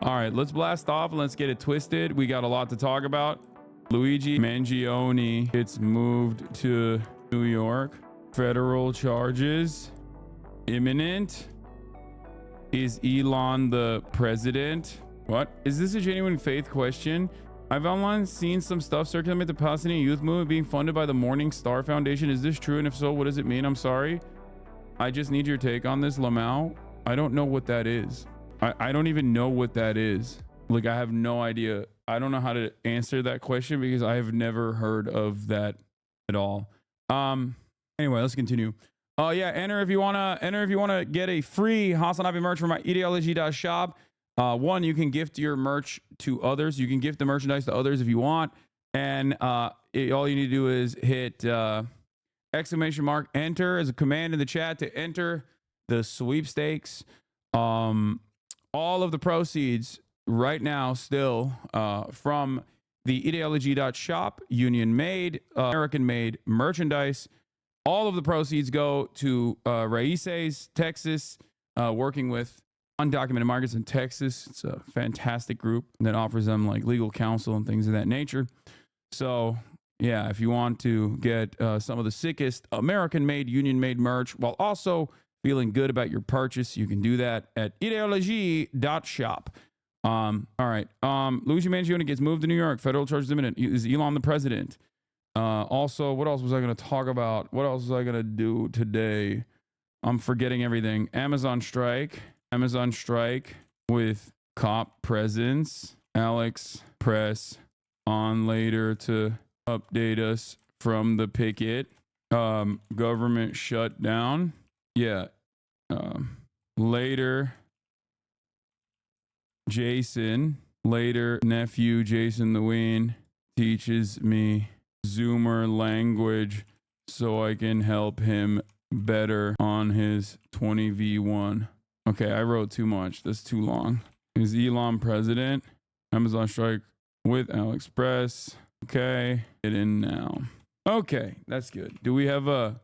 All right, let's blast off and let's get it twisted. We got a lot to talk about. Luigi Mangione gets moved to New York. Federal charges imminent. Is Elon the president? What? Is this a genuine faith question? I've online seen some stuff circulating the Palestinian youth movement being funded by the Morning Star Foundation. Is this true? And if so, what does it mean? I'm sorry. I just need your take on this, Lamau. I don't know what that is. I don't even know what that is. Like, I have no idea. I don't know how to answer that question because I have never heard of that at all. Anyway, let's continue. Yeah, enter if you wanna get a free Hasanabi merch from my ideology.shop. One, you can gift your merch to others. You can gift the merchandise to others if you want. And all you need to do is hit exclamation mark enter as a command in the chat to enter the sweepstakes. All of the proceeds right now still from the ideology.shop, union made, American made merchandise. All of the proceeds go to Raices, Texas, working with undocumented migrants in Texas. It's a fantastic group that offers them like legal counsel and things of that nature. So yeah, if you want to get some of the sickest American made, union made merch while also feeling good about your purchase, you can do that at ideology.shop. All right. Luigi Mangione gets moved to New York. Federal charges imminent. Is Elon the president? Also, what else was I going to talk about? What else was I going to do today? I'm forgetting everything. Amazon strike with cop presence. Alex Press on later to update us from the picket. Government shutdown. Yeah. Later Jason, later nephew Jason the Ween teaches me Zoomer language so I can help him better on his 20v1. Okay, I wrote too much. That's too long. Is Elon president? Amazon strike with AliExpress. Okay, get in now. Okay, that's good. Do we have a...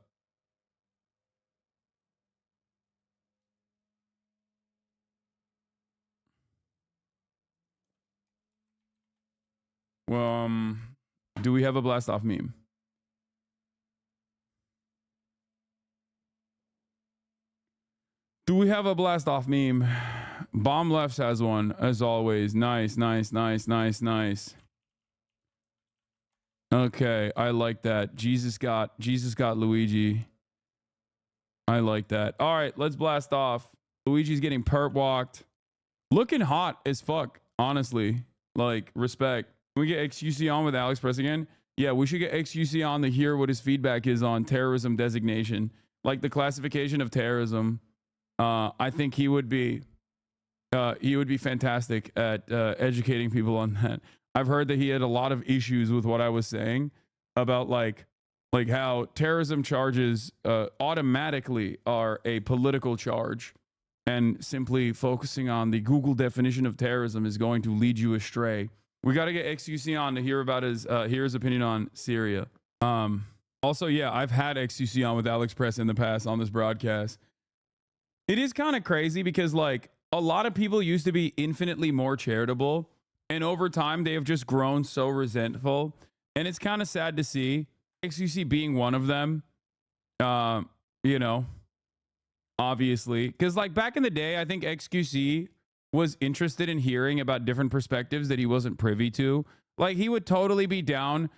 do we have a blast off meme? Do we have a blast off meme? Bomb Lefts has one, as always. Nice. Okay, I like that. Jesus got Luigi. I like that. All right, let's blast off. Luigi's getting perp walked. Looking hot as fuck, honestly. Like, respect. Can we get XQC on with Alex Press again? Yeah, we should get XQC on to hear what his feedback is on terrorism designation. Like the classification of terrorism. I think he would be fantastic at educating people on that. I've heard that he had a lot of issues with what I was saying about like how terrorism charges automatically are a political charge, and simply focusing on the Google definition of terrorism is going to lead you astray. We got to get XQC on to hear about his opinion on Syria. Also, yeah, I've had XQC on with Alex Press in the past on this broadcast. It is kind of crazy because like a lot of people used to be infinitely more charitable, and over time they have just grown so resentful, and it's kind of sad to see XQC being one of them. You know, obviously, because like back in the day, I think XQC was interested in hearing about different perspectives that he wasn't privy to. Like he would totally be down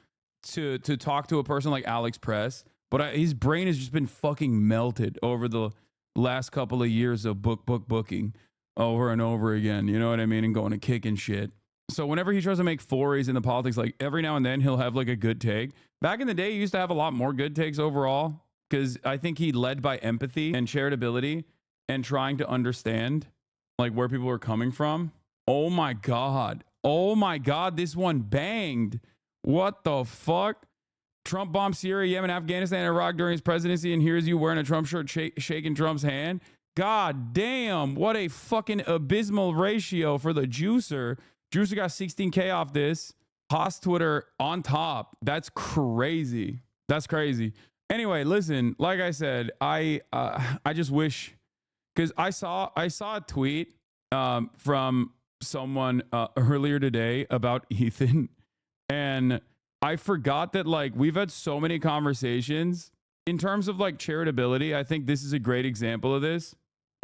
to talk to a person like Alex Press, but his brain has just been fucking melted over the last couple of years of booking over and over again. You know what I mean? And going to kick and shit. So whenever he tries to make forays into politics, like every now and then he'll have like a good take. Back in the day, he used to have a lot more good takes overall, because I think he led by empathy and charitability and trying to understand like where people were coming from. Oh my God. This one banged. What the fuck? Trump bombed Syria, Yemen, Afghanistan, and Iraq during his presidency, and here's you wearing a Trump shirt shaking Trump's hand. God damn, what a fucking abysmal ratio for the juicer. Juicer got 16K off this. Haas Twitter on top. That's crazy. Anyway, listen, like I said, I just wish, because I saw a tweet from someone earlier today about Ethan, and I forgot that like we've had so many conversations in terms of like charitability. I think this is a great example of this.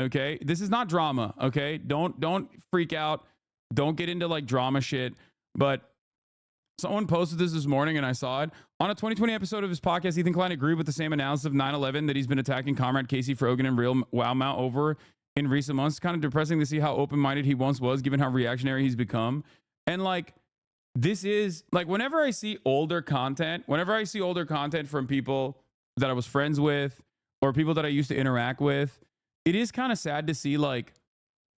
Okay, this is not drama. Okay, don't freak out. Don't get into like drama shit. But someone posted this morning and I saw it. On a 2020 episode of his podcast, Ethan Klein agreed with the same analysis of 9/11 that he's been attacking Comrade Casey Frogan and Real Wowmouth over in recent months. It's kind of depressing to see how open-minded he once was, given how reactionary he's become. And like, this is like, whenever I see older content from people that I was friends with or people that I used to interact with, it is kind of sad to see like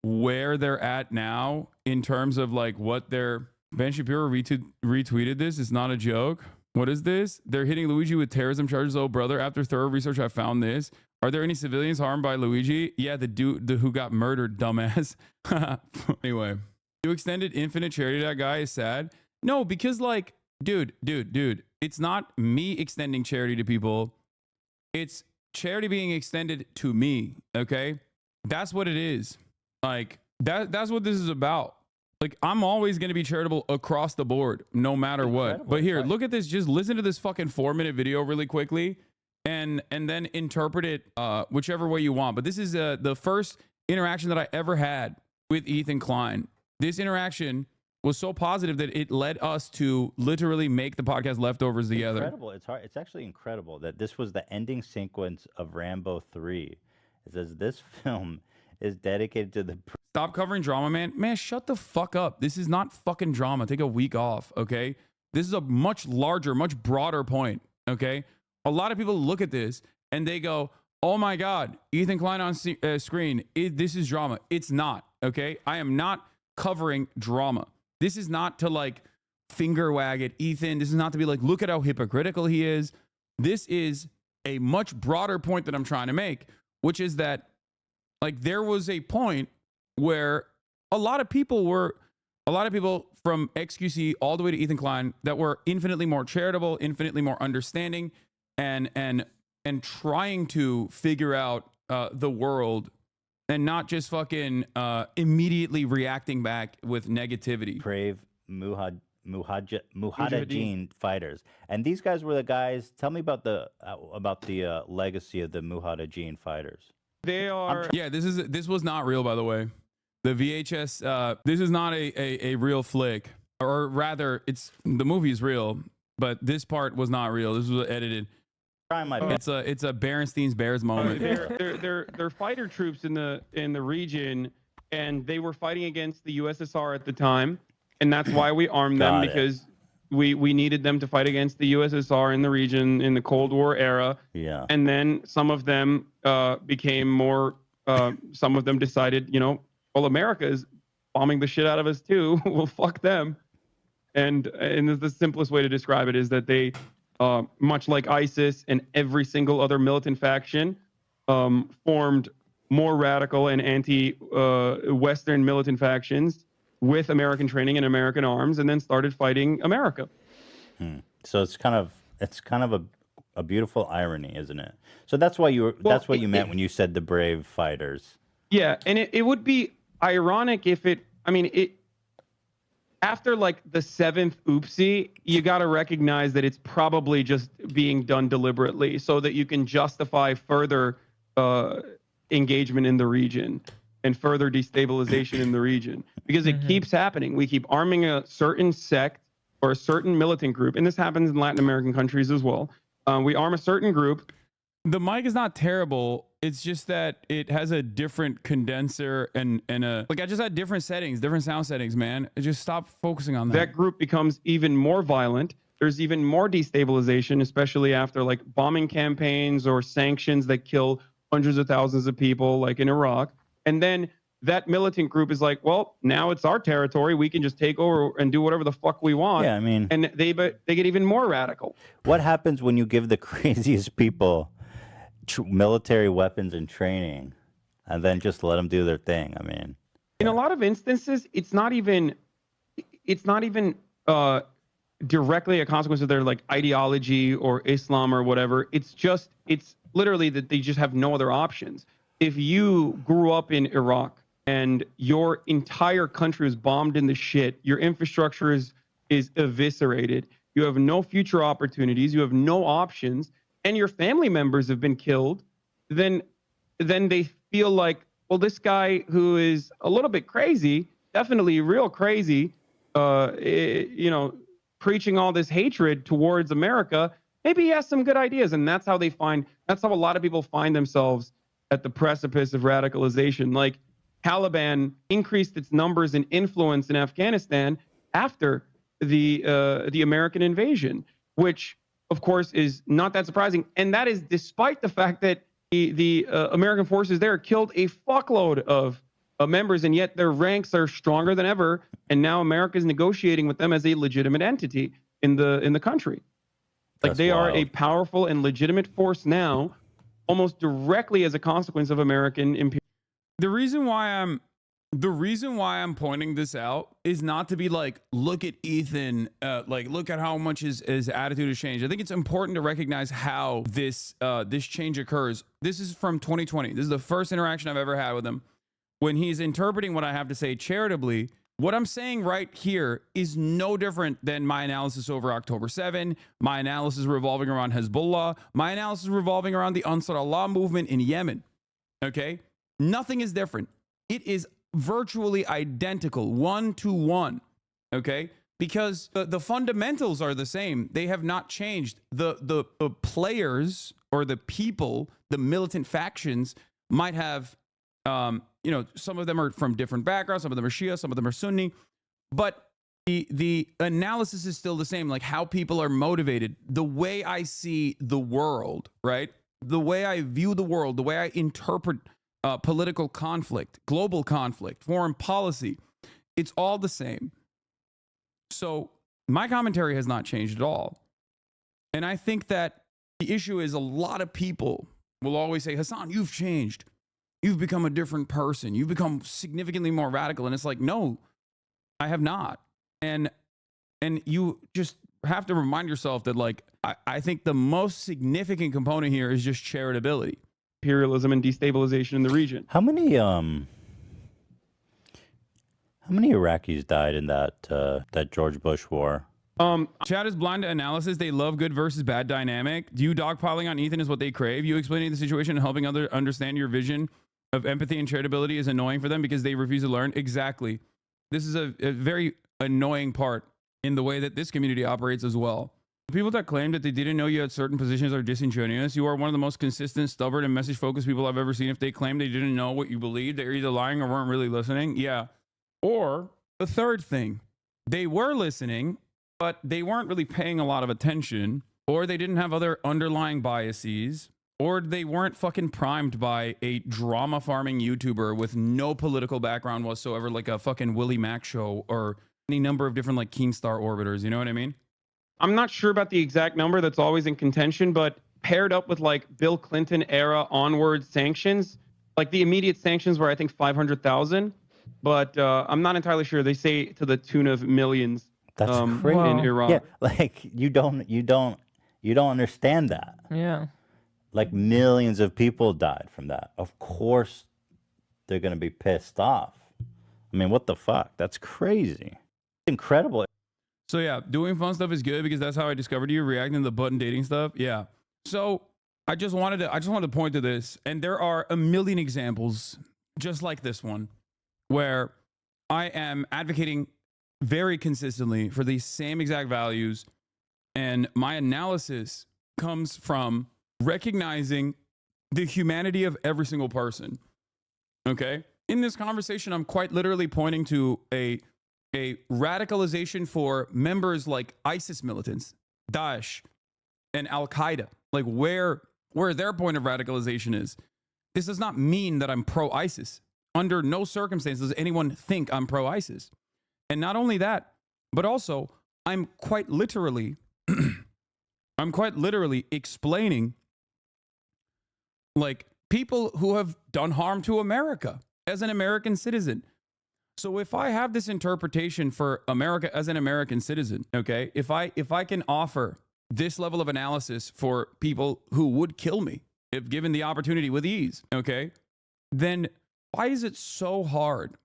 where they're at now in terms of like what they're. Ben Shapiro retweeted this. It's not a joke. What is this? They're hitting Luigi with terrorism charges. Oh, brother. After thorough research, I found this. Are there any civilians harmed by Luigi? Yeah, the dude who got murdered, dumbass. Anyway, you extended infinite charity to that guy is sad. No, because like, dude, it's not me extending charity to people. It's charity being extended to me. Okay, that's what it is. Like that's what this is about. Like, I'm always going to be charitable across the board, no matter what. But here, look at this. Just listen to this fucking 4-minute video really quickly and then interpret it whichever way you want. But this is the first interaction that I ever had with Ethan Klein. This interaction was so positive that it led us to literally make the podcast Leftovers together. Incredible. It's actually incredible that this was the ending sequence of Rambo 3. It says this film is dedicated to the... Stop covering drama, man. Man, shut the fuck up. This is not fucking drama. Take a week off, okay? This is a much larger, much broader point, okay? A lot of people look at this and they go, oh my God, Ethan Klein on screen. This is drama. It's not, okay? I am not covering drama. This is not to like finger wag at Ethan. This is not to be like, look at how hypocritical he is. This is a much broader point that I'm trying to make, which is that like there was a point where a lot of people from XQC all the way to Ethan Klein that were infinitely more charitable, infinitely more understanding, and trying to figure out the world and not just fucking immediately reacting back with negativity. Brave Mujahideen fighters, and these guys were the guys. Tell me about the legacy of the Mujahideen fighters. They are. Yeah, this was not real, by the way. The VHS. This is not a real flick, or rather, the movie is real, but this part was not real. This was edited. It's a Berenstein's Bears moment. They're fighter troops in the region, and they were fighting against the USSR at the time, and that's why we armed them, because we needed them to fight against the USSR in the region in the Cold War era. Yeah. And then some of them became more. Some of them decided, well, America is bombing the shit out of us too. Well, fuck them. And the simplest way to describe it is that they, much like ISIS and every single other militant faction, formed more radical and anti-Western militant factions with American training and American arms, and then started fighting America. So it's kind of a beautiful irony, isn't it? So that's why that's what you meant when you said the brave fighters. Yeah, and it would be ironic if after like the 7th oopsie, you got to recognize that it's probably just being done deliberately so that you can justify further engagement in the region and further destabilization in the region, because it keeps happening. We keep arming a certain sect or a certain militant group, and this happens in Latin American countries as well. We arm a certain group. The mic is not terrible. It's just that it has a different condenser and I just had different sound settings, man. Just stop focusing on that. That group becomes even more violent. There's even more destabilization, especially after like bombing campaigns or sanctions that kill hundreds of thousands of people, like in Iraq. And then that militant group is like, well, now it's our territory. We can just take over and do whatever the fuck we want. Yeah, I mean, and they get even more radical. What happens when you give the craziest people military weapons and training, and then just let them do their thing? I mean, in a lot of instances, it's not even directly a consequence of their like ideology or Islam or whatever. It's literally that they just have no other options. If you grew up in Iraq and your entire country is bombed in the shit, your infrastructure is eviscerated, you have no future opportunities, you have no options, and your family members have been killed, then they feel like, well, this guy who is a little bit crazy, definitely real crazy, you know, preaching all this hatred towards America, maybe he has some good ideas. And that's how a lot of people find themselves at the precipice of radicalization. Like, Taliban increased its numbers and influence in Afghanistan after the American invasion, which of course is not that surprising. And that is despite the fact that the American forces there killed a fuckload of members, and yet their ranks are stronger than ever. And now America is negotiating with them as a legitimate entity in the country. Like, That's they wild. are a powerful and legitimate force now, almost directly as a consequence of American imperialism. The reason why I'm pointing this out is not to be like, look at Ethan, like, look at how much his attitude has changed. I think it's important to recognize how this change occurs. This is from 2020. This is the first interaction I've ever had with him. When he's interpreting what I have to say charitably, what I'm saying right here is no different than my analysis over October 7, my analysis revolving around Hezbollah, my analysis revolving around the Ansar Allah movement in Yemen. Okay? Nothing is different. It is virtually identical, 1-to-1. Okay? Because the fundamentals are the same. They have not changed. The players or the people, the militant factions might have, you know, some of them are from different backgrounds. Some of them are Shia, some of them are Sunni. But the analysis is still the same, like how people are motivated, the way I see the world, right? The way I view the world, the way I interpret political conflict, global conflict, foreign policy, it's all the same. So my commentary has not changed at all. And I think that the issue is a lot of people will always say, Hassan, you've changed. You've become a different person. You've become significantly more radical. And it's like, no, I have not. And you just have to remind yourself that, like, I think the most significant component here is just charitability. Imperialism and destabilization in the region. How many Iraqis died in that George Bush war? Chad is blind to analysis. They love good versus bad dynamic. Do you dogpiling on Ethan is what they crave? You explaining the situation and helping others understand your vision of empathy and charitability is annoying for them because they refuse to learn? Exactly. This is a very annoying part in the way that this community operates as well. People that claim that they didn't know you had certain positions are disingenuous. You are one of the most consistent, stubborn, and message-focused people I've ever seen. If they claim they didn't know what you believed, they're either lying or weren't really listening. Yeah. Or the third thing, they were listening, but they weren't really paying a lot of attention, or they didn't have other underlying biases, or they weren't fucking primed by a drama farming YouTuber with no political background whatsoever, like a fucking Willie Mac show or any number of different like Keemstar orbiters. You know what I mean? I'm not sure about the exact number that's always in contention, but paired up with like Bill Clinton era onward sanctions, like the immediate sanctions were, I think, 500,000, but I'm not entirely sure. They say to the tune of millions. That's crazy. In Iran. Yeah, like you don't understand that. Yeah. Like millions of people died from that. Of course, they're gonna be pissed off. I mean, what the fuck? That's crazy. Incredible. So yeah, doing fun stuff is good because that's how I discovered you, reacting to the button dating stuff. Yeah. So I just wanted to point to this, and there are a million examples just like this one where I am advocating very consistently for these same exact values, and my analysis comes from recognizing the humanity of every single person. Okay? In this conversation, I'm quite literally pointing to a radicalization for members like ISIS militants, Daesh, and Al-Qaeda, like where their point of radicalization is. This does not mean that I'm pro-ISIS. Under no circumstances does anyone think I'm pro-ISIS. And not only that, but also I'm quite literally explaining like people who have done harm to America as an American citizen. So if I have this interpretation for America as an American citizen, okay, if I can offer this level of analysis for people who would kill me if given the opportunity with ease, okay, then Why is it so hard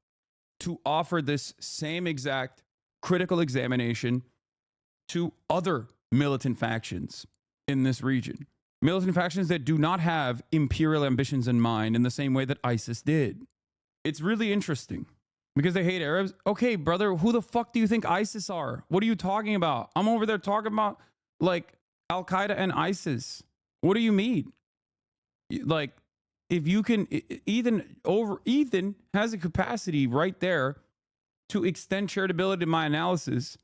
to offer this same exact critical examination to other militant factions in this region? Militant factions that do not have imperial ambitions in mind in the same way that ISIS did. It's really interesting because they hate Arabs. Okay, brother, who the fuck do you think ISIS are? What are you talking about? I'm over there talking about like Al Qaeda and ISIS. What do you mean? Like, if you can, Ethan has a capacity right there to extend charitability to my analysis.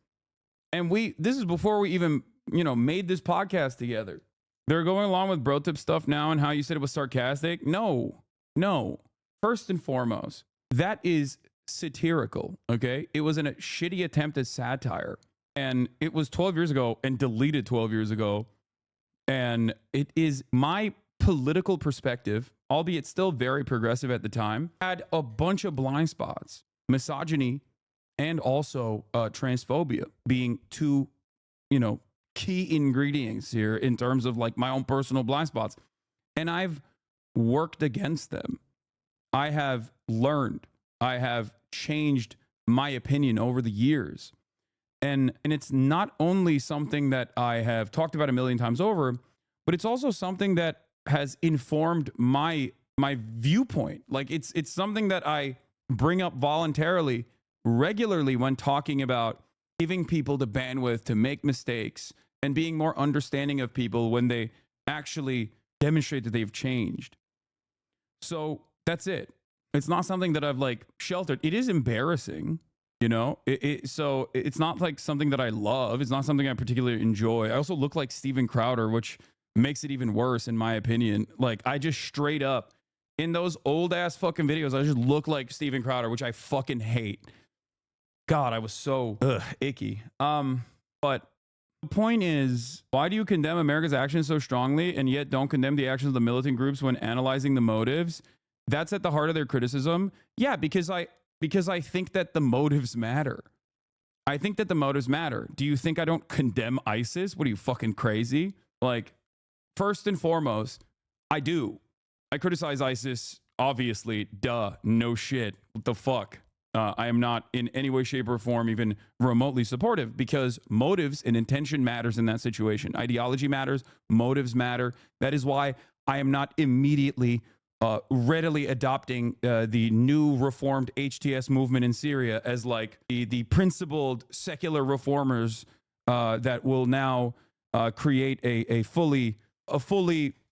And this is before we even, made this podcast together. They're going along with bro tip stuff now and how you said it was sarcastic. No. First and foremost, that is satirical, okay? It was a shitty attempt at satire. And it was 12 years ago and deleted 12 years ago. And it is my political perspective, albeit still very progressive at the time, had a bunch of blind spots. Misogyny and also transphobia being two, key ingredients here in terms of like my own personal blind spots. And I've worked against them. I have learned. I have changed my opinion over the years. And it's not only something that I have talked about a million times over, but it's also something that has informed my viewpoint. Like it's something that I bring up voluntarily regularly when talking about giving people the bandwidth to make mistakes and being more understanding of people when they actually demonstrate that they've changed. So that's it. It's not something that I've like sheltered. It is embarrassing, so it's not like something that I love. It's not something I particularly enjoy. I also look like Steven Crowder, which makes it even worse in my opinion. Like I just straight up in those old ass fucking videos, I just look like Steven Crowder, which I fucking hate. God, I was so icky. But the point is, why do you condemn America's actions so strongly and yet don't condemn the actions of the militant groups when analyzing the motives? That's at the heart of their criticism. Yeah, because I think that the motives matter. I think that the motives matter. Do you think I don't condemn ISIS? What are you, fucking crazy? Like, first and foremost, I do. I criticize ISIS, obviously. Duh. No shit. What the fuck? I am not in any way, shape, or form even remotely supportive because motives and intention matters in that situation. Ideology matters. Motives matter. That is why I am not immediately readily adopting the new reformed HTS movement in Syria as like the principled secular reformers that will now create a fully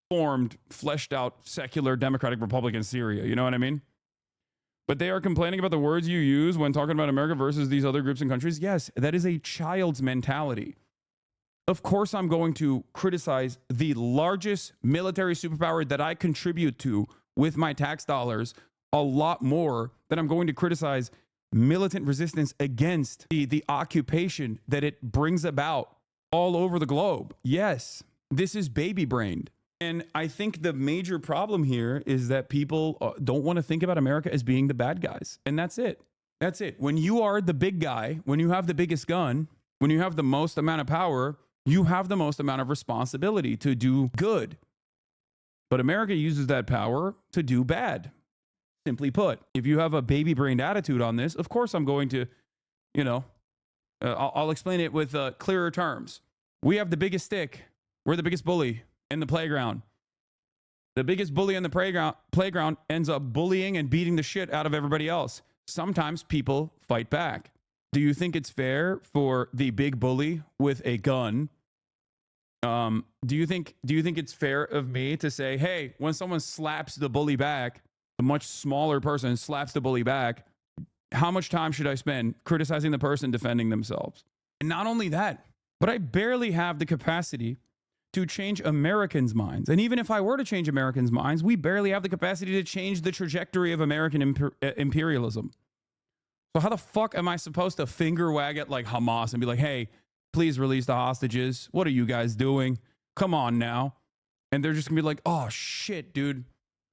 formed, fleshed out secular democratic republic in Syria. You know what I mean? But they are complaining about the words you use when talking about America versus these other groups and countries. Yes, that is a child's mentality. Of course, I'm going to criticize the largest military superpower that I contribute to with my tax dollars a lot more than I'm going to criticize militant resistance against the occupation that it brings about all over the globe. Yes, this is baby brained. And I think the major problem here is that people don't want to think about America as being the bad guys. And that's it. That's it. When you are the big guy, when you have the biggest gun, when you have the most amount of power, you have the most amount of responsibility to do good. But America uses that power to do bad. Simply put, if you have a baby-brained attitude on this, of course I'm going to, I'll explain it with clearer terms. We have the biggest stick. We're the biggest bully in the playground. The biggest bully in the playground ends up bullying and beating the shit out of everybody else. Sometimes people fight back. Do you think it's fair for the big bully with a gun? Do you think it's fair of me to say, hey, when someone slaps the bully back, a much smaller person slaps the bully back, how much time should I spend criticizing the person defending themselves? And not only that, but I barely have the capacity to change Americans' minds. And even if I were to change Americans' minds, we barely have the capacity to change the trajectory of American imperialism. So how the fuck am I supposed to finger wag at like Hamas and be like, hey, please release the hostages. What are you guys doing? Come on now. And they're just gonna be like, oh shit, dude.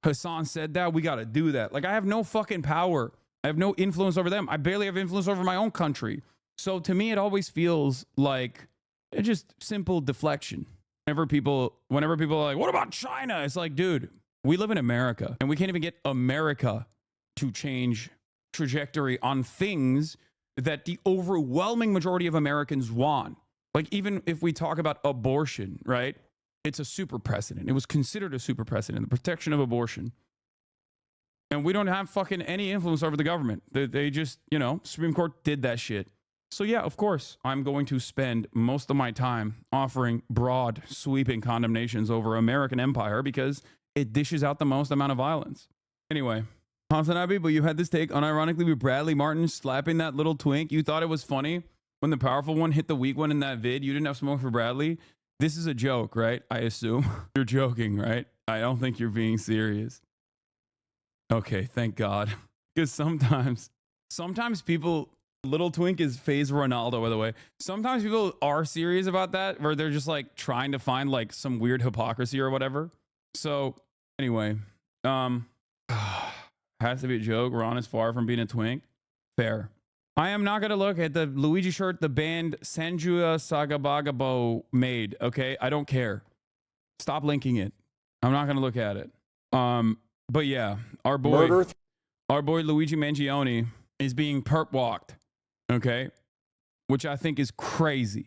Hassan said that. We got to do that. Like I have no fucking power. I have no influence over them. I barely have influence over my own country. So to me, it always feels like it's just simple deflection. Whenever people are like, what about China? It's like, dude, we live in America and we can't even get America to change trajectory on things that the overwhelming majority of Americans want. Like, even if we talk about abortion, right? It's a super precedent. It was considered a super precedent, the protection of abortion. And we don't have fucking any influence over the government. They just, you know, Supreme Court did that shit. So yeah, of course, I'm going to spend most of my time offering broad, sweeping condemnations over American empire because it dishes out the most amount of violence. Anyway, Hasanabi, but you had this take unironically with Bradley Martin slapping that little twink. You thought it was funny when the powerful one hit the weak one in that vid. You didn't have smoke for Bradley. This is a joke, right? I assume you're joking, right? I don't think you're being serious. Okay, thank God. Because sometimes people, little twink is phase Ronaldo, by the way. Sometimes people are serious about that, where they're just like trying to find like some weird hypocrisy or whatever. So anyway, has to be a joke. Ron is far from being a twink. Fair. I am not going to look at the Luigi shirt the band Sanjua Sagabagabo made, okay? I don't care. Stop linking it. I'm not going to look at it. But yeah, our boy Luigi Mangione is being perp walked, okay? Which I think is crazy.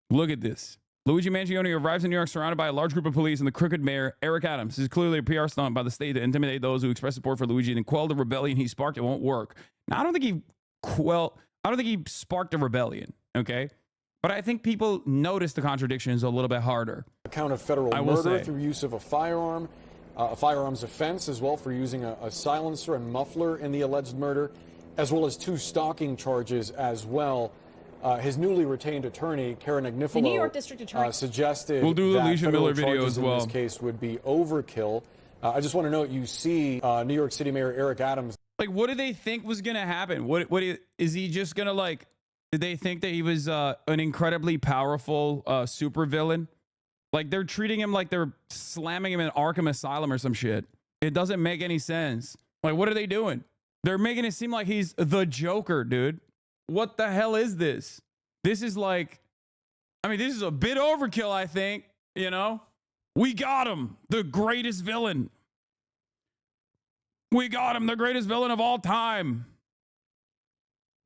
Look at this. Luigi Mangione arrives in New York surrounded by a large group of police and the crooked mayor, Eric Adams. This is clearly a PR stunt by the state to intimidate those who express support for Luigi and quell the rebellion he sparked. It won't work. Now, I don't think he sparked a rebellion, okay? But I think people notice the contradictions a little bit harder. Account of federal murder through use of a firearm, a firearms offense as well for using a silencer and muffler in the alleged murder, as well as 2 stalking charges as well. His newly retained attorney, Karen Agnifilo, the New York District Attorney that suggested the Alicia Miller video as well. In this case would be overkill. I just want to note, you see New York City Mayor Eric Adams. Like, what did they think was going to happen? What is he just going to, like, did they think that he was an incredibly powerful supervillain? Like, they're treating him like they're slamming him in Arkham Asylum or some shit. It doesn't make any sense. Like, what are they doing? They're making it seem like he's the Joker, dude. What the hell is this? This is like, I mean, this is a bit overkill, I think, you know? We got him, the greatest villain. We got him, the greatest villain of all time.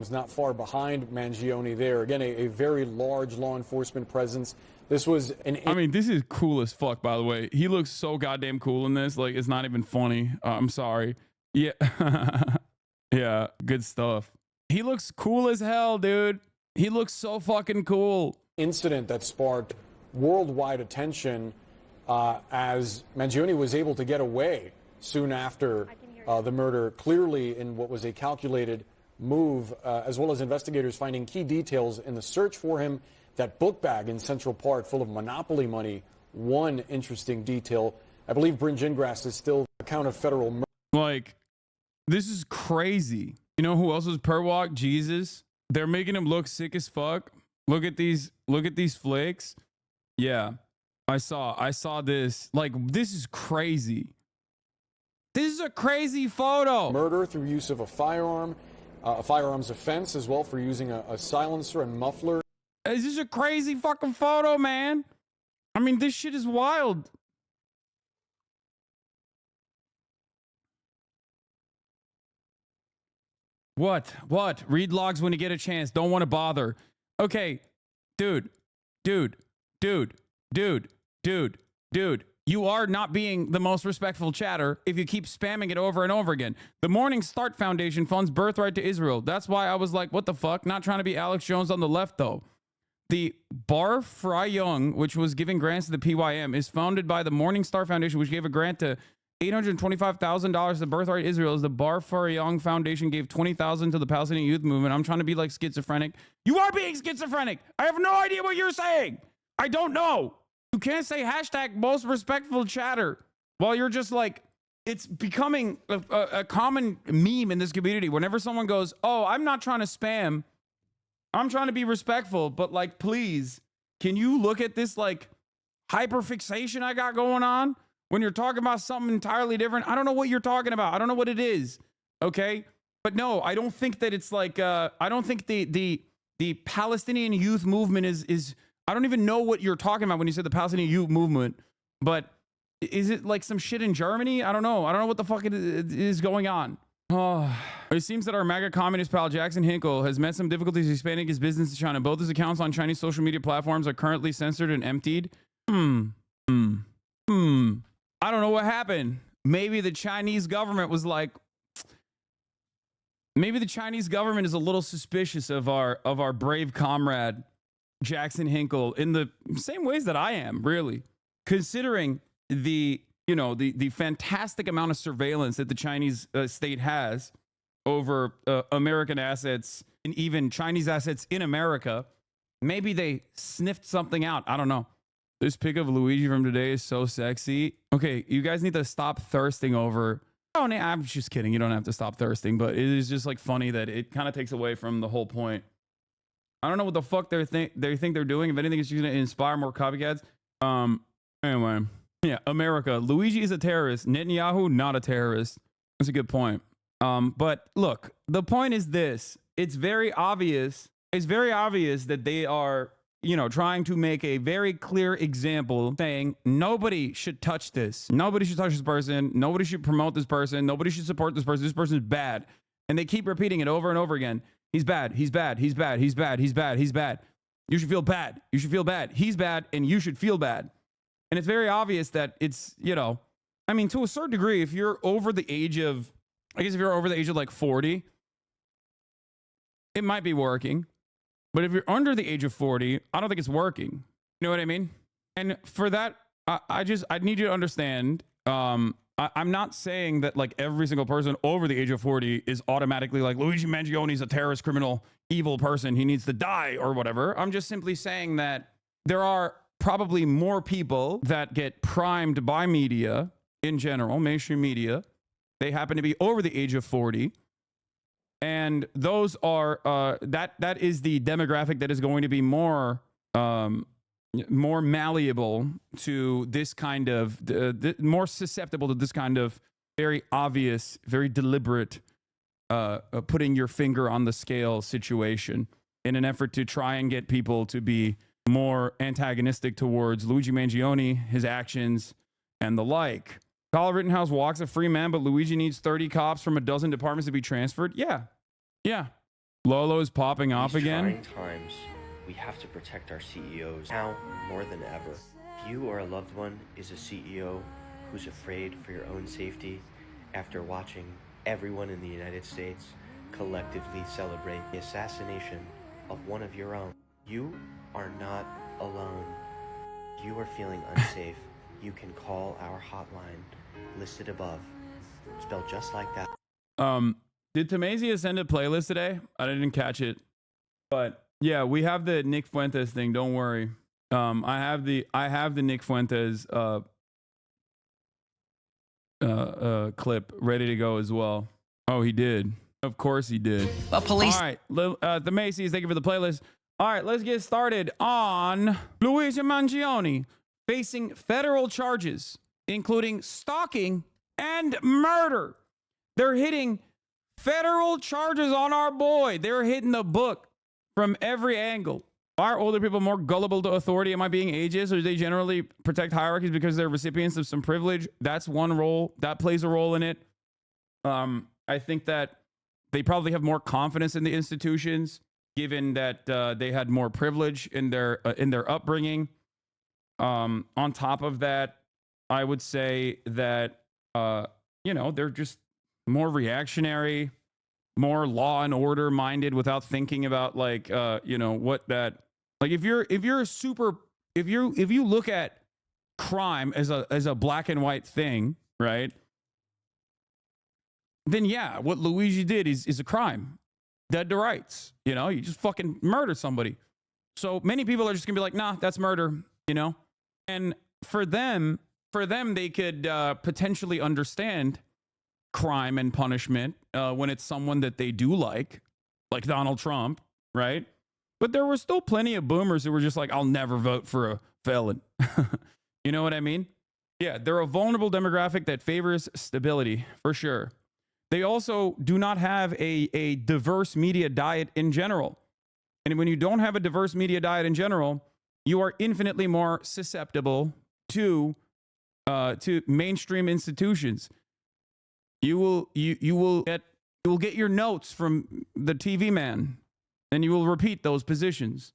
Was not far behind Mangione there. Again, a very large law enforcement presence. This was an... I mean, this is cool as fuck, by the way. He looks so goddamn cool in this. Like, it's not even funny. I'm sorry. Yeah. Yeah, good stuff. He looks cool as hell, dude. He looks so fucking cool. Incident that sparked worldwide attention as Mangione was able to get away soon after the murder, clearly in what was a calculated move, as well as investigators finding key details in the search for him. That book bag in Central Park full of Monopoly money. One interesting detail. I believe Bryn Gingras is still account of federal murder. Like, this is crazy. You know who else was per walk? Jesus. They're making him look sick as fuck. Look at these flicks. Yeah. I saw this. Like, this is crazy. This is a crazy photo. Murder through use of a firearm, a firearms offense as well for using a silencer and muffler. This is a crazy fucking photo, man. I mean, this shit is wild. What? Read logs when you get a chance. Don't want to bother. Okay. Dude. You are not being the most respectful chatter if you keep spamming it over and over again. The Morning Start Foundation funds Birthright to Israel. That's why I was like, what the fuck? Not trying to be Alex Jones on the left, though. The Bar Freyung, which was giving grants to the PYM, is founded by the Morning Star Foundation, which gave a grant to $825,000 to Birthright Israel. As the Bar Freyung Foundation gave $20,000 to the Palestinian youth movement. I'm trying to be like schizophrenic. You are being schizophrenic. I have no idea what you're saying. I don't know. You can't say hashtag most respectful chatter while you're just like, it's becoming a common meme in this community. Whenever someone goes, oh, I'm not trying to spam, I'm trying to be respectful, but like, please, can you look at this like hyperfixation I got going on when you're talking about something entirely different? I don't know what you're talking about. I don't know what it is. Okay. But no, I don't think that it's like, I don't think the Palestinian youth movement is, I don't even know what you're talking about when you said the Palestinian youth movement, but is it like some shit in Germany? I don't know. I don't know what the fuck it is going on. Oh, it seems that our MAGA communist pal Jackson Hinkle has met some difficulties expanding his business to China. Both his accounts on Chinese social media platforms are currently censored and emptied. I don't know what happened. Maybe the Chinese government was like, maybe the Chinese government is a little suspicious of our brave comrade Jackson Hinkle in the same ways that I am, really, considering the fantastic amount of surveillance that the Chinese state has over American assets and even Chinese assets in America. Maybe they sniffed something out. I don't know. This pic of Luigi from today is so sexy. Okay, you guys need to stop thirsting over. Oh, no, I'm just kidding. You don't have to stop thirsting, but it is just like funny that it kind of takes away from the whole point. I don't know what the fuck they think they're doing. If anything, it's just going to inspire more copycats. Anyway. Yeah, America. Luigi is a terrorist. Netanyahu, not a terrorist. That's a good point. But look, the point is this. It's very obvious. It's very obvious that they are, trying to make a very clear example saying nobody should touch this. Nobody should touch this person. Nobody should promote this person. Nobody should support this person. This person is bad. And they keep repeating it over and over again. He's bad. He's bad. He's bad. He's bad. He's bad. He's bad. You should feel bad. You should feel bad. He's bad and you should feel bad. And it's very obvious that it's, to a certain degree, if you're over the age of, if you're over the age of like 40, it might be working. But if you're under the age of 40, I don't think it's working. You know what I mean? And for that, I need you to understand, I'm not saying that like every single person over the age of 40 is automatically like Luigi Mangione is a terrorist, criminal, evil person. He needs to die or whatever. I'm just simply saying that there are probably more people that get primed by media in general, mainstream media. They happen to be over the age of 40. And those are, that is the demographic that is going to be more malleable to this kind of, more susceptible to this kind of very obvious, very deliberate, putting your finger on the scale situation in an effort to try and get people to be more antagonistic towards Luigi Mangione, his actions, and the like. Kyle Rittenhouse walks a free man, but Luigi needs 30 cops from a dozen departments to be transferred. Yeah. Lolo is popping off again. These trying times, we have to protect our CEOs now more than ever. If you or a loved one is a CEO who's afraid for your own safety after watching everyone in the United States collectively celebrate the assassination of one of your own, you are not alone. If you are feeling unsafe, you can call our hotline listed above, spelled just like that. Did Tamazia send a playlist today? I didn't catch it, but yeah, we have the Nick Fuentes thing. Don't worry. I have the Nick Fuentes clip ready to go as well. Oh, he did. Of course he did. The police. All right, the Macy's. Thank you for the playlist. All right, let's get started on Luigi Mangione facing federal charges, including stalking and murder. They're hitting federal charges on our boy. They're hitting the book from every angle. Are older people more gullible to authority? Am I being ageist? Or do they generally protect hierarchies because they're recipients of some privilege? That's one role. That plays a role in it. I think that they probably have more confidence in the institutions, given that they had more privilege in their upbringing. On top of that, I would say that they're just more reactionary, more law and order minded, without thinking about what that, like, if you look at crime as a black and white thing, right? Then yeah, what Luigi did is a crime. Dead to rights. You just fucking murder somebody. So many people are just gonna be like, nah, that's murder, And for them, they could potentially understand crime and punishment when it's someone that they do like Donald Trump, right? But there were still plenty of boomers who were just like, I'll never vote for a felon. You know what I mean? Yeah, they're a vulnerable demographic that favors stability, for sure. They also do not have a diverse media diet in general. And when you don't have a diverse media diet in general, you are infinitely more susceptible to mainstream institutions. You will get You will get your notes from the TV man, and you will repeat those positions.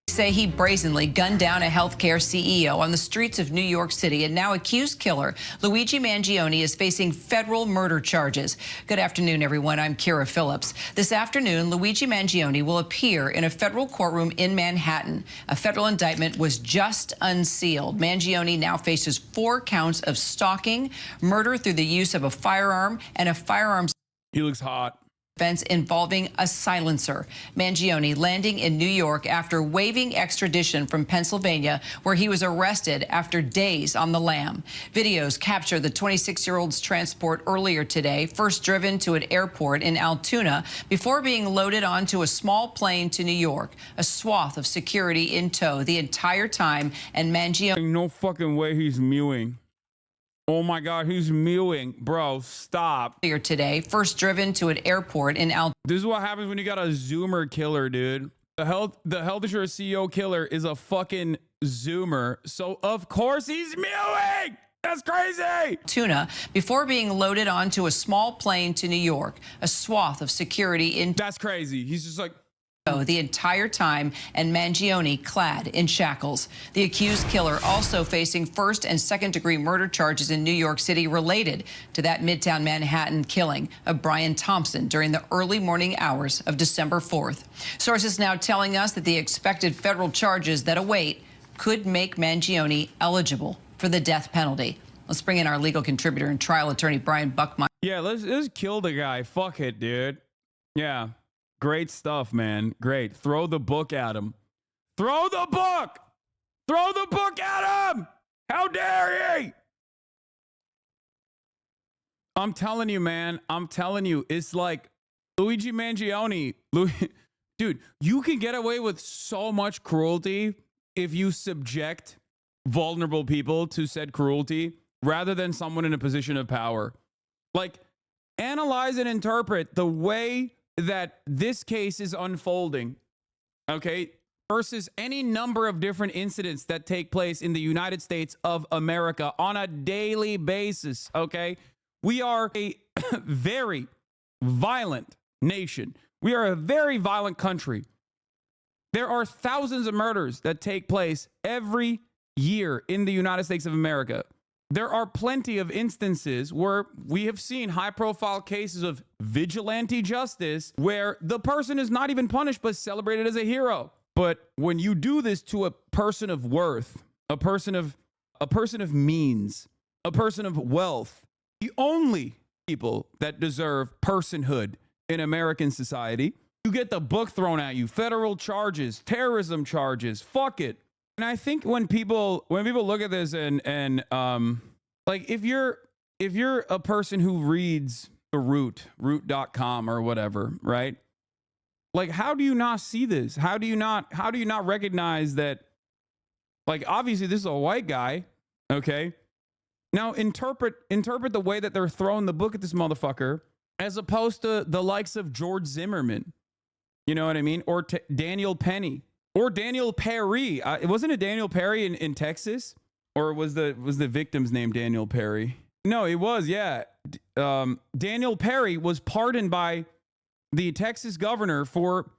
Say he brazenly gunned down a healthcare CEO on the streets of New York City, and now accused killer Luigi Mangione is facing federal murder charges. Good afternoon, everyone. I'm Kira Phillips. This afternoon, Luigi Mangione will appear in a federal courtroom in Manhattan. A federal indictment was just unsealed. Mangione now faces 4 counts of stalking, murder through the use of a firearm, and a firearms He looks hot. offense involving a silencer. Mangione landing in New York after waiving extradition from Pennsylvania, where he was arrested after days on the lam. Videos capture the 26-year-old's transport earlier today, first driven to an airport in Altoona before being loaded onto a small plane to New York. A swath of security in tow the entire time, and Mangione... No fucking way he's mewing. Oh my God, he's mewing. Bro, stop. Earlier today, first driven to an airport in Altoona. This is what happens when you got a Zoomer killer, dude. The health insurance CEO killer is a fucking Zoomer. So of course he's mewing. That's crazy. Tuna before being loaded onto a small plane to New York. A swath of security in That's crazy. He's just like the entire time, and Mangione clad in shackles. The accused killer also facing first and second degree murder charges in New York City related to that Midtown Manhattan killing of Brian Thompson during the early morning hours of December 4th. Sources now telling us that the expected federal charges that await could make Mangione eligible for the death penalty. Let's bring in our legal contributor and trial attorney, Brian Buckmeyer. yeah, let's kill the guy. Fuck it, dude. Yeah. Great stuff, man. Great. Throw the book at him. Throw the book! Throw the book at him! How dare he! I'm telling you, man. I'm telling you. It's like Luigi Mangione. Dude, you can get away with so much cruelty if you subject vulnerable people to said cruelty rather than someone in a position of power. Like, analyze and interpret the way that this case is unfolding, okay, versus any number of different incidents that take place in the United States of America on a daily basis, okay? We are a very violent nation. We are a very violent country. There are thousands of murders that take place every year in the United States of America. There are plenty of instances where we have seen high-profile cases of vigilante justice where the person is not even punished but celebrated as a hero. But when you do this to a person of worth, a person of means, a person of wealth, the only people that deserve personhood in American society, you get the book thrown at you, federal charges, terrorism charges, fuck it. And I think when people look at this and like if you're a person who reads the root.com or whatever, right? Like, how do you not see this? How do you not recognize that, like, obviously this is a white guy, okay? Now interpret the way that they're throwing the book at this motherfucker as opposed to the likes of George Zimmerman. You know what I mean? Or Daniel Penny. Or Daniel Perry. Wasn't it Daniel Perry in Texas? Or was the victim's name Daniel Perry? No, it was, yeah. Daniel Perry was pardoned by the Texas governor for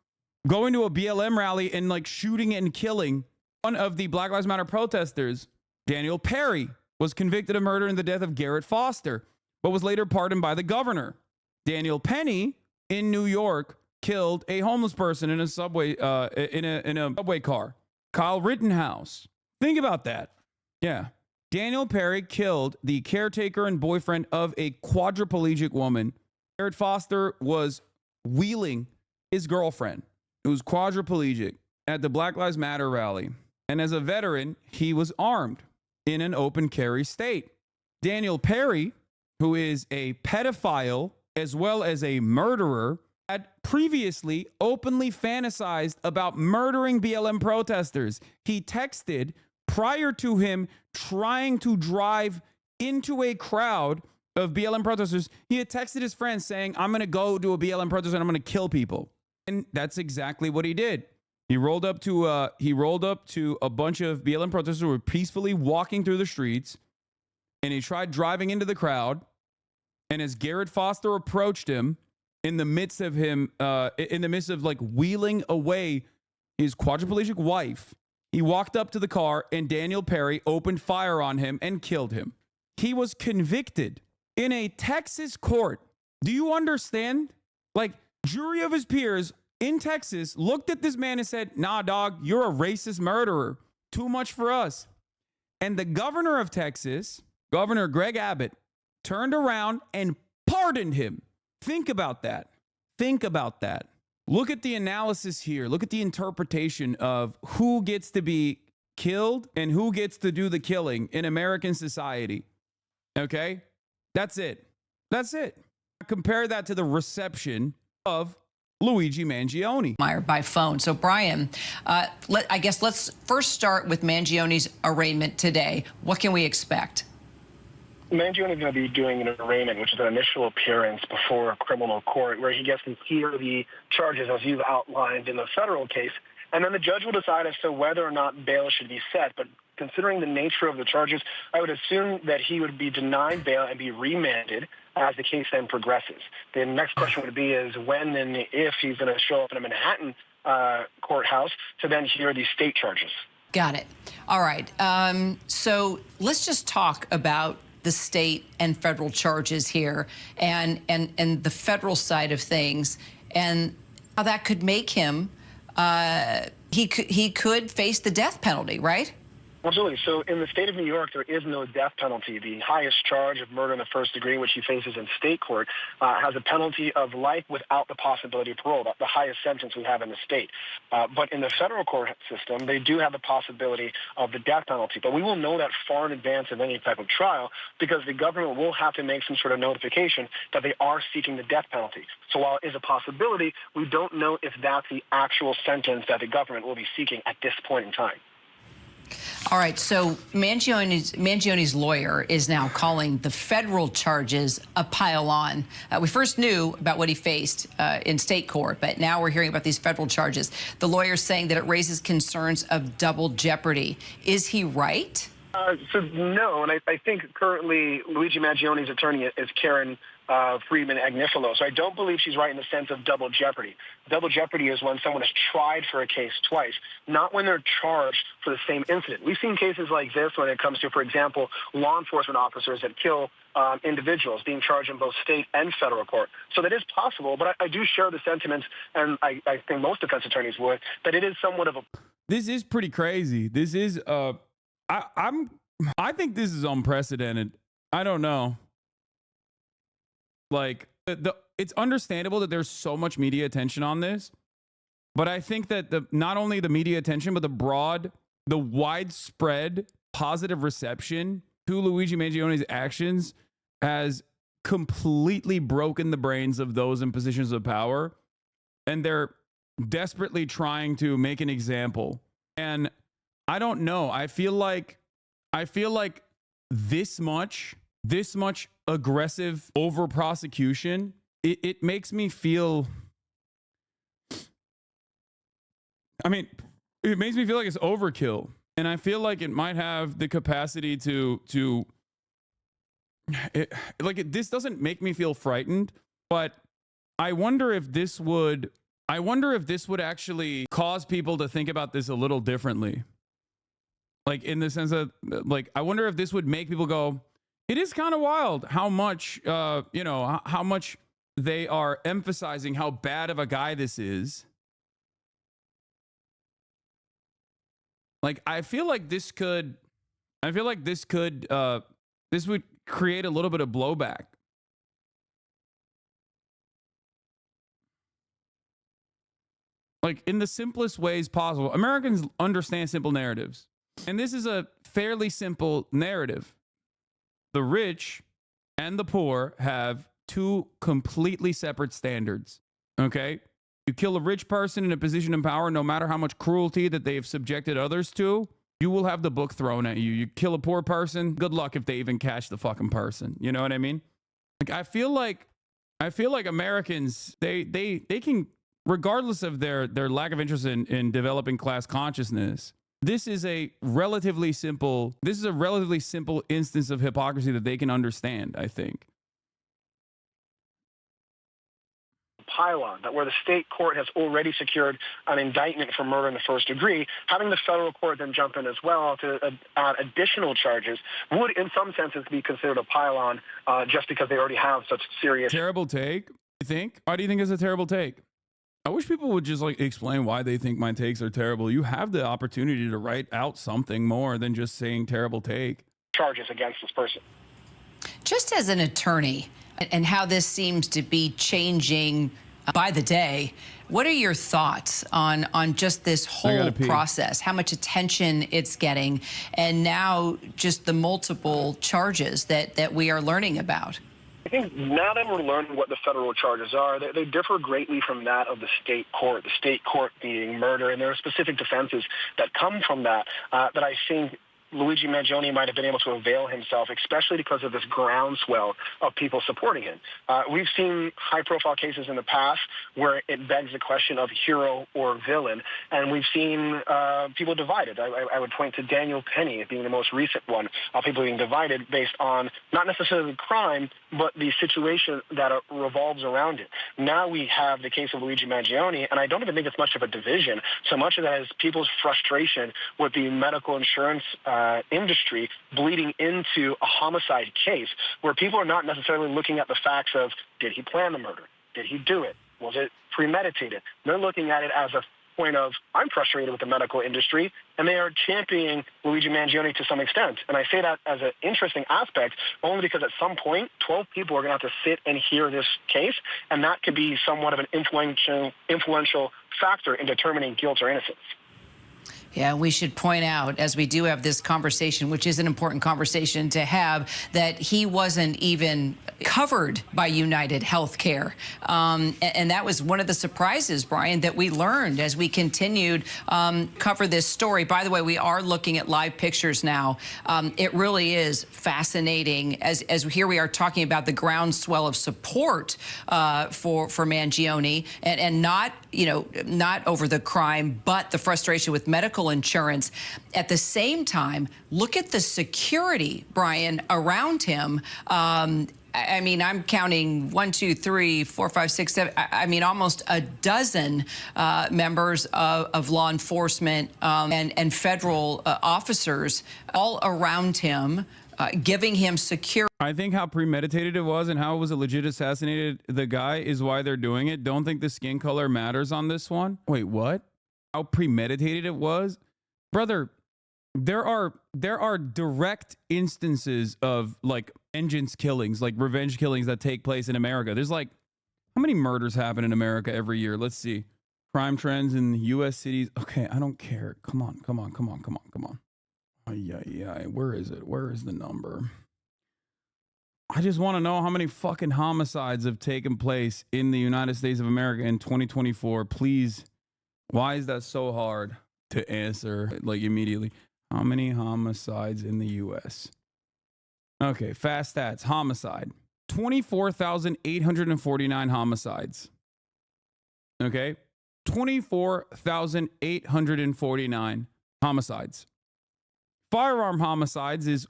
going to a BLM rally and like shooting and killing one of the Black Lives Matter protesters. Daniel Perry was convicted of murder in the death of Garrett Foster, but was later pardoned by the governor. Daniel Penny in New York killed a homeless person in a subway in a subway car. Kyle Rittenhouse. Think about that. Yeah. Daniel Perry killed the caretaker and boyfriend of a quadriplegic woman. Garrett Foster was wheeling his girlfriend, who was quadriplegic, at the Black Lives Matter rally. And as a veteran, he was armed in an open carry state. Daniel Perry, who is a pedophile as well as a murderer, had previously openly fantasized about murdering BLM protesters. He texted prior to him trying to drive into a crowd of BLM protesters. He had texted his friends saying, I'm going to go to a BLM protest and I'm going to kill people. And that's exactly what he did. He rolled up to a bunch of BLM protesters who were peacefully walking through the streets, and he tried driving into the crowd. And as Garrett Foster approached him, in the midst of him, in the midst of like wheeling away his quadriplegic wife, he walked up to the car and Daniel Perry opened fire on him and killed him. He was convicted in a Texas court. Do you understand? Like, jury of his peers in Texas looked at this man and said, nah, dog, you're a racist murderer. Too much for us. And the governor of Texas, Governor Greg Abbott, turned around and pardoned him. Think about that. Think about that. Look at the analysis here. Look at the interpretation of who gets to be killed and who gets to do the killing in American society. Okay? That's it. That's it. Compare that to the reception of Luigi Mangione. By phone. So, Brian, I guess let's first start with Mangione's arraignment today. What can we expect? Mangione is going to be doing an arraignment, which is an initial appearance before a criminal court, where he gets to hear the charges as you've outlined in the federal case. And then the judge will decide as to whether or not bail should be set. But considering the nature of the charges, I would assume that he would be denied bail and be remanded as the case then progresses. The next question would be is when and if he's going to show up in a Manhattan courthouse to then hear these state charges. Got it. All right. So let's just talk about the state and federal charges here and the federal side of things and how that could make him, he could face the death penalty, right? Absolutely. So in the state of New York, there is no death penalty. The highest charge of murder in the first degree, which he faces in state court, has a penalty of life without the possibility of parole. That's the highest sentence we have in the state. But in the federal court system, they do have the possibility of the death penalty. But we will know that far in advance of any type of trial because the government will have to make some sort of notification that they are seeking the death penalty. So while it is a possibility, we don't know if that's the actual sentence that the government will be seeking at this point in time. All right, so Mangione's lawyer is now calling the federal charges a pile-on. We first knew about what he faced in state court, but now we're hearing about these federal charges. The lawyer's saying that it raises concerns of double jeopardy. Is he right? So no, and I think currently Luigi Mangione's attorney is Karen Friedman Agnifilo. So I don't believe she's right in the sense of double jeopardy. Double jeopardy is when someone is tried for a case twice, not when they're charged for the same incident. We've seen cases like this when it comes to, for example, law enforcement officers that kill individuals being charged in both state and federal court. So that is possible, but I do share the sentiments, and I think most defense attorneys would, that it is somewhat of a... This is pretty crazy. This is... I think this is unprecedented. I don't know. Like, it's understandable that there's so much media attention on this, but I think that not only the media attention, but the widespread positive reception to Luigi Mangione's actions has completely broken the brains of those in positions of power, and they're desperately trying to make an example. And I don't know. I feel like this much aggressive over prosecution, it makes me feel, I mean, it makes me feel like it's overkill. And I feel like it might have the capacity this doesn't make me feel frightened, but I wonder if this would actually cause people to think about this a little differently. Like, in the sense that, like, I wonder if this would make people go, it is kind of wild how much, how much they are emphasizing how bad of a guy this is. Like, this would create a little bit of blowback. Like, in the simplest ways possible. Americans understand simple narratives. And this is a fairly simple narrative. The rich and the poor have two completely separate standards. Okay? You kill a rich person in a position of power, no matter how much cruelty that they have subjected others to, you will have the book thrown at you. You kill a poor person, good luck if they even catch the fucking person. You know what I mean? Like, I feel like Americans, they can, regardless of their lack of interest in developing class consciousness, this is a relatively simple instance of hypocrisy that they can understand, I think. pile-on, that where the state court has already secured an indictment for murder in the first degree, having the federal court then jump in as well to add additional charges would, in some senses, be considered a pile-on just because they already have such serious... Terrible take, you think? Why do you think it's a terrible take? I wish people would just like explain why they think my takes are terrible. You have the opportunity to write out something more than just saying terrible take. ...charges against this person. Just as an attorney, and how this seems to be changing by the day, what are your thoughts on just this whole process, how much attention it's getting, and now just the multiple charges that we are learning about? I think now that we're learning what the federal charges are, they differ greatly from that of the state court being murder, and there are specific defenses that come from that that I think Luigi Mangione might have been able to avail himself, especially because of this groundswell of people supporting him. We've seen high-profile cases in the past where it begs the question of hero or villain, and we've seen people divided. I would point to Daniel Penny as being the most recent one, people being divided based on not necessarily the crime, but the situation that revolves around it. Now we have the case of Luigi Mangione, and I don't even think it's much of a division. So much of that is people's frustration with the medical insurance industry bleeding into a homicide case where people are not necessarily looking at the facts of, did he plan the murder? Did he do it? Was it premeditated? They're looking at it as a point of, I'm frustrated with the medical industry, and they are championing Luigi Mangione to some extent. And I say that as an interesting aspect only because at some point, 12 people are going to have to sit and hear this case, and that could be somewhat of an influential factor in determining guilt or innocence. Yeah, we should point out, as we do have this conversation, which is an important conversation to have, that he wasn't even covered by United Healthcare. And that was one of the surprises, Brian, that we learned as we continued cover this story. By the way, we are looking at live pictures now. It really is fascinating as here we are talking about the groundswell of support for Mangione, and not, not over the crime, but the frustration with medical insurance. At the same time, look at the security, Brian, around him. I mean, I'm counting 1, 2, 3, 4, 5, 6, 7. I mean, almost a dozen members of law enforcement and federal officers all around him, giving him security. I think how premeditated it was and how it was a legit assassinated the guy is why they're doing it. Don't think the skin color matters on this one. Wait, what? How premeditated it was? Brother, there are direct instances of like vengeance killings, like revenge killings that take place in America. There's like, how many murders happen in America every year? Let's see. Crime trends in U.S. cities. Okay, I don't care. Come on. Yeah. Where is it? Where is the number? I just want to know how many fucking homicides have taken place in the United States of America in 2024. Please. Why is that so hard to answer like immediately? How many homicides in the U.S.? Okay, fast stats. Homicide. 24,849 homicides. Okay? 24,849 homicides. Firearm homicides is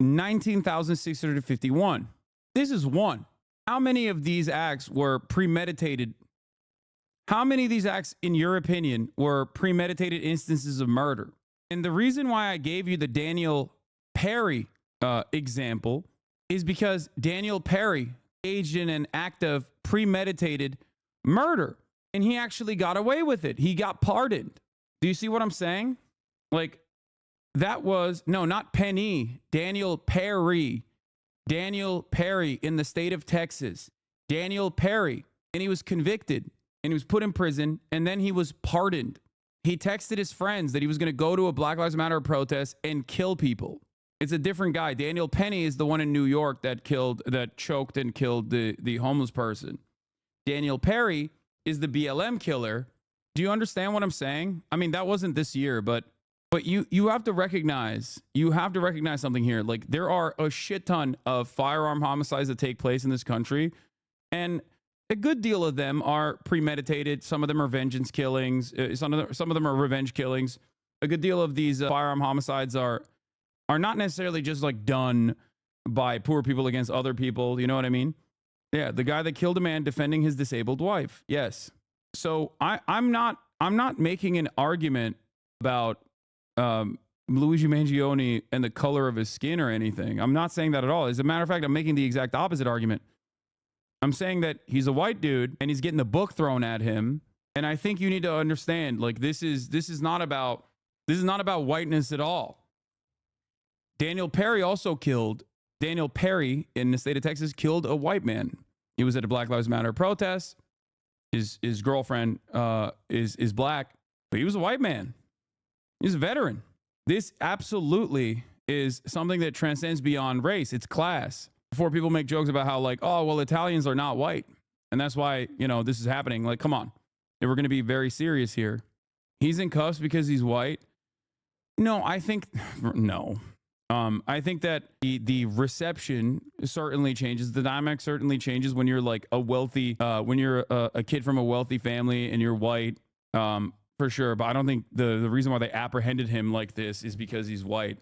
19,651. This is one. How many of these acts were premeditated? How many of these acts, in your opinion, were premeditated instances of murder? And the reason why I gave you the Daniel Perry example is because Daniel Perry engaged in an act of premeditated murder, and he actually got away with it. He got pardoned. Do you see what I'm saying? Like, that was, no, not Penny, Daniel Perry. Daniel Perry in the state of Texas. Daniel Perry. And he was convicted. And he was put in prison, and then he was pardoned. He texted his friends that he was going to go to a Black Lives Matter protest and kill people. It's a different guy. Daniel Penny is the one in New York that choked and killed the homeless person. Daniel Perry is the BLM killer. Do you understand what I'm saying? I mean, that wasn't this year, but you have to recognize something here. Like, there are a shit ton of firearm homicides that take place in this country, and a good deal of them are premeditated. Some of them are vengeance killings. Some of them are revenge killings. A good deal of these firearm homicides are not necessarily just like done by poor people against other people. You know what I mean? Yeah, the guy that killed a man defending his disabled wife. Yes. So I'm not making an argument about Luigi Mangione and the color of his skin or anything. I'm not saying that at all. As a matter of fact, I'm making the exact opposite argument. I'm saying that he's a white dude and he's getting the book thrown at him. And I think you need to understand, like, this is not about whiteness at all. Daniel Perry in the state of Texas killed a white man. He was at a Black Lives Matter protest. His girlfriend is black, but he was a white man. He's a veteran. This absolutely is something that transcends beyond race. It's class. Before people make jokes about how, like, oh, well, Italians are not white, and that's why, you know, this is happening. Like, come on. If we're going to be very serious here. He's in cuffs because he's white. No, I think that the reception certainly changes. The dynamic certainly changes when you're like a wealthy, when you're a kid from a wealthy family and you're white, for sure. But I don't think the reason why they apprehended him like this is because he's white.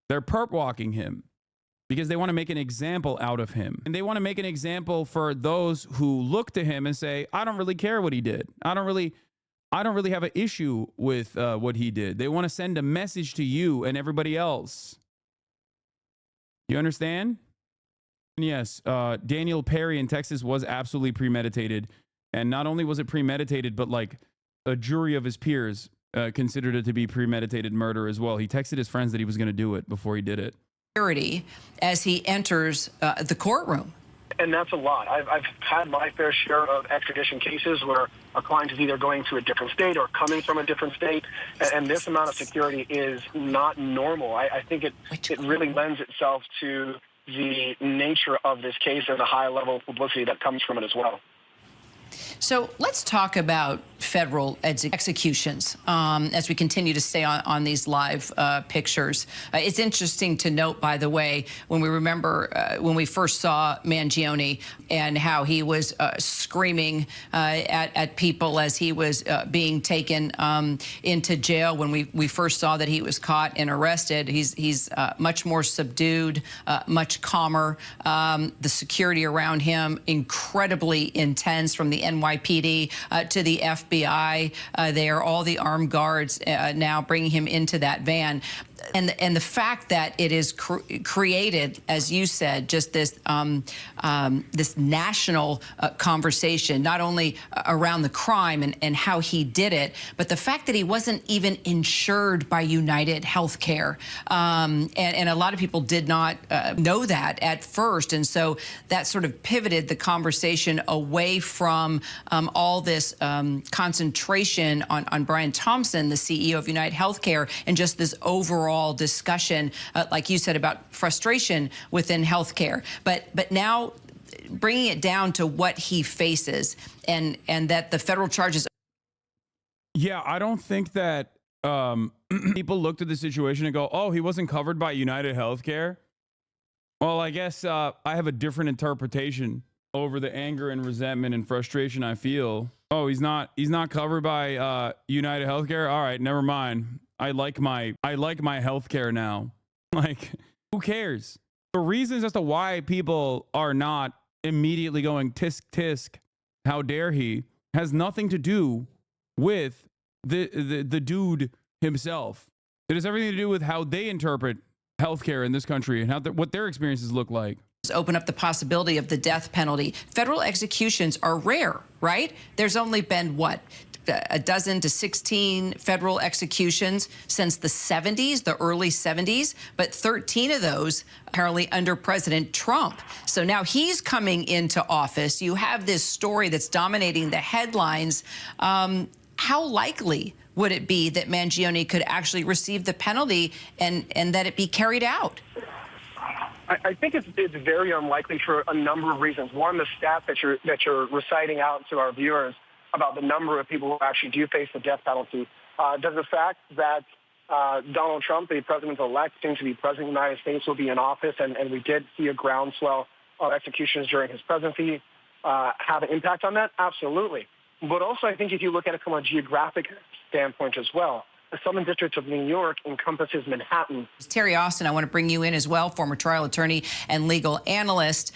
They're perp walking him because they want to make an example out of him. And they want to make an example for those who look to him and say, I don't really care what he did. I don't really have an issue with what he did. They want to send a message to you and everybody else. You understand? And yes, Daniel Perry in Texas was absolutely premeditated. And not only was it premeditated, but like a jury of his peers considered it to be premeditated murder as well. He texted his friends that he was going to do it before he did it. As he enters the courtroom. And that's a lot. I've had my fair share of extradition cases where a client is either going to a different state or coming from a different state, and this amount of security is not normal. I think it really lends itself to the nature of this case and the high level of publicity that comes from it as well. So let's talk about federal executions as we continue to stay on these live pictures. It's interesting to note, by the way, when we remember when we first saw Mangione and how he was screaming at people as he was being taken into jail. When we first saw that he was caught and arrested, he's much more subdued, much calmer. The security around him incredibly intense, from the NYPD to the FBI. There, all the armed guards now bringing him into that van. And the fact that it is created, as you said, just this this national conversation, not only around the crime and how he did it, but the fact that he wasn't even insured by United Healthcare. And a lot of people did not know that at first. And so that sort of pivoted the conversation away from all this concentration on Brian Thompson, the CEO of United Healthcare, and just this overall discussion, like you said, about frustration within healthcare. But now bringing it down to what he faces and that the federal charges. Yeah, I don't think that people looked at the situation and go, oh, he wasn't covered by United Healthcare. Well, I guess I have a different interpretation over the anger and resentment and frustration I feel. Oh, he's not covered by United Healthcare. All right, never mind. I like my healthcare now. Like, who cares? The reasons as to why people are not immediately going tisk tisk, how dare he, has nothing to do with the dude himself. It has everything to do with how they interpret healthcare in this country and how what their experiences look like. Open up the possibility of the death penalty. Federal executions are rare, right? There's only been, what, a dozen to 16 federal executions since the 70s, the early 70s, but 13 of those apparently under President Trump. So now he's coming into office. You have this story that's dominating the headlines. How likely would it be that Mangione could actually receive the penalty and that it be carried out? I think it's very unlikely for a number of reasons. One, the stat that you're reciting out to our viewers about the number of people who actually do face the death penalty. Does the fact that Donald Trump, the president-elect, soon to be president of the United States, will be in office, and we did see a groundswell of executions during his presidency, have an impact on that? Absolutely. But also, I think if you look at it from a geographic standpoint as well, the Southern District of New York encompasses Manhattan. Terry Austin, I want to bring you in as well, former trial attorney and legal analyst.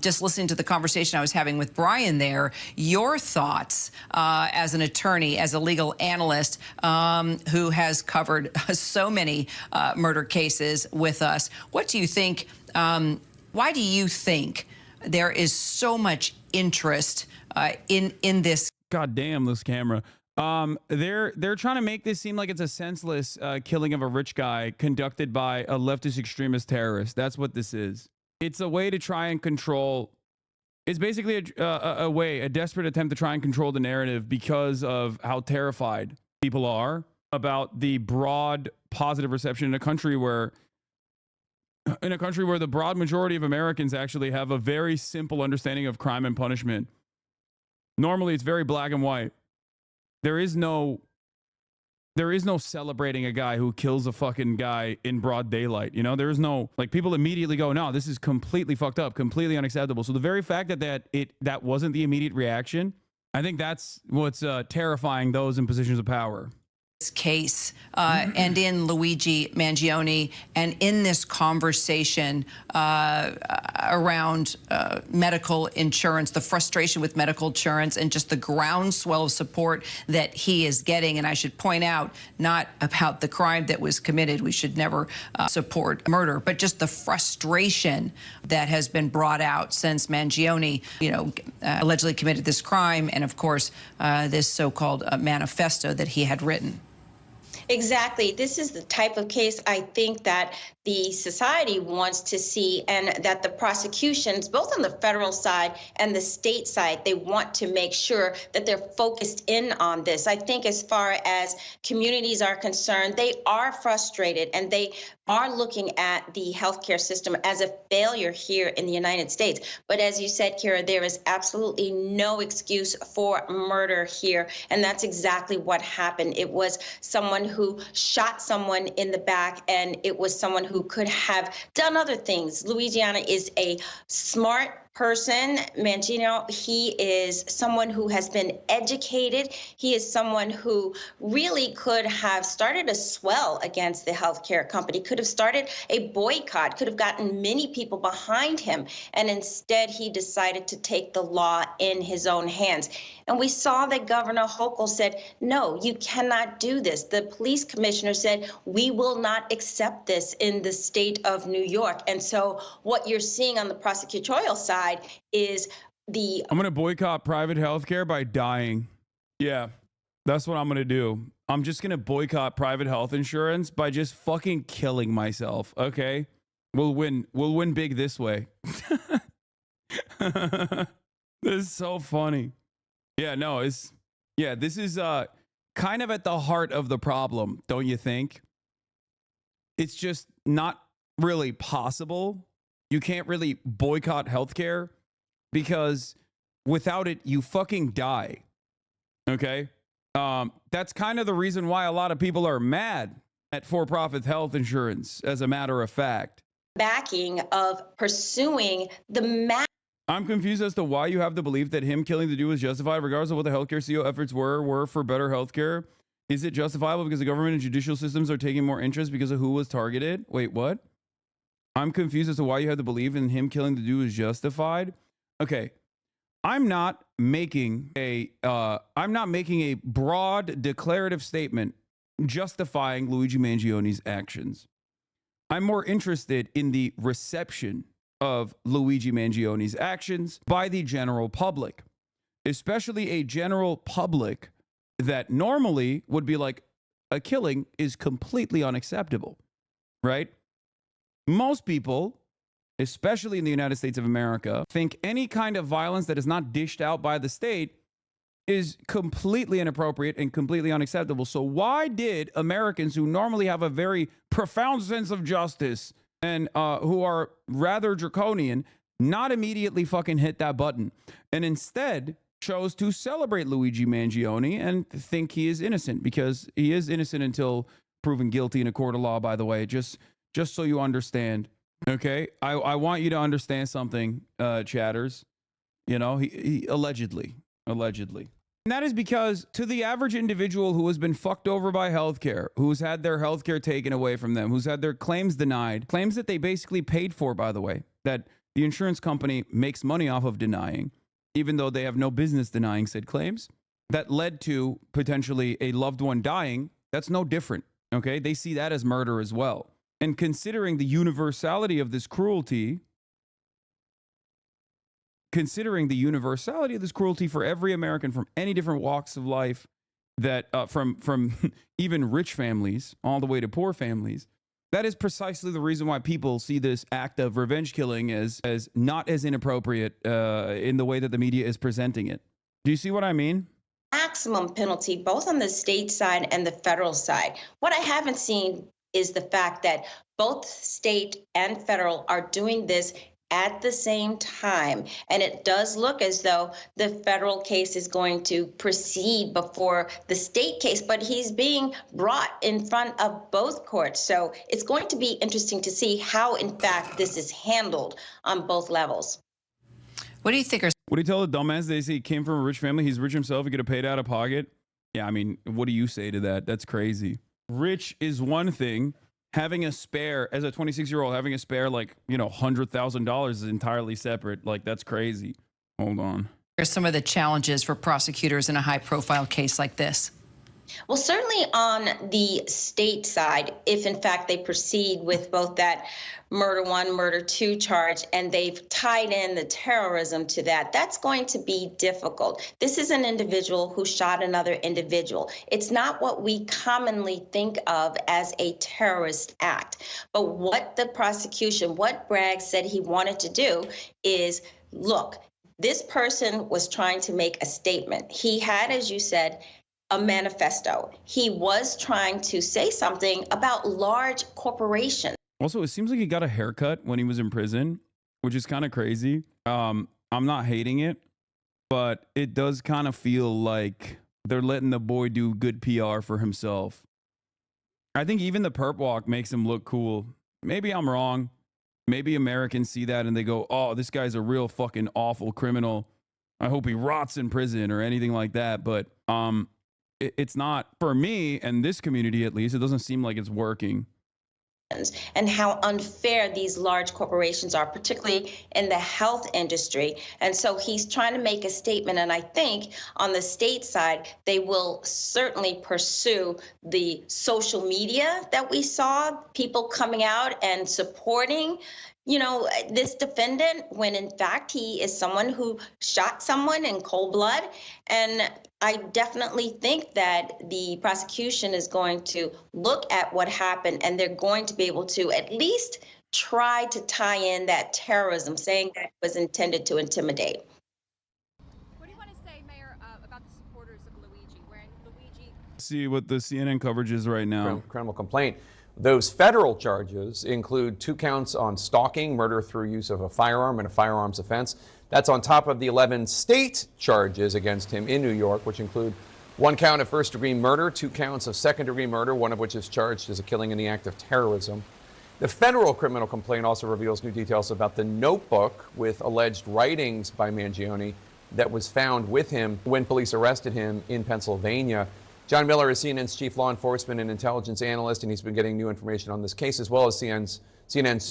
Just listening to the conversation I was having with Brian there, your thoughts as an attorney, as a legal analyst who has covered so many murder cases with us. What do you think? Why do you think there is so much interest in this? God damn this camera. They're trying to make this seem like it's a senseless killing of a rich guy conducted by a leftist extremist terrorist. That's what this is. It's a way to try and control. It's basically a desperate attempt to try and control the narrative because of how terrified people are about the broad positive reception in a country where the broad majority of Americans actually have a very simple understanding of crime and punishment. Normally, it's very black and white. There is no celebrating a guy who kills a fucking guy in broad daylight. You know, there is no, like, people immediately go, no, this is completely fucked up, completely unacceptable. So the very fact that wasn't the immediate reaction, I think that's what's terrifying those in positions of power. Case and in Luigi Mangione and in this conversation around medical insurance, the frustration with medical insurance and just the groundswell of support that he is getting. And I should point out, not about the crime that was committed. We should never support murder, but just the frustration that has been brought out since Mangione, allegedly committed this crime. And of course, this so-called manifesto that he had written. Exactly. This is the type of case I think that the society wants to see, and that the prosecutions, both on the federal side and the state side, they want to make sure that they're focused in on this. I think as far as communities are concerned, they are frustrated and they are looking at the healthcare system as a failure here in the United States. But as you said, Kira, there is absolutely no excuse for murder here. And that's exactly what happened. It was someone who shot someone in the back, and it was someone who could have done other things. Louisiana is a smart person. Mangione, he is someone who has been educated. He is someone who really could have started a swell against the healthcare company, could have started a boycott, could have gotten many people behind him. And instead, he decided to take the law in his own hands. And we saw that Governor Hochul said, no, you cannot do this. The police commissioner said, we will not accept this in the state of New York. And so what you're seeing on the prosecutorial side is I'm going to boycott private healthcare by dying. Yeah, that's what I'm going to do. I'm just going to boycott private health insurance by just fucking killing myself. Okay. We'll win big this way. This is so funny. Yeah, no, this is kind of at the heart of the problem, don't you think? It's just not really possible. You can't really boycott healthcare because without it, you fucking die. Okay? That's kind of the reason why a lot of people are mad at for-profit health insurance, as a matter of fact. Backing of pursuing the I'm confused as to why you have the belief that him killing the dude was justified, regardless of what the healthcare CEO efforts were for better healthcare. Is it justifiable because the government and judicial systems are taking more interest because of who was targeted? Wait, what? I'm confused as to why you have to believe in him killing the dude was justified. Okay, I'm not making a broad declarative statement justifying Luigi Mangione's actions. I'm more interested in the reception of Luigi Mangione's actions by the general public, especially a general public that normally would be like, a killing is completely unacceptable, right? Most people, especially in the United States of America, think any kind of violence that is not dished out by the state is completely inappropriate and completely unacceptable. So why did Americans who normally have a very profound sense of justice and who are rather draconian not immediately fucking hit that button and instead chose to celebrate Luigi Mangione and think he is innocent? Because he is innocent until proven guilty in a court of law, by the way, just so you understand. Okay, I want you to understand something, chatters. You know, he allegedly. And that is because to the average individual who has been fucked over by healthcare, who's had their healthcare taken away from them, who's had their claims denied, claims that they basically paid for, by the way, that the insurance company makes money off of denying, even though they have no business denying said claims, that led to potentially a loved one dying, that's no different, okay? They see that as murder as well. And considering the universality of this cruelty, for every American from any different walks of life, that from even rich families all the way to poor families, that is precisely the reason why people see this act of revenge killing as not as inappropriate in the way that the media is presenting it. Do you see what I mean? Maximum penalty, both on the state side and the federal side. What I haven't seen is the fact that both state and federal are doing this at the same time. And it does look as though the federal case is going to proceed before the state case, but he's being brought in front of both courts. So it's going to be interesting to see how, in fact, this is handled on both levels. What do you think? What do you tell the dumbass? They say he came from a rich family. He's rich himself. He could have paid out of pocket. Yeah, I mean, what do you say to that? That's crazy. Rich is one thing. Having a spare, as a 26-year-old, having a spare, like, you know, $100,000 is entirely separate. Like, that's crazy. Hold on. Here's some of the challenges for prosecutors in a high-profile case like this. Well, certainly on the state side, if in fact they proceed with both that murder 1, murder 2 charge, and they've tied in the terrorism to that, that's going to be difficult. This is an individual who shot another individual. It's not what we commonly think of as a terrorist act. But what the prosecution, what Bragg said he wanted to do is, look, this person was trying to make a statement. He had, as you said, a manifesto. He was trying to say something about large corporations. Also, it seems like he got a haircut when he was in prison, which is kind of crazy. I'm not hating it, but it does kind of feel like they're letting the boy do good PR for himself. I think even the perp walk makes him look cool. Maybe I'm wrong. Maybe Americans see that and they go, oh, this guy's a real fucking awful criminal. I hope he rots in prison or anything like that. But it's not, for me and this community at least, it doesn't seem like it's working. And how unfair these large corporations are, particularly in the health industry. And so he's trying to make a statement. And I think on the state side, they will certainly pursue the social media that we saw, people coming out and supporting, you know, this defendant, when in fact he is someone who shot someone in cold blood. And I definitely think that the prosecution is going to look at what happened, and they're going to be able to at least try to tie in that terrorism, saying that it was intended to intimidate. What do you want to say, Mayor, about the supporters of Luigi, wearing Luigi? See what the CNN coverage is right now. Criminal complaint. Those federal charges include 2 counts on stalking, murder through use of a firearm, and a firearms offense. That's on top of the 11 state charges against him in New York, which include 1 count of first-degree murder, 2 counts of second-degree murder, one of which is charged as a killing in the act of terrorism. The federal criminal complaint also reveals new details about the notebook with alleged writings by Mangione that was found with him when police arrested him in Pennsylvania. John Miller is CNN's chief law enforcement and intelligence analyst, and he's been getting new information on this case, as well as CNN's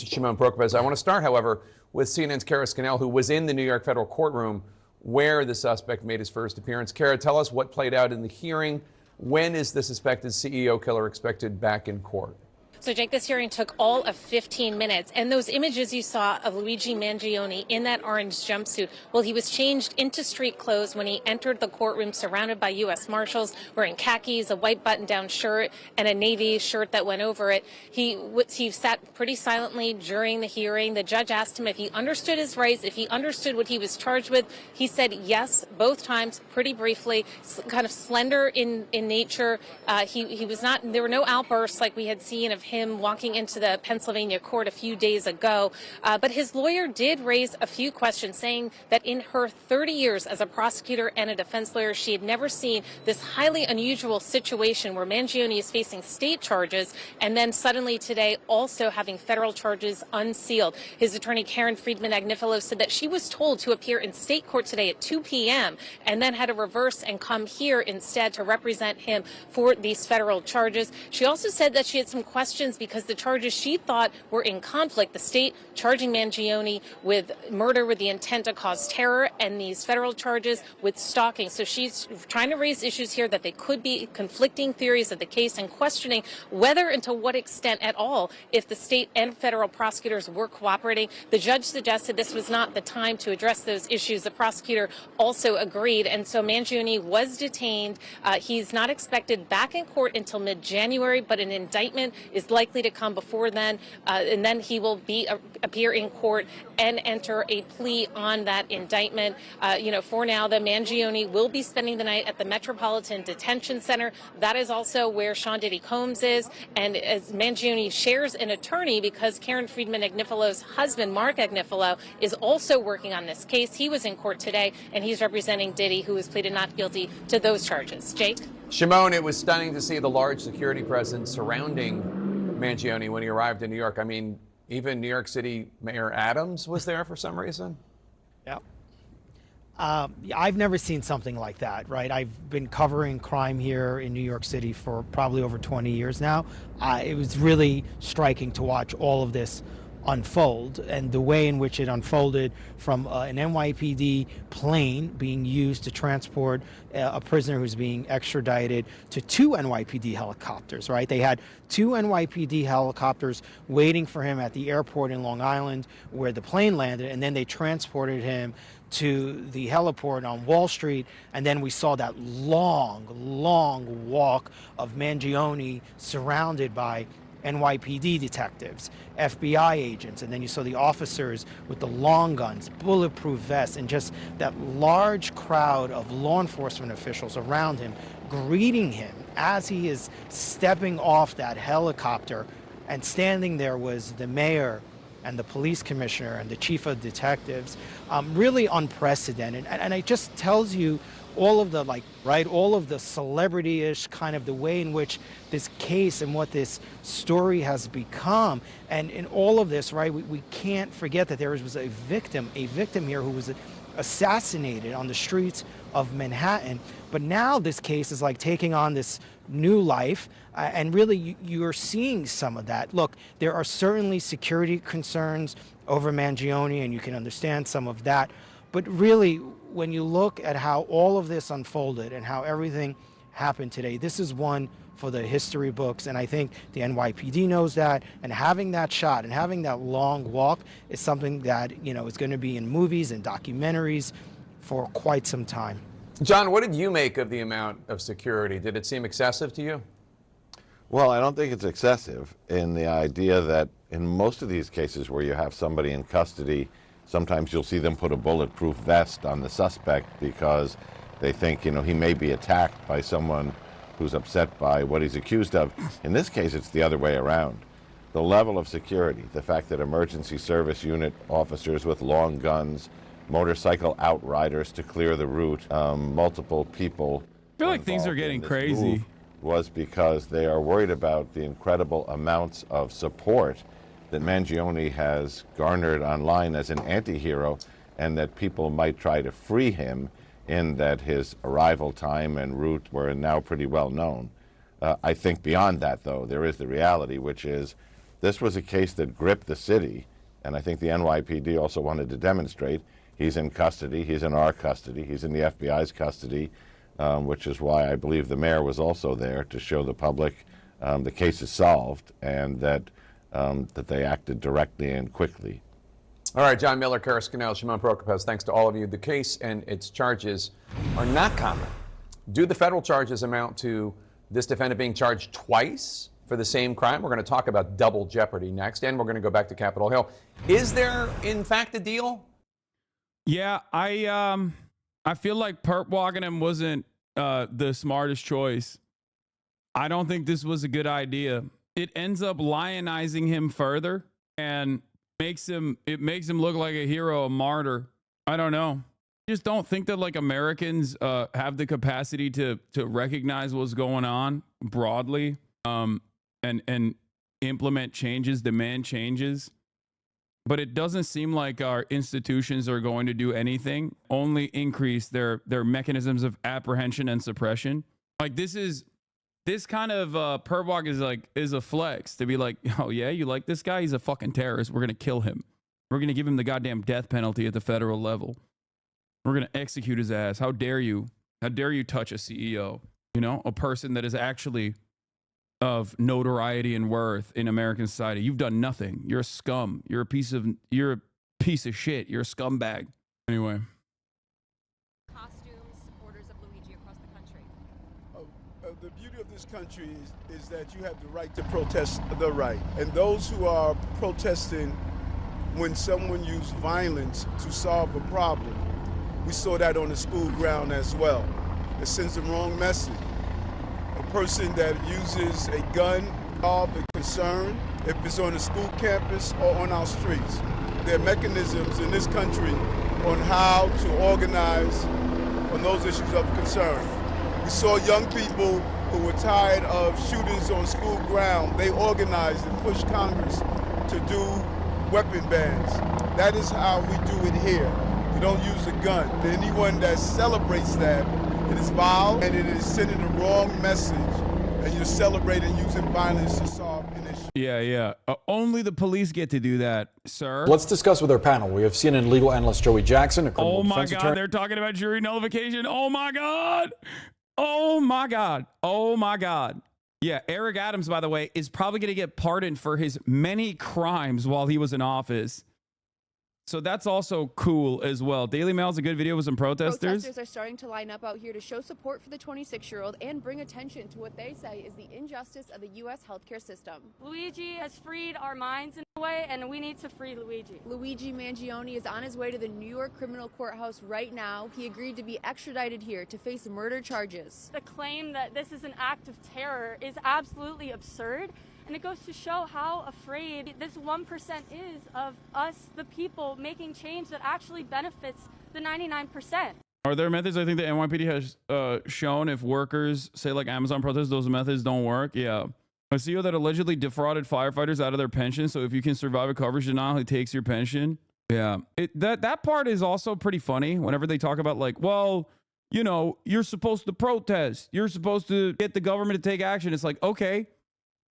Shimon Prokopez. I want to start, however, with CNN's Kara Scannell, who was in the New York federal courtroom where the suspect made his first appearance. Kara, tell us what played out in the hearing. When is the suspected CEO killer expected back in court? So, Jake, this hearing took all of 15 minutes. And those images you saw of Luigi Mangione in that orange jumpsuit, well, he was changed into street clothes when he entered the courtroom surrounded by U.S. Marshals, wearing khakis, a white button-down shirt, and a navy shirt that went over it. He sat pretty silently during the hearing. The judge asked him if he understood his rights, if he understood what he was charged with. He said yes, both times, pretty briefly, kind of slender in nature. He was not, there were no outbursts like we had seen of him walking into the Pennsylvania court a few days ago. But his lawyer did raise a few questions, saying that in her 30 years as a prosecutor and a defense lawyer, she had never seen this highly unusual situation where Mangione is facing state charges and then suddenly today also having federal charges unsealed. His attorney, Karen Friedman-Agnifilo, said that she was told to appear in state court today at 2 p.m. and then had to reverse and come here instead to represent him for these federal charges. She also said that she had some questions because the charges she thought were in conflict. The state charging Mangione with murder with the intent to cause terror and these federal charges with stalking. So she's trying to raise issues here that they could be conflicting theories of the case and questioning whether and to what extent at all if the state and federal prosecutors were cooperating. The judge suggested this was not the time to address those issues. The prosecutor also agreed, and so Mangione was detained. He's not expected back in court until mid-January, but an indictment is likely to come before then, and then he will appear in court and enter a plea on that indictment. For now, the Mangione will be spending the night at the Metropolitan Detention Center. That is also where Sean Diddy Combs is, and as Mangione shares an attorney because Karen Friedman-Agnifilo's husband, Mark Agnifilo, is also working on this case. He was in court today, and he's representing Diddy, who has pleaded not guilty to those charges. Jake? Shimon, it was stunning to see the large security presence surrounding Mangione when he arrived in New York. I mean, even New York City Mayor Adams was there for some reason. Yeah. I've never seen something like that, right? I've been covering crime here in New York City for probably over 20 years now. It was really striking to watch all of this unfold and the way in which it unfolded from an NYPD plane being used to transport a prisoner who's being extradited to 2 NYPD helicopters, right? They had 2 NYPD helicopters waiting for him at the airport in Long Island where the plane landed, and then they transported him to the heliport on Wall Street, and then we saw that long walk of Mangione surrounded by NYPD detectives, FBI agents, and then you saw the officers with the long guns, bulletproof vests, and just that large crowd of law enforcement officials around him greeting him as he is stepping off that helicopter. And standing there was the mayor and the police commissioner and the chief of detectives. Really unprecedented. And it just tells you all of the all of the celebrity-ish kind of the way in which this case and what this story has become. And in all of this, right, we can't forget that there was a victim here who was assassinated on the streets of Manhattan. But now this case is like taking on this new life, and really you're seeing some of that. Look, there are certainly security concerns over Mangione, and you can understand some of that. But really, when you look at how all of this unfolded and how everything happened today, this is one for the history books, and I think the NYPD knows that, and having that shot and having that long walk is something that, is going to be in movies and documentaries for quite some time. John, what did you make of the amount of security? Did it seem excessive to you? Well, I don't think it's excessive in the idea that in most of these cases where you have somebody in custody, sometimes you'll see them put a bulletproof vest on the suspect because they think, he may be attacked by someone who's upset by what he's accused of. In this case, it's the other way around. The level of security, the fact that emergency service unit officers with long guns, motorcycle outriders to clear the route, multiple people. I feel like things are getting crazy. Was because they are worried about the incredible amounts of support that Mangione has garnered online as an anti-hero, and that people might try to free him in that his arrival time and route were now pretty well known. I think beyond that, though, there is the reality, which is this was a case that gripped the city, and I think the NYPD also wanted to demonstrate he's in custody, he's in our custody, he's in the FBI's custody, which is why I believe the mayor was also there to show the public the case is solved and that they acted directly and quickly. All right, John Miller, Kara Scannell, Shimon Prokopez, thanks to all of you. The case and its charges are not common. Do the federal charges amount to this defendant being charged twice for the same crime? We're going to talk about double jeopardy next, and we're going to go back to Capitol Hill. Is there, in fact, a deal? Yeah, I feel like perp walking him wasn't the smartest choice. I don't think this was a good idea. it ends up lionizing him further and makes him look like a hero, a martyr. I don't know. I just don't think that like Americans have the capacity to recognize what's going on broadly, and implement changes, demand changes. But it doesn't seem like our institutions are going to do anything, only increase their mechanisms of apprehension and suppression. Like this kind of perp walk is a flex to be like, oh yeah, you like this guy? He's a fucking terrorist. We're gonna kill him. We're gonna give him the goddamn death penalty at the federal level. We're gonna execute his ass. How dare you? How dare you touch a CEO? You know, a person that is actually of notoriety and worth in American society. You've done nothing. You're a scum. You're a piece of shit. You're a scumbag. Anyway. Costumes, supporters of Luigi across the country. The beauty of this country is that you have the right to protest the right. And those who are protesting when someone used violence to solve a problem, we saw that on the school ground as well. It sends the wrong message. A person that uses a gun, solve a concern, if it's on a school campus or on our streets. There are mechanisms in this country on how to organize on those issues of concern. We saw young people who were tired of shootings on school ground. They organized and pushed Congress to do weapon bans. That is how we do it here. We don't use a gun. Anyone that celebrates that, it is vile and it is sending the wrong message, and you're celebrating using violence to solve an issue. Yeah. Only the police get to do that, sir. Let's discuss with our panel. We have CNN legal analyst Joey Jackson, a criminal defense attorney. Oh my God, they're talking about jury nullification. Oh my God. Oh my God. Oh my God. Yeah, Eric Adams, by the way, is probably going to get pardoned for his many crimes while he was in office. So that's also cool as well. Daily Mail's a good video with some protesters. Protesters are starting to line up out here to show support for the 26-year-old and bring attention to what they say is the injustice of the U.S. healthcare system. Luigi has freed our minds in a way, and we need to free Luigi. Luigi Mangione is on his way to the New York criminal courthouse right now. He agreed to be extradited here to face murder charges. The claim that this is an act of terror is absolutely absurd. And it goes to show how afraid this 1% is of us, the people, making change that actually benefits the 99%. Are there methods I think the NYPD has shown if workers, say like Amazon protests, those methods don't work? Yeah. A CEO that allegedly defrauded firefighters out of their pension. So if you can survive a coverage denial, he takes your pension. Yeah. That part is also pretty funny whenever they talk about like, well, you know, you're supposed to protest. You're supposed to get the government to take action. It's like, okay.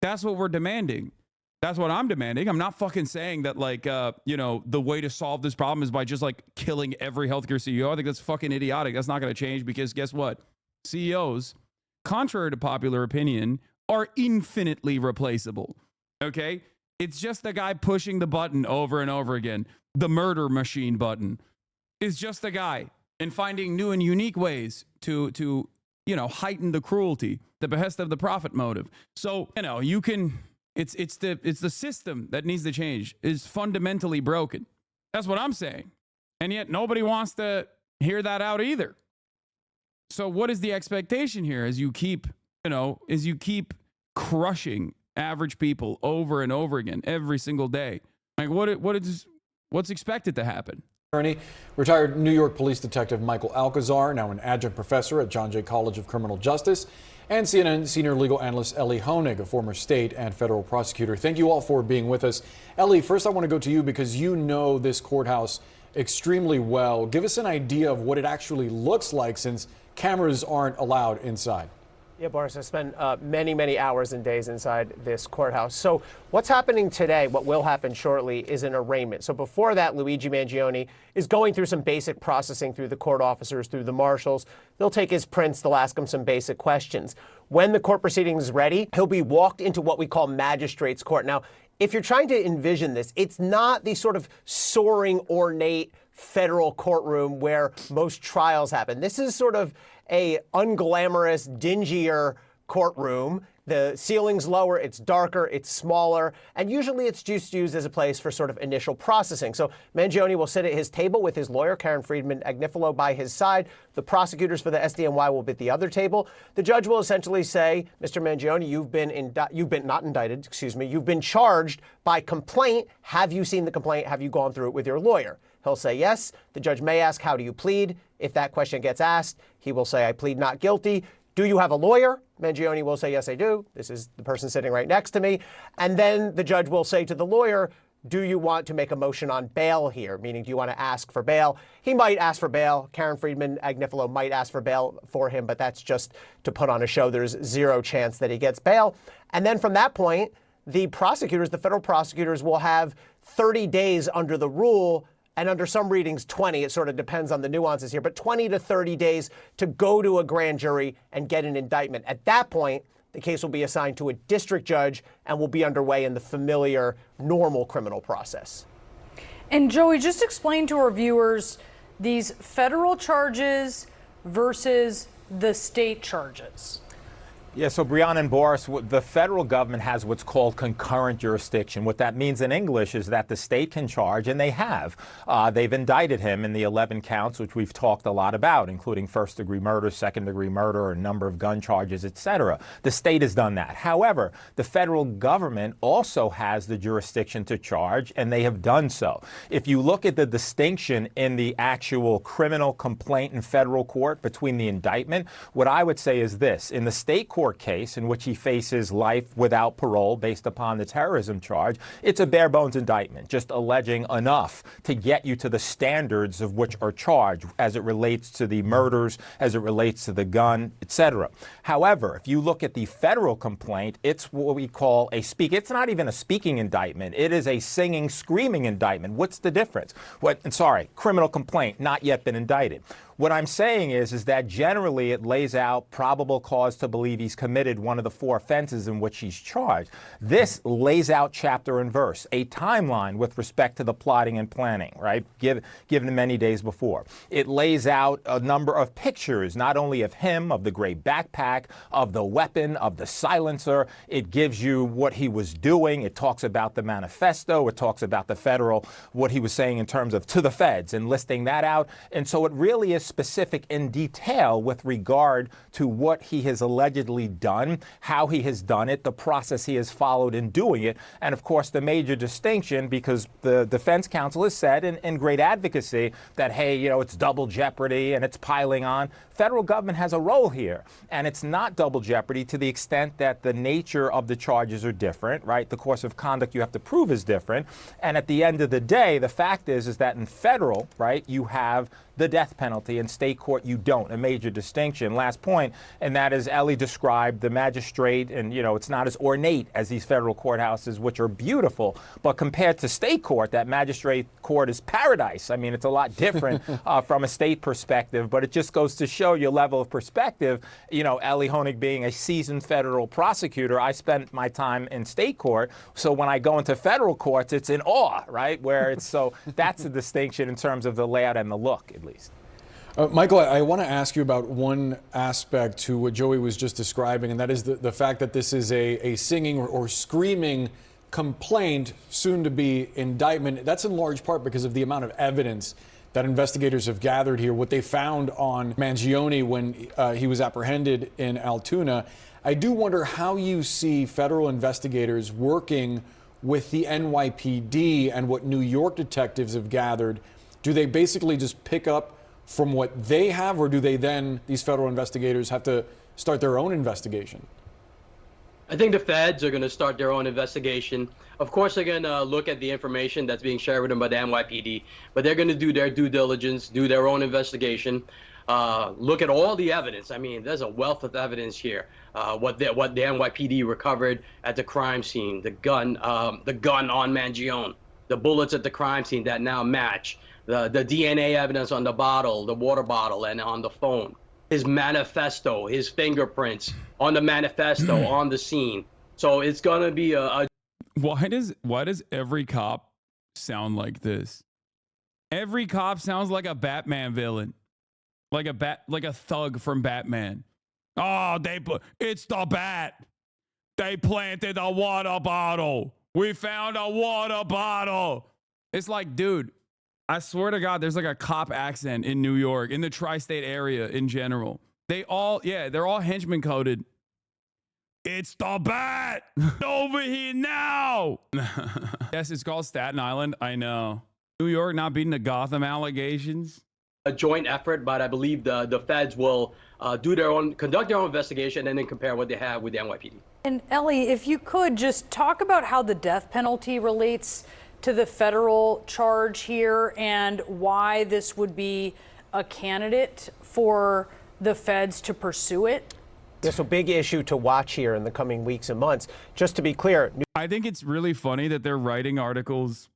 That's what we're demanding. That's what I'm demanding. I'm not fucking saying that like, you know, the way to solve this problem is by just like killing every healthcare CEO. I think that's fucking idiotic. That's not going to change because guess what? CEOs, contrary to popular opinion, are infinitely replaceable. Okay? It's just the guy pushing the button over and over again. The murder machine button is just a guy and finding new and unique ways to you know, heighten the cruelty, the behest of the profit motive. So, you know, you can, it's the system that needs to change. It's fundamentally broken. That's what I'm saying. And yet nobody wants to hear that out either. So what is the expectation here as you keep, you know, as you keep crushing average people over and over again every single day? Like what's expected to happen? Attorney, retired New York Police Detective Michael Alcazar, now an adjunct professor at John Jay College of Criminal Justice, and CNN senior legal analyst Ellie Honig, a former state and federal prosecutor. Thank you all for being with us. Ellie, first I want to go to you because you know this courthouse extremely well. Give us an idea of what it actually looks like since cameras aren't allowed inside. Yeah, Boris, I spent many hours and days inside this courthouse. So what's happening today, what will happen shortly, is an arraignment. So before that, Luigi Mangione is going through some basic processing through the court officers, through the marshals. They'll take his prints. They'll ask him some basic questions. When the court proceeding is ready, he'll be walked into what we call magistrate's court. Now, if you're trying to envision this, it's not the sort of soaring, ornate federal courtroom where most trials happen. This is sort of a unglamorous, dingier courtroom. The ceiling's lower, it's darker, it's smaller, and usually it's just used as a place for sort of initial processing. So Mangione will sit at his table with his lawyer, Karen Friedman Agnifilo, by his side. The prosecutors for the SDNY will be at the other table. The judge will essentially say, Mr. Mangione, you've been charged by complaint. Have you seen the complaint? Have you gone through it with your lawyer? He'll say yes. The judge may ask, how do you plead? If that question gets asked, he will say, I plead not guilty. Do you have a lawyer? Mangione will say, yes, I do. This is the person sitting right next to me. And then the judge will say to the lawyer, do you want to make a motion on bail here? Meaning, do you want to ask for bail? He might ask for bail. Karen Friedman Agnifilo might ask for bail for him, but that's just to put on a show. There's zero chance that he gets bail. And then from that point, the prosecutors, the federal prosecutors, will have 30 days under the rule, and under some readings, 20. It sort of depends on the nuances here, but 20 to 30 days to go to a grand jury and get an indictment. At that point, the case will be assigned to a district judge and will be underway in the familiar, normal criminal process. And Joey, just explain to our viewers these federal charges versus the state charges. Yeah, so Brianna and Boris, the federal government has what's called concurrent jurisdiction. What that means in English is that the state can charge, and they have. They've indicted him in the 11 counts, which we've talked a lot about, including first-degree murder, second-degree murder, a number of gun charges, etc. The state has done that. However, the federal government also has the jurisdiction to charge, and they have done so. If you look at the distinction in the actual criminal complaint in federal court between the indictment, what I would say is this. In the state court case in which he faces life without parole based upon the terrorism charge, it's a bare bones indictment, just alleging enough to get you to the standards of which are charged as it relates to the murders, as it relates to the gun, etc. However, if you look at the federal complaint, it's what we call it's not even a speaking indictment. It is a singing, screaming indictment. What's the difference? Criminal complaint, not yet been indicted. What I'm saying is that generally it lays out probable cause to believe he's committed one of the 4 offenses in which he's charged. This lays out chapter and verse, a timeline with respect to the plotting and planning, right? Given many days before. It lays out a number of pictures, not only of him, of the gray backpack, of the weapon, of the silencer. It gives you what he was doing. It talks about the manifesto. It talks about the federal, what he was saying in terms of to the feds and listing that out. And so it really is specific in detail with regard to what he has allegedly done, how he has done it, the process he has followed in doing it. And of course, the major distinction, because the defense counsel has said in great advocacy that, hey, it's double jeopardy and it's piling on. Federal government has a role here, and it's not double jeopardy to the extent that the nature of the charges are different, right? The course of conduct you have to prove is different. And at the end of the day, the fact is that in federal, right, you have the death penalty. In state court, you don't. A major distinction. Last point, and that is Ellie described the magistrate, and it's not as ornate as these federal courthouses, which are beautiful, but compared to state court, that magistrate court is paradise. I mean, it's a lot different from a state perspective, but it just goes to show your level of perspective. Ellie Honig being a seasoned federal prosecutor, I spent my time in state court, so when I go into federal courts, it's in awe, right? That's a distinction in terms of the layout and the look, at least. Michael, I want to ask you about one aspect to what Joey was just describing, and that is the fact that this is a singing or screaming complaint, soon to be indictment. That's in large part because of the amount of evidence that investigators have gathered here, what they found on Mangione when he was apprehended in Altoona. I do wonder how you see federal investigators working with the NYPD and what New York detectives have gathered. Do they basically just pick up from what they have, or do they then, these federal investigators, have to start their own investigation? I think the feds are going to start their own investigation. Of course, they're going to look at the information that's being shared with them by the NYPD, but they're going to do their due diligence, do their own investigation, look at all the evidence. I mean, there's a wealth of evidence here. What the NYPD recovered at the crime scene, the gun on Mangione, the bullets at the crime scene that now match, the DNA evidence on the bottle, the water bottle, and on the phone. His manifesto, his fingerprints on the manifesto, on the scene. So it's going to be a... Why does every cop sound like this? Every cop sounds like a Batman villain. Like a thug from Batman. Oh, it's the bat. They planted a water bottle. We found a water bottle. It's like, dude, I swear to God, there's like a cop accent in New York, in the tri-state area in general. They're all henchman coded. It's the bat. Over here now. Yes, it's called Staten Island. I know. New York not beating the Gotham allegations. A joint effort, but I believe the feds will conduct their own investigation and then compare what they have with the NYPD. And Ellie, if you could just talk about how the death penalty relates to the federal charge here and why this would be a candidate for the feds to pursue it. Yeah, so big issue to watch here in the coming weeks and months. Just to be clear, I think it's really funny that they're writing articles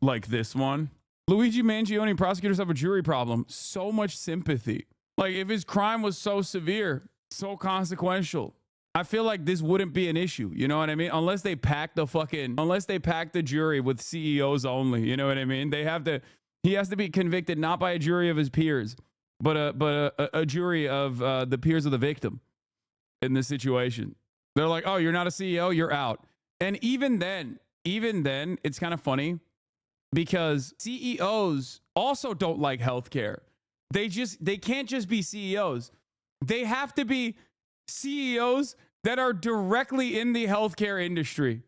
like this one. Luigi Mangione, prosecutors have a jury problem. So much sympathy. Like, if his crime was so severe, so consequential, I feel like this wouldn't be an issue. You know what I mean? Unless they pack the jury with CEOs only. You know what I mean? He has to be convicted not by a jury of his peers, but a jury of the peers of the victim in this situation. They're like, oh, you're not a CEO, you're out. And even then, it's kind of funny because CEOs also don't like healthcare. They can't just be CEOs. They have to be CEOs that are directly in the healthcare industry,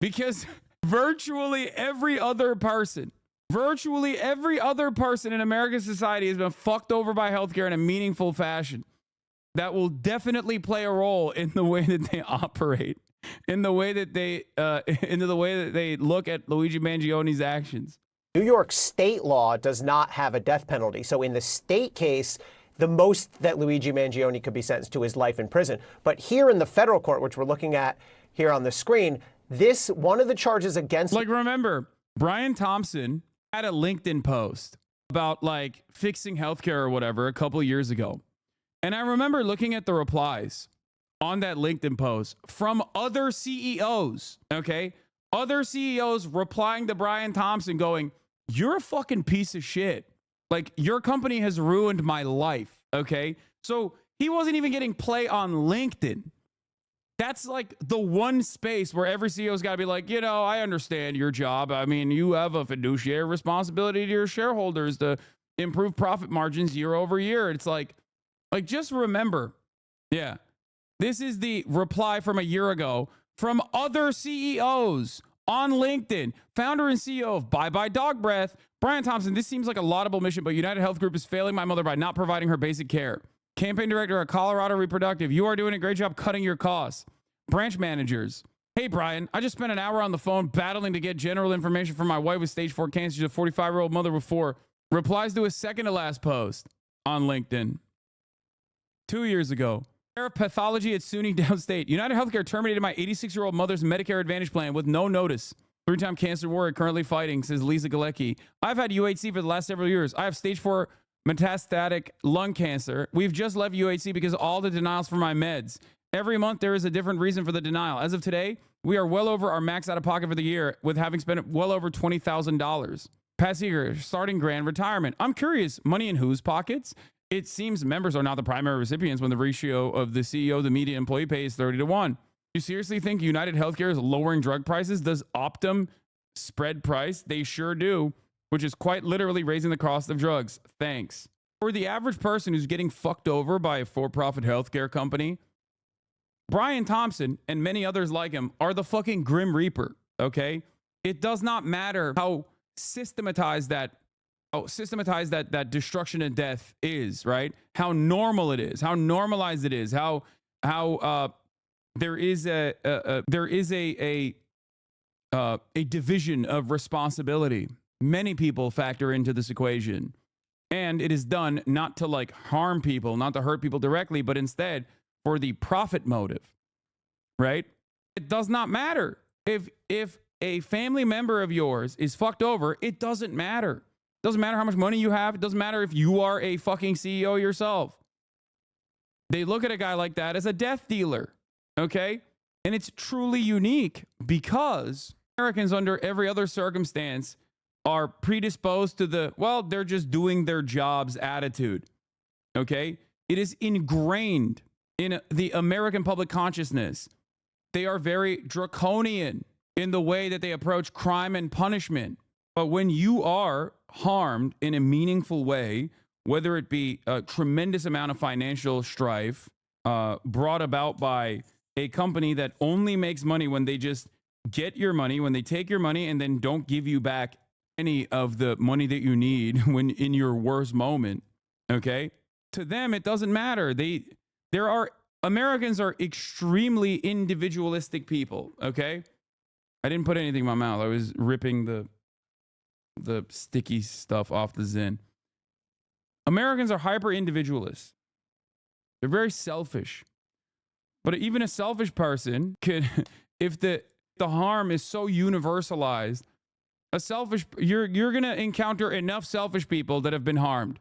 because virtually every other person in American society has been fucked over by healthcare in a meaningful fashion. That will definitely play a role in the way that they operate, in the way that they look at Luigi Mangione's actions. New York state law does not have a death penalty. So in the state case, the most that Luigi Mangione could be sentenced to is life in prison. But here in the federal court, which we're looking at here on the screen, one of the charges against... Like, remember, Brian Thompson had a LinkedIn post about like fixing healthcare or whatever a couple of years ago. And I remember looking at the replies on that LinkedIn post from other CEOs, okay? Other CEOs replying to Brian Thompson going, you're a fucking piece of shit. Like, your company has ruined my life, okay? So he wasn't even getting play on LinkedIn. That's like the one space where every CEO's got to be like, you know, I understand your job. I mean, you have a fiduciary responsibility to your shareholders to improve profit margins year over year. It's like just remember, yeah, this is the reply from a year ago from other CEOs on LinkedIn. Founder and CEO of Bye Bye Dog Breath, Brian Thompson. This seems like a laudable mission, but United Health Group is failing my mother by not providing her basic care. Campaign director at Colorado Reproductive. You are doing a great job cutting your costs. Branch managers. Hey, Brian, I just spent an hour on the phone battling to get general information from my wife with stage 4 cancer. She's a 45-year-old mother with 4. Replies to his second to last post on LinkedIn. 2 years ago. Pathology at SUNY Downstate. United Healthcare terminated my 86-year-old mother's Medicare Advantage plan with no notice. 3-time cancer warrior currently fighting, says Lisa Galecki. I've had UHC for the last several years. I have stage 4 metastatic lung cancer. We've just left UHC because of all the denials for my meds. Every month there is a different reason for the denial. As of today, we are well over our max out of pocket for the year with having spent well over $20,000. Pat Seeger, starting grand retirement. I'm curious, money in whose pockets? It seems members are not the primary recipients when the ratio of the CEO to media employee pay is 30-1. You seriously think United Healthcare is lowering drug prices? Does Optum spread price? They sure do, which is quite literally raising the cost of drugs. Thanks. For the average person who's getting fucked over by a for-profit healthcare company, Brian Thompson and many others like him are the fucking Grim Reaper, okay? It does not matter how systematized that destruction and death is, right? How normal it is, how normalized it is, how there is a division of responsibility. Many people factor into this equation, and it is done not to like harm people, not to hurt people directly, but instead for the profit motive, right? It does not matter if a family member of yours is fucked over. It doesn't matter. It doesn't matter how much money you have. It doesn't matter if you are a fucking CEO yourself. They look at a guy like that as a death dealer, okay? And it's truly unique because Americans under every other circumstance are predisposed to the, well, they're just doing their jobs attitude, okay? It is ingrained in the American public consciousness. They are very draconian in the way that they approach crime and punishment. But when you are harmed in a meaningful way, whether it be a tremendous amount of financial strife brought about by a company that only makes money when they just get your money, when they take your money and then don't give you back any of the money that you need when in your worst moment, okay? To them, it doesn't matter. Americans are extremely individualistic people, okay? I didn't put anything in my mouth. I was ripping the sticky stuff off the Zen. Americans are hyper individualists. They're very selfish. But even a selfish person could, if the harm is so universalized, you're going to encounter enough selfish people that have been harmed.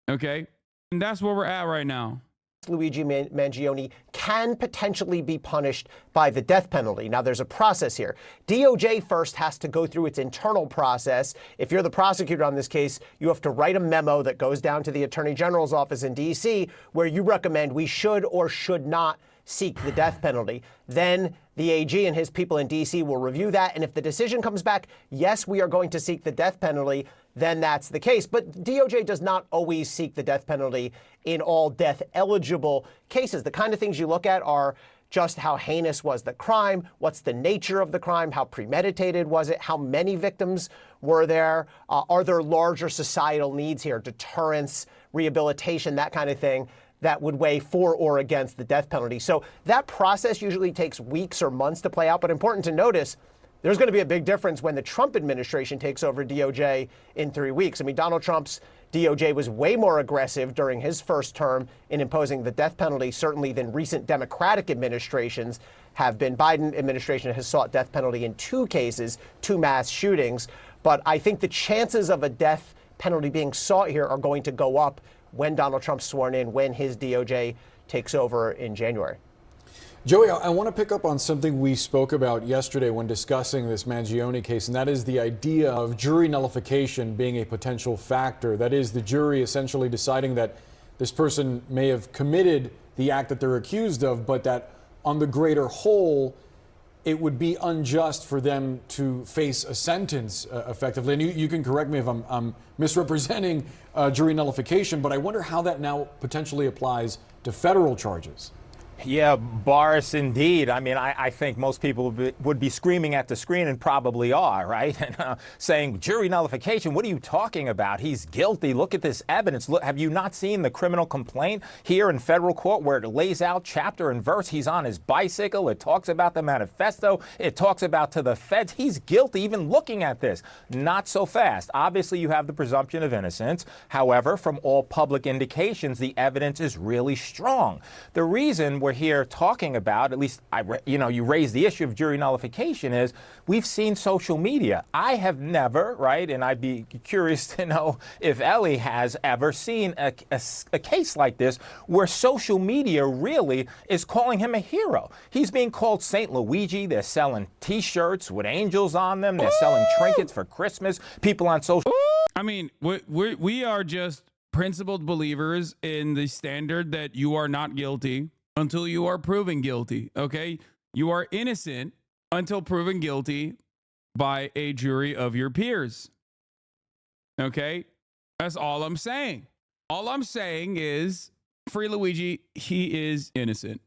Okay? And that's where we're at right now. Luigi Mangione can potentially be punished by the death penalty. Now, there's a process here. DOJ first has to go through its internal process. If you're the prosecutor on this case, you have to write a memo that goes down to the Attorney General's office in D.C. where you recommend we should or should not seek the death penalty. Then the AG and his people in D.C. will review that. And if the decision comes back, yes, we are going to seek the death penalty, then that's the case. But DOJ does not always seek the death penalty in all death-eligible cases. The kind of things you look at are just how heinous was the crime, what's the nature of the crime, how premeditated was it, how many victims were there, are there larger societal needs here, deterrence, rehabilitation, that kind of thing, that would weigh for or against the death penalty. So that process usually takes weeks or months to play out. But important to notice, there's going to be a big difference when the Trump administration takes over DOJ in 3 weeks. I mean, Donald Trump's DOJ was way more aggressive during his first term in imposing the death penalty, certainly than recent Democratic administrations have been. Biden administration has sought death penalty in 2 cases, 2 mass shootings. But I think the chances of a death penalty being sought here are going to go up when Donald Trump's sworn in, when his DOJ takes over in January. Joey, I want to pick up on something we spoke about yesterday when discussing this Mangione case, and that is the idea of jury nullification being a potential factor. That is, the jury essentially deciding that this person may have committed the act that they're accused of, but that on the greater whole, it would be unjust for them to face a sentence effectively. And you can correct me if I'm misrepresenting jury nullification, but I wonder how that now potentially applies to federal charges. Yeah, Boris, indeed. I mean, I think most people would be screaming at the screen, and probably are, right? And saying, jury nullification, what are you talking about? He's guilty. Look at this evidence. Look, have you not seen the criminal complaint here in federal court where it lays out chapter and verse? He's on his bicycle. It talks about the manifesto. It talks about to the feds. He's guilty even looking at this. Not so fast. Obviously, you have the presumption of innocence. However, from all public indications, the evidence is really strong. The reason we're here talking about, at least you raise the issue of jury nullification, is we've seen social media. I have never, right, and I'd be curious to know if Ellie has ever seen a case like this where social media really is calling him a hero. He's being called St. Luigi. They're selling T-shirts with angels on them. They're selling trinkets for Christmas. People on social... I mean, we are just principled believers in the standard that you are not guilty until you are proven guilty, okay? You are innocent until proven guilty by a jury of your peers, okay? That's all I'm saying. All I'm saying is, free Luigi, he is innocent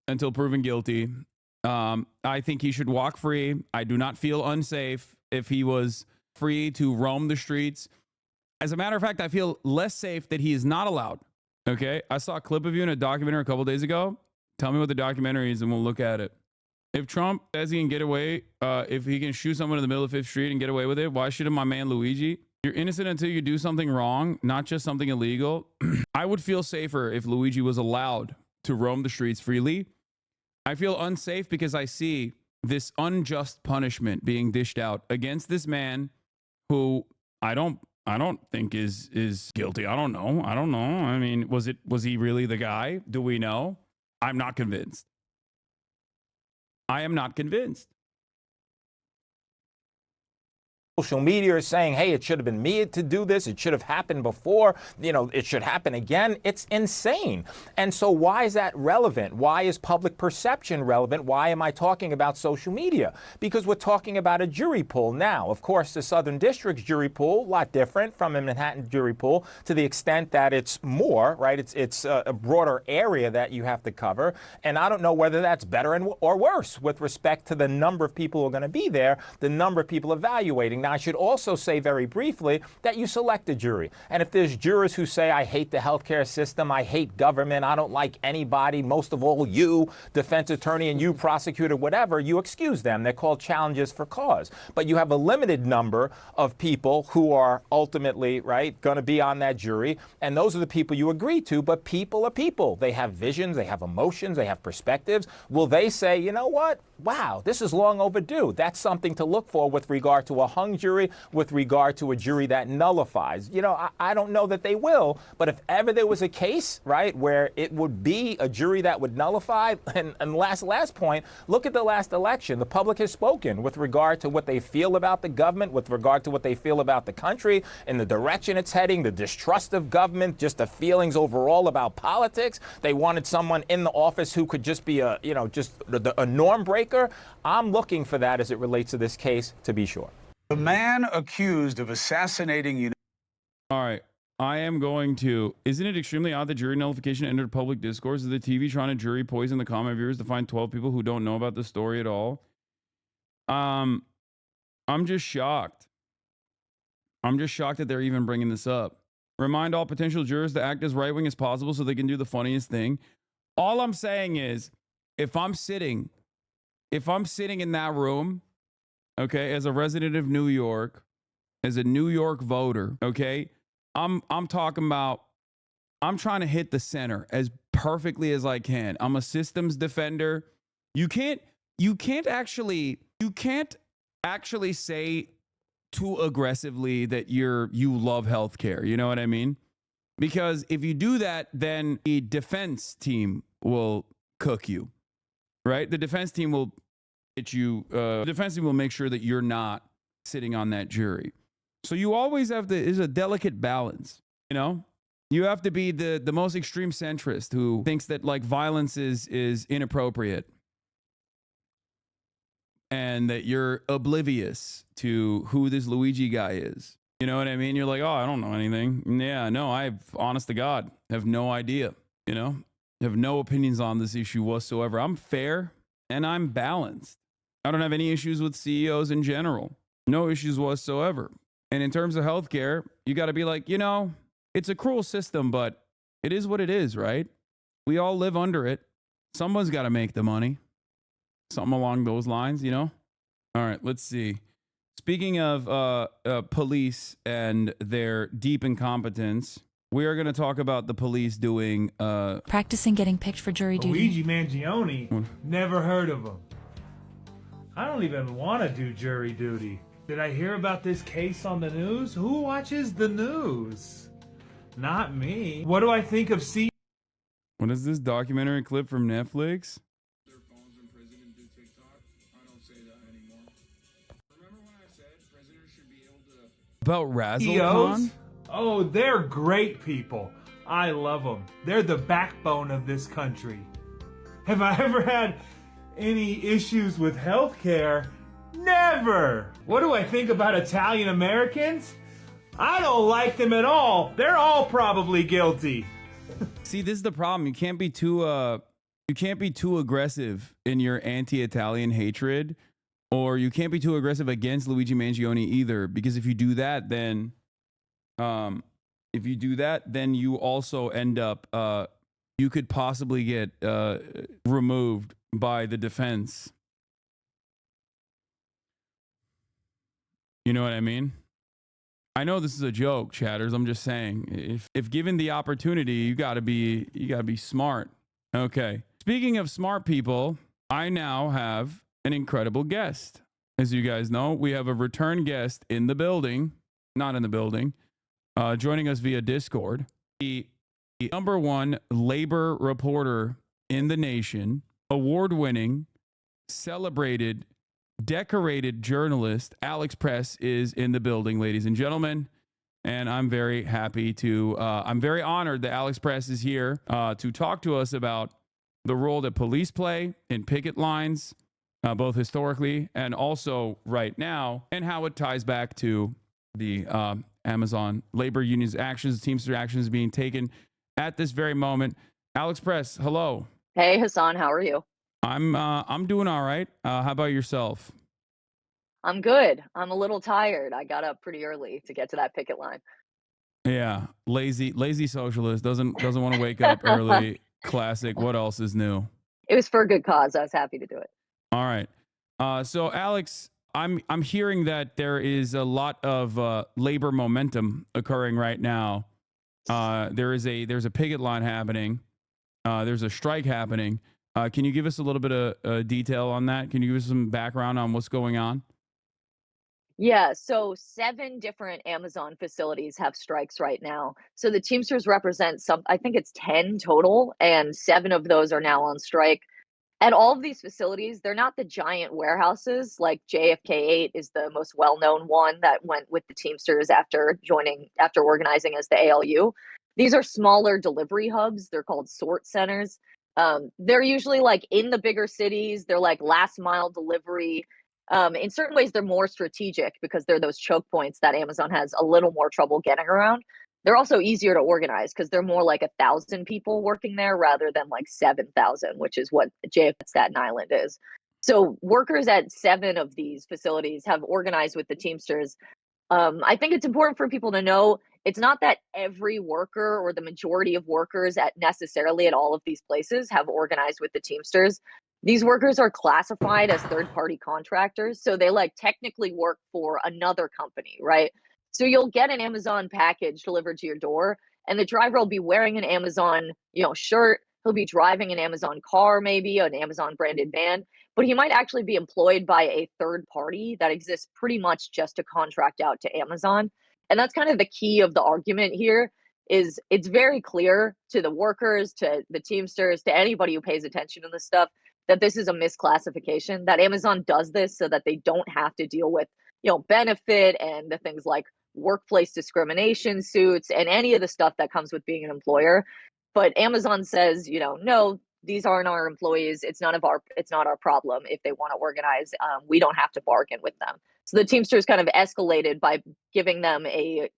until proven guilty. I think he should walk free. I do not feel unsafe if he was free to roam the streets. As a matter of fact, I feel less safe that he is not allowed. Okay, I saw a clip of you in a documentary a couple days ago. Tell me what the documentary is and we'll look at it. If Trump says he can get away, if he can shoot someone in the middle of 5th Street and get away with it, why shouldn't my man Luigi? You're innocent until you do something wrong, not just something illegal. I would feel safer if Luigi was allowed to roam the streets freely. I feel unsafe because I see this unjust punishment being dished out against this man who I don't think is guilty. I don't know. I mean, was he really the guy? Do we know? I'm not convinced. I am not convinced. Social media is saying, hey, it should have been me to do this. It should have happened before. You know, it should happen again. It's insane. And so why is that relevant? Why is public perception relevant? Why am I talking about social media? Because we're talking about a jury pool. Now, of course, the Southern District's jury pool, a lot different from a Manhattan jury pool to the extent that it's more, right? It's a broader area that you have to cover. And I don't know whether that's better or worse with respect to the number of people who are going to be there, the number of people evaluating. Now, I should also say very briefly that you select a jury. And if there's jurors who say, I hate the healthcare system, I hate government, I don't like anybody, most of all you, defense attorney, and you, prosecutor, whatever, you excuse them. They're called challenges for cause. But you have a limited number of people who are ultimately, right, going to be on that jury. And those are the people you agree to. But people are people. They have visions, they have emotions, they have perspectives. Will they say, you know what? Wow, this is long overdue. That's something to look for with regard to a hung jury, with regard to a jury that nullifies. You know, I don't know that they will, but if ever there was a case, right, where it would be a jury that would nullify, and last point, look at the last election. The public has spoken with regard to what they feel about the government, with regard to what they feel about the country, and the direction it's heading, the distrust of government, just the feelings overall about politics. They wanted someone in the office who could just be a, you know, just a norm breaker. I'm looking for that as it relates to this case, to be sure. The man accused of assassinating... All right. I am going to... Isn't it extremely odd that jury nullification entered public discourse? Is the TV trying to jury poison the common viewers to find 12 people who don't know about the story at all? I'm just shocked. I'm just shocked that they're even bringing this up. Remind all potential jurors to act as right-wing as possible so they can do the funniest thing. All I'm saying is, if I'm sitting in that room, okay, as a resident of New York, as a New York voter, okay, I'm talking about, I'm trying to hit the center as perfectly as I can. I'm a systems defender. You can't actually say too aggressively that you love healthcare. You know what I mean? Because if you do that, then the defense team will cook you, right? The defense team will get you. The defense team will make sure that you're not sitting on that jury. So you always have to. Is a delicate balance. You know, you have to be the most extreme centrist who thinks that like violence is inappropriate, and that you're oblivious to who this Luigi guy is. You know what I mean? You're like, oh, I don't know anything. Yeah, no, honest to God, have no idea. You know, have no opinions on this issue whatsoever. I'm fair and I'm balanced. I don't have any issues with CEOs in general. No issues whatsoever. And in terms of healthcare, you got to be like, you know, it's a cruel system, but it is what it is, right? We all live under it. Someone's got to make the money. Something along those lines, you know? All right, let's see. Speaking of police and their deep incompetence, we are going to talk about the police doing... practicing getting picked for jury duty. Luigi Mangione, never heard of him. I don't even want to do jury duty. Did I hear about this case on the news? Who watches the news? Not me. What do I think of What is this documentary clip from Netflix? About Razzle? Oh, they're great people. I love them. They're the backbone of this country. Have I ever had any issues with healthcare? Never! What do I think about Italian Americans? I don't like them at all. They're all probably guilty. See, this is the problem. You can't be too aggressive in your anti-Italian hatred, or you can't be too aggressive against Luigi Mangione either, because if you do that, then you also end up you could possibly get removed by the defense. You know what I mean? I know this is a joke, chatters. I'm just saying, if given the opportunity, you gotta be smart. Okay. Speaking of smart people, I now have an incredible guest. As you guys know, we have a return guest in the building, not in the building, joining us via Discord. The #1 labor reporter in the nation, award-winning, celebrated decorated journalist Alex Press is in the building, ladies and gentlemen. And I'm very happy to, I'm very honored that Alex Press is here to talk to us about the role that police play in picket lines, both historically and also right now, and how it ties back to the Amazon labor unions actions, Teamster actions being taken at this very moment. Alex Press, hello. Hey, Hassan, how are you? I'm doing all right. How about yourself? I'm good. I'm a little tired. I got up pretty early to get to that picket line. Yeah, lazy socialist doesn't want to wake up early. Classic. What else is new? It was for a good cause. I was happy to do it. All right. So Alex, I'm hearing that there is a lot of labor momentum occurring right now. There's a picket line happening. There's a strike happening. Can you give us a little bit of detail on that? Can you give us some background on what's going on? Yeah, so 7 different Amazon facilities have strikes right now. So the Teamsters represent I think it's 10 total, and 7 of those are now on strike. At all of these facilities, they're not the giant warehouses. Like JFK 8 is the most well-known one that went with the Teamsters after organizing as the ALU. These are smaller delivery hubs. They're called sort centers. They're usually like in the bigger cities. They're like last mile delivery. In certain ways, they're more strategic because they're those choke points that Amazon has a little more trouble getting around. They're also easier to organize because they're more like 1,000 people working there rather than like 7,000, which is what JFK Staten Island is. So workers at 7 of these facilities have organized with the Teamsters. I think it's important for people to know it's not that every worker or the majority of workers at necessarily at all of these places have organized with the Teamsters. These workers are classified as third-party contractors, so they like technically work for another company, right? So you'll get an Amazon package delivered to your door, and the driver will be wearing an Amazon, shirt. He'll be driving an Amazon car, maybe an Amazon branded van, but he might actually be employed by a third party that exists pretty much just to contract out to Amazon. And that's kind of the key of the argument here is it's very clear to the workers, to the Teamsters, to anybody who pays attention to this stuff that this is a misclassification, that Amazon does this so that they don't have to deal with, benefit and the things like workplace discrimination suits and any of the stuff that comes with being an employer. But Amazon says, no, these aren't our employees. It's not our problem if they want to organize. We don't have to bargain with them. So the Teamsters kind of escalated by giving them a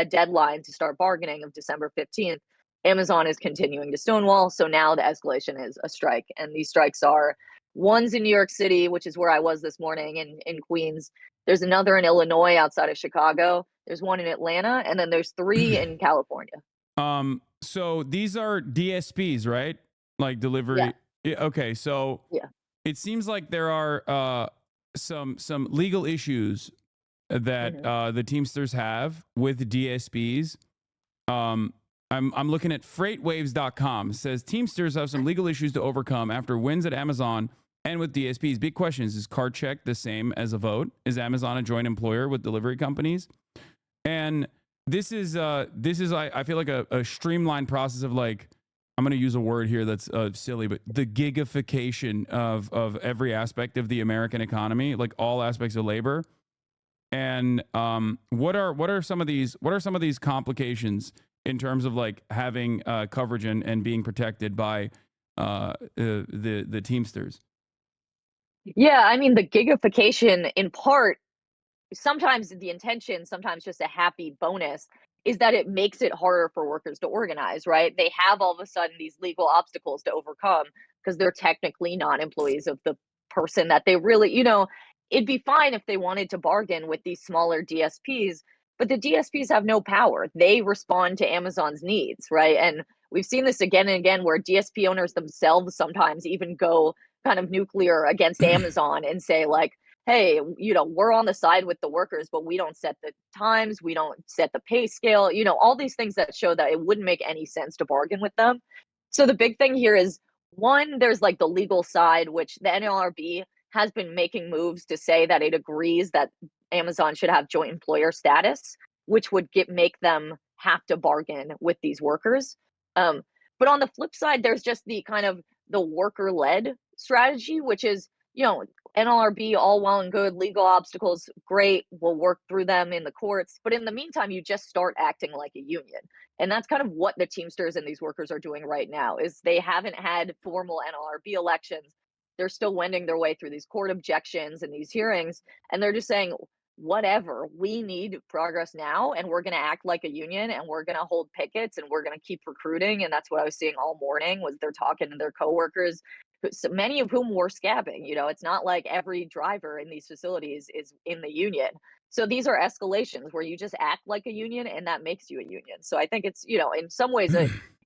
deadline to start bargaining of December 15th. Amazon is continuing to stonewall. So now the escalation is a strike. And these strikes are one's in New York City, which is where I was this morning in Queens. There's another in Illinois outside of Chicago. There's one in Atlanta. And then there's 3 in California. So these are DSPs, right? Like delivery. Yeah. Okay. So it seems like there are some legal issues that the Teamsters have with DSPs. I'm looking at freightwaves.com. It says Teamsters have some legal issues to overcome after wins at Amazon and with DSPs. Big questions. Is card check the same as a vote? Is Amazon a joint employer with delivery companies? And this is I feel like a streamlined process of like, I'm going to use a word here that's silly, but the gigification of every aspect of the American economy, like all aspects of labor. And what are some of these complications in terms of like having coverage and being protected by the Teamsters? Yeah, I mean, the gigification in part, sometimes the intention, sometimes just a happy bonus, is that it makes it harder for workers to organize, right? They have all of a sudden these legal obstacles to overcome because they're technically not employees of the person that they really, it'd be fine if they wanted to bargain with these smaller DSPs, but the DSPs have no power. They respond to Amazon's needs, right? And we've seen this again and again where DSP owners themselves sometimes even go kind of nuclear against Amazon and say like, hey, we're on the side with the workers, but we don't set the times, we don't set the pay scale, all these things that show that it wouldn't make any sense to bargain with them. So the big thing here is, one, there's like the legal side, which the NLRB has been making moves to say that it agrees that Amazon should have joint employer status, which would make them have to bargain with these workers. But on the flip side, there's just the kind of the worker-led strategy, which is NLRB, all well and good, legal obstacles, great. We'll work through them in the courts. But in the meantime, you just start acting like a union. And that's kind of what the Teamsters and these workers are doing right now is they haven't had formal NLRB elections. They're still wending their way through these court objections and these hearings. And they're just saying, whatever, we need progress now. And we're going to act like a union and we're going to hold pickets and we're going to keep recruiting. And that's what I was seeing all morning was they're talking to their coworkers, so many of whom were scabbing. It's not like every driver in these facilities is in the union. So these are escalations where you just act like a union and that makes you a union. So I think it's, in some ways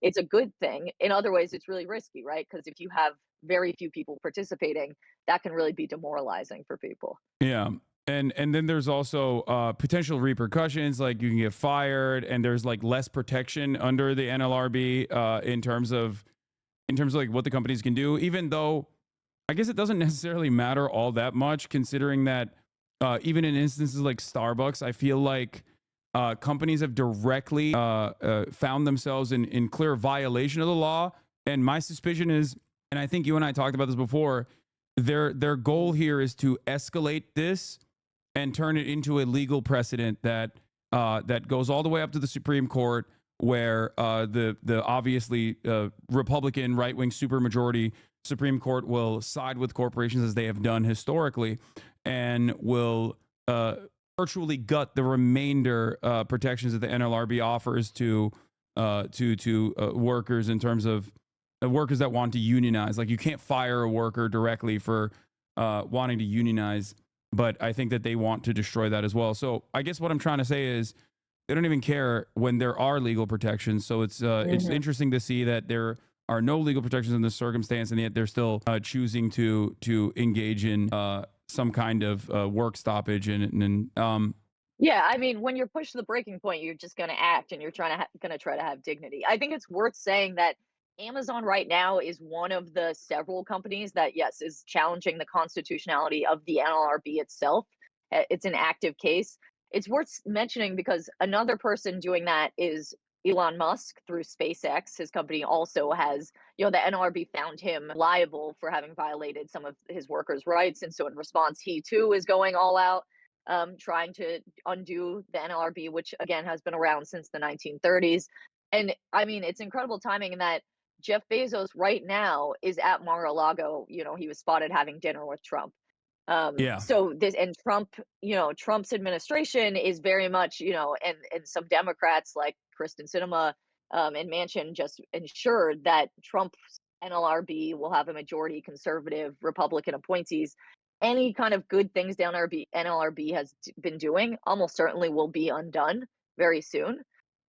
it's a good thing. In other ways, it's really risky, right? Because if you have very few people participating, that can really be demoralizing for people. Yeah. And then there's also potential repercussions, like you can get fired, and there's like less protection under the NLRB in terms of like what the companies can do, even though I guess it doesn't necessarily matter all that much, considering that even in instances like Starbucks, I feel like companies have directly found themselves in clear violation of the law. And my suspicion is, and I think you and I talked about this before, their goal here is to escalate this and turn it into a legal precedent that goes all the way up to the Supreme Court, where the obviously Republican right-wing supermajority Supreme Court will side with corporations as they have done historically, and will virtually gut the remainder protections that the NLRB offers to workers in terms of workers that want to unionize. Like you can't fire a worker directly for wanting to unionize, but I think that they want to destroy that as well. So I guess what I'm trying to say is, they don't even care when there are legal protections. So it's interesting to see that there are no legal protections in this circumstance, and yet they're still choosing to engage in some kind of work stoppage. Yeah, I mean, when you're pushed to the breaking point, you're just going to act, and you're going to try to have dignity. I think it's worth saying that Amazon right now is one of the several companies that, yes, is challenging the constitutionality of the NLRB itself. It's an active case. It's worth mentioning because another person doing that is Elon Musk through SpaceX. His company also has, the NLRB found him liable for having violated some of his workers' rights. And so in response, he too is going all out, trying to undo the NLRB, which again has been around since the 1930s. And I mean, it's incredible timing in that Jeff Bezos right now is at Mar-a-Lago. He was spotted having dinner with Trump. So this, and Trump, Trump's administration is very much, and some Democrats like Kristen Sinema and Manchin just ensured that Trump's NLRB will have a majority conservative Republican appointees. Any kind of good things the NLRB has been doing almost certainly will be undone very soon.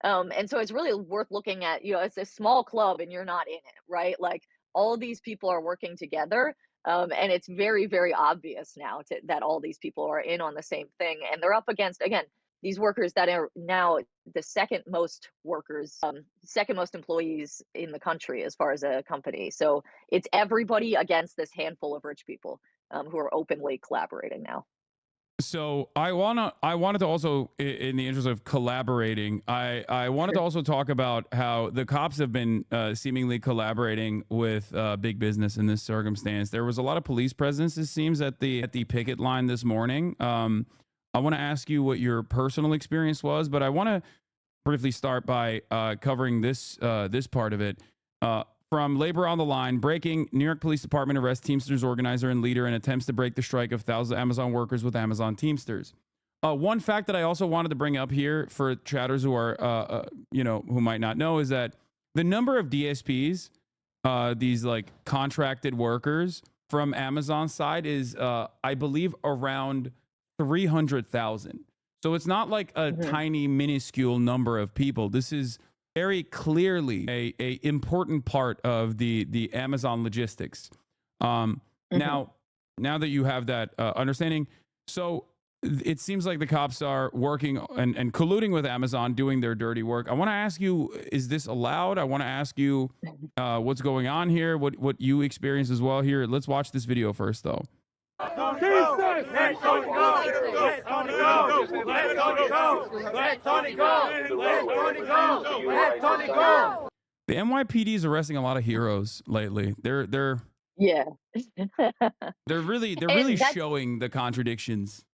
And so it's really worth looking at, it's a small club and you're not in it, right? Like all of these people are working together. And it's very, very obvious now that all these people are in on the same thing. And they're up against, again, these workers that are now the second most employees in the country as far as a company. So it's everybody against this handful of rich people who are openly collaborating now. So I wanted to also, in the interest of collaborating, I wanted to also talk about how the cops have been seemingly collaborating with big business in this circumstance. There was a lot of police presence, it seems, at the picket line this morning. I want to ask you what your personal experience was, but I want to briefly start by covering this part of it. From Labor on the Line, breaking: New York Police Department arrests Teamsters organizer and leader in attempts to break the strike of thousands of Amazon workers with Amazon Teamsters. One fact that I also wanted to bring up here for chatters who are, who might not know, is that the number of DSPs, these like contracted workers from Amazon's side, is, I believe, around 300,000. So it's not like a tiny, minuscule number of people. This is very clearly a important part of the Amazon logistics. Now that you have that understanding, so it seems like the cops are working and colluding with Amazon, doing their dirty work. I want to ask you, is this allowed? I want to ask you what's going on here, what you experience as well here. Let's watch this video first, though. Let Tony go! Let Tony go! Let Tony go! Let Tony go! Let Tony go! Let Tony go! The NYPD is arresting a lot of heroes lately. They're Yeah. They're really And that's showing the contradictions.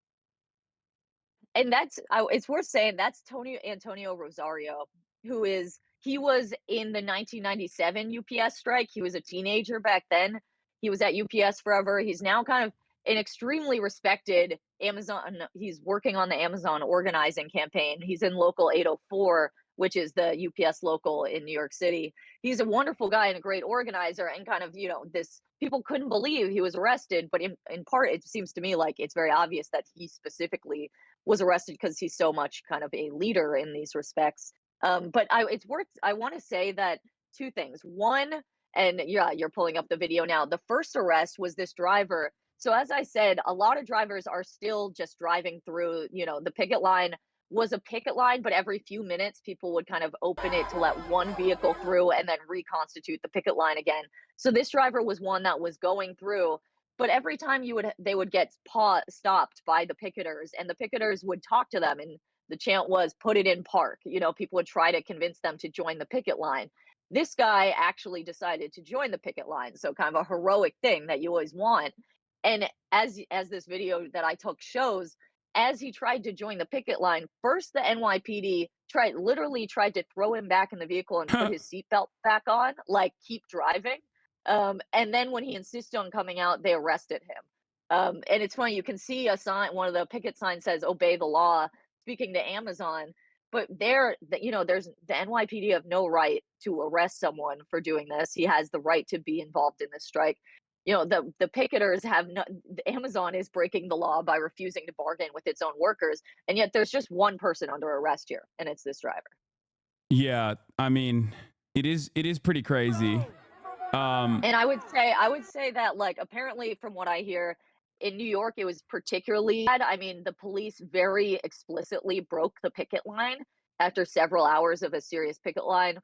it's worth saying that's Tony Antonio Rosario, he was in the 1997 UPS strike. He was a teenager back then. He was at UPS forever. He's now kind of an extremely respected Amazon. He's working on the Amazon organizing campaign. He's in local 804, which is the UPS local in New York City. He's a wonderful guy and a great organizer, and kind of, this people couldn't believe he was arrested, but in part it seems to me like it's very obvious that he specifically was arrested because he's so much kind of a leader in these respects. But I want to say that two things. One, and yeah, you're pulling up the video now. The first arrest was this driver. So as I said, a lot of drivers are still just driving through, the picket line was a picket line, but every few minutes people would kind of open it to let one vehicle through and then reconstitute the picket line again. So this driver was one that was going through, but every time they would get stopped by the picketers, and the picketers would talk to them, and the chant was "put it in park." People would try to convince them to join the picket line. This guy actually decided to join the picket line, so kind of a heroic thing that you always want. And as this video that I took shows, as he tried to join the picket line, first the NYPD literally tried to throw him back in the vehicle and put his seatbelt back on, like keep driving. And then when he insisted on coming out, they arrested him. And it's funny, you can see a sign, one of the picket signs says "Obey the law," speaking to Amazon. But there's the NYPD have no right to arrest someone for doing this. He has the right to be involved in this strike. The picketers have no, Amazon is breaking the law by refusing to bargain with its own workers, and yet there's just one person under arrest here, and it's this driver. Yeah, I mean, it is pretty crazy. And I would say that, like, apparently from what I hear, in New York it was particularly bad. I mean, the police very explicitly broke the picket line after several hours of a serious picket line.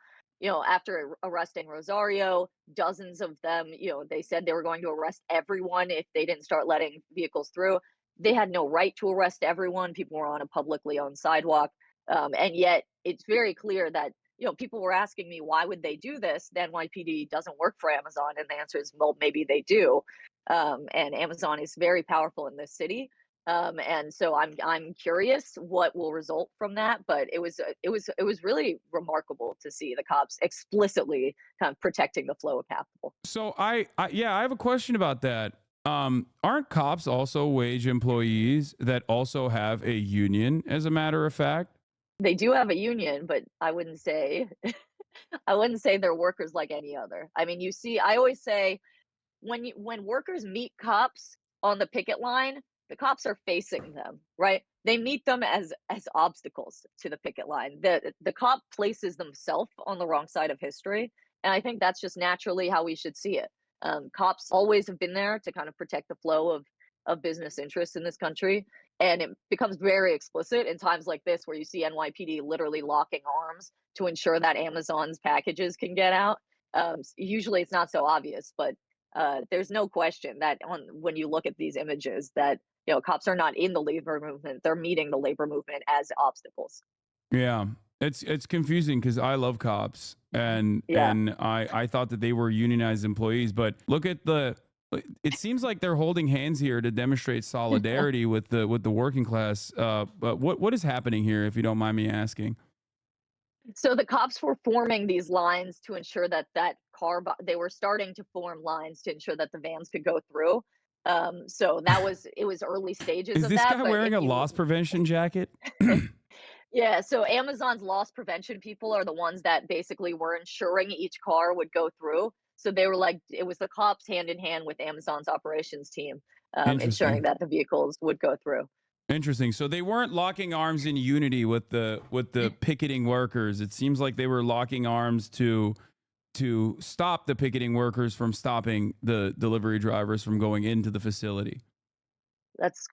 After arresting Rosario, dozens of them, they said they were going to arrest everyone if they didn't start letting vehicles through. They had no right to arrest everyone. People were on a publicly owned sidewalk. And yet it's very clear that, people were asking me, why would they do this? The NYPD doesn't work for Amazon. And the answer is, well, maybe they do. And Amazon is very powerful in this city. And so I'm curious what will result from that. But it was really remarkable to see the cops explicitly kind of protecting the flow of capital. So I have a question about that. Aren't cops also wage employees that also have a union, as a matter of fact? They do have a union, but I wouldn't say they're workers like any other. I mean, I always say when workers meet cops on the picket line, the cops are facing them, right? They meet them as obstacles to the picket line. The cop places themselves on the wrong side of history, and I think that's just naturally how we should see it. Cops always have been there to kind of protect the flow of business interests in this country. And it becomes very explicit in times like this, where you see NYPD literally locking arms to ensure that Amazon's packages can get out. Usually it's not so obvious, but there's no question that when you look at these images that, cops are not in the labor movement. They're meeting the labor movement as obstacles. Yeah, it's confusing because I love cops, and I thought that they were unionized employees, but look at it seems like they're holding hands here to demonstrate solidarity with the working class. But what is happening here, if you don't mind me asking? So the cops were forming these lines to ensure that they were starting to form lines to ensure that the vans could go through. So it was early stages Is of this that. guy wearing a loss prevention jacket? Yeah, so Amazon's loss prevention people are the ones that basically were ensuring each car would go through. So they were like, it was the cops hand in hand with Amazon's operations team, ensuring that the vehicles would go through. Interesting. So they weren't locking arms in unity with the picketing workers. It seems like they were locking arms to stop the picketing workers from stopping the delivery drivers from going into the facility. That's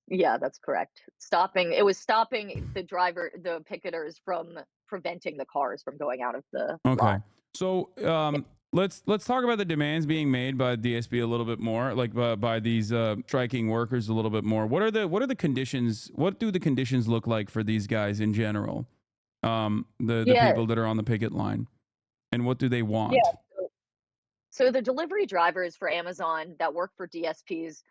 correct. It was stopping the picketers from preventing the cars from going out of the lot. So let's talk about the demands being made by DSB a little bit more, like by these striking workers a little bit more. What are the conditions? What do the conditions look like for these guys in general? The people that are on the picket line, and what do they want? Yeah. So the delivery drivers for Amazon that work for DSPs,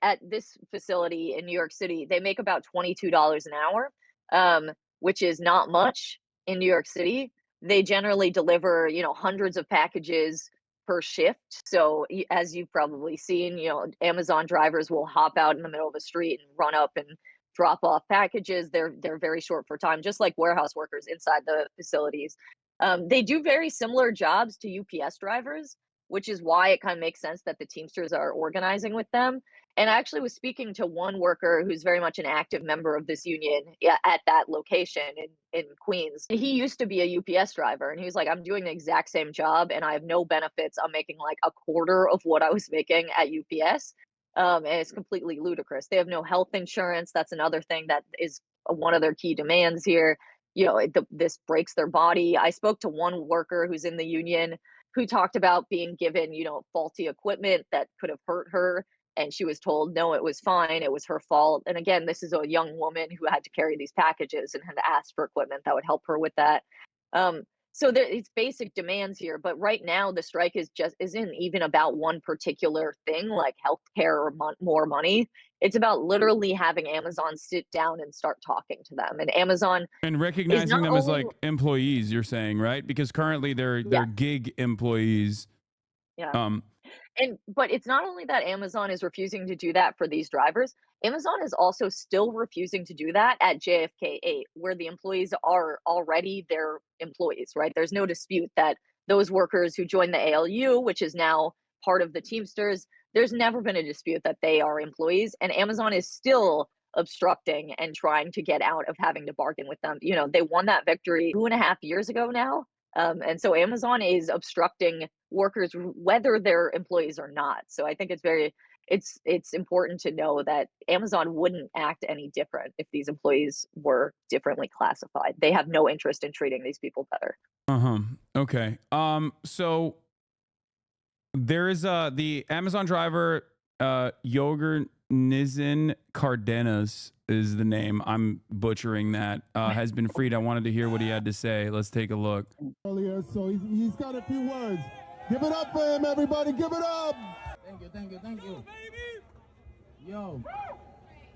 at this facility in New York City, they make about $22 an hour, which is not much in New York City. They generally deliver, hundreds of packages per shift. So as you've probably seen, Amazon drivers will hop out in the middle of the street and run up and drop off packages. They're very short for time, just like warehouse workers inside the facilities. They do very similar jobs to UPS drivers, which is why it kind of makes sense that the Teamsters are organizing with them. And I actually was speaking to one worker who's very much an active member of this union at that location in Queens. He used to be a UPS driver, and he was like, I'm doing the exact same job and I have no benefits. I'm making like a quarter of what I was making at UPS. And it's completely ludicrous. They have no health insurance. That's another thing that is one of their key demands here. This breaks their body. I spoke to one worker who's in the union who talked about being given, faulty equipment that could have hurt her. And she was told, no, it was fine. It was her fault. And again, this is a young woman who had to carry these packages and had asked for equipment that would help her with that. So it's basic demands here. But right now, the strike isn't even about one particular thing like healthcare or more money. It's about literally having Amazon sit down and start talking to them. And Amazon and recognizing them as like employees, you're saying, right? Because currently they're gig employees. Yeah. But it's not only that Amazon is refusing to do that for these drivers. Amazon is also still refusing to do that at JFK 8, where the employees are already their employees, right? There's no dispute that those workers who joined the ALU, which is now part of the Teamsters, there's never been a dispute that they are employees. And Amazon is still obstructing and trying to get out of having to bargain with them. They won that victory 2.5 years ago now. And so Amazon is obstructing workers whether they're employees or not. So I think it's important to know that Amazon wouldn't act any different if these employees were differently classified. They have no interest in treating these people better. Okay. So there is the Amazon driver Yogurt Nizin Cardenas is the name. I'm butchering that. Has been freed. I wanted to hear what he had to say. Let's take a look. Earlier, so he's got a few words. Give it up for him, everybody. Give it up. Thank you. Yo,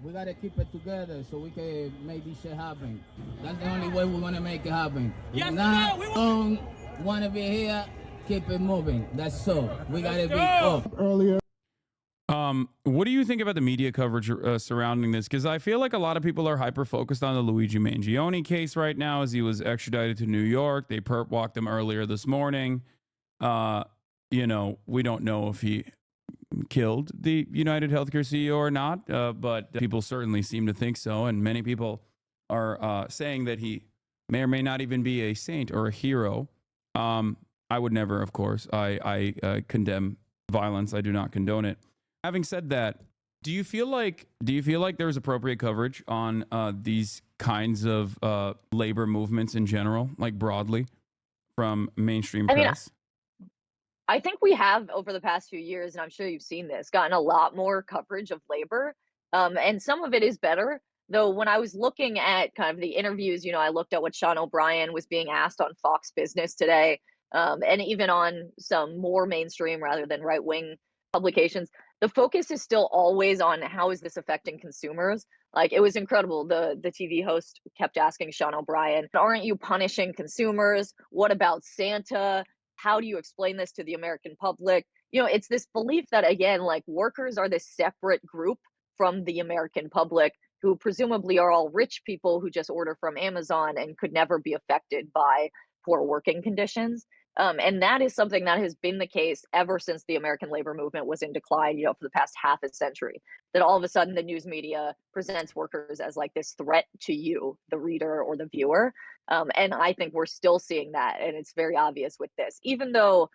we gotta keep it together so we can make this shit happen. That's the only way we're gonna make it happen. Yes, we don't want to be here. Keep it moving. That's so. We gotta be up. Earlier. What do you think about the media coverage surrounding this? Because I feel like a lot of people are hyper focused on the Luigi Mangione case right now, as he was extradited to New York. They perp walked him earlier this morning. We don't know if he killed the United Healthcare CEO or not, but people certainly seem to think so. And many people are saying that he may or may not even be a saint or a hero. I would never, of course. I condemn violence. I do not condone it. Having said that, do you feel like there's appropriate coverage on these kinds of labor movements in general, like broadly, from mainstream press? I think we have over the past few years, and I'm sure you've seen this, gotten a lot more coverage of labor. And some of it is better. Though when I was looking at kind of the interviews, I looked at what Sean O'Brien was being asked on Fox Business today, and even on some more mainstream rather than right-wing publications. The focus is still always on how is this affecting consumers. Like, it was incredible. The TV host kept asking Sean O'Brien, aren't you punishing consumers? What about Santa? How do you explain this to the American public? It's this belief that, again, like, workers are this separate group from the American public who presumably are all rich people who just order from Amazon and could never be affected by poor working conditions. And that is something that has been the case ever since the American labor movement was in decline, for the past half a century, that all of a sudden the news media presents workers as like this threat to you, the reader or the viewer. And I think we're still seeing that. And it's very obvious with this, even though,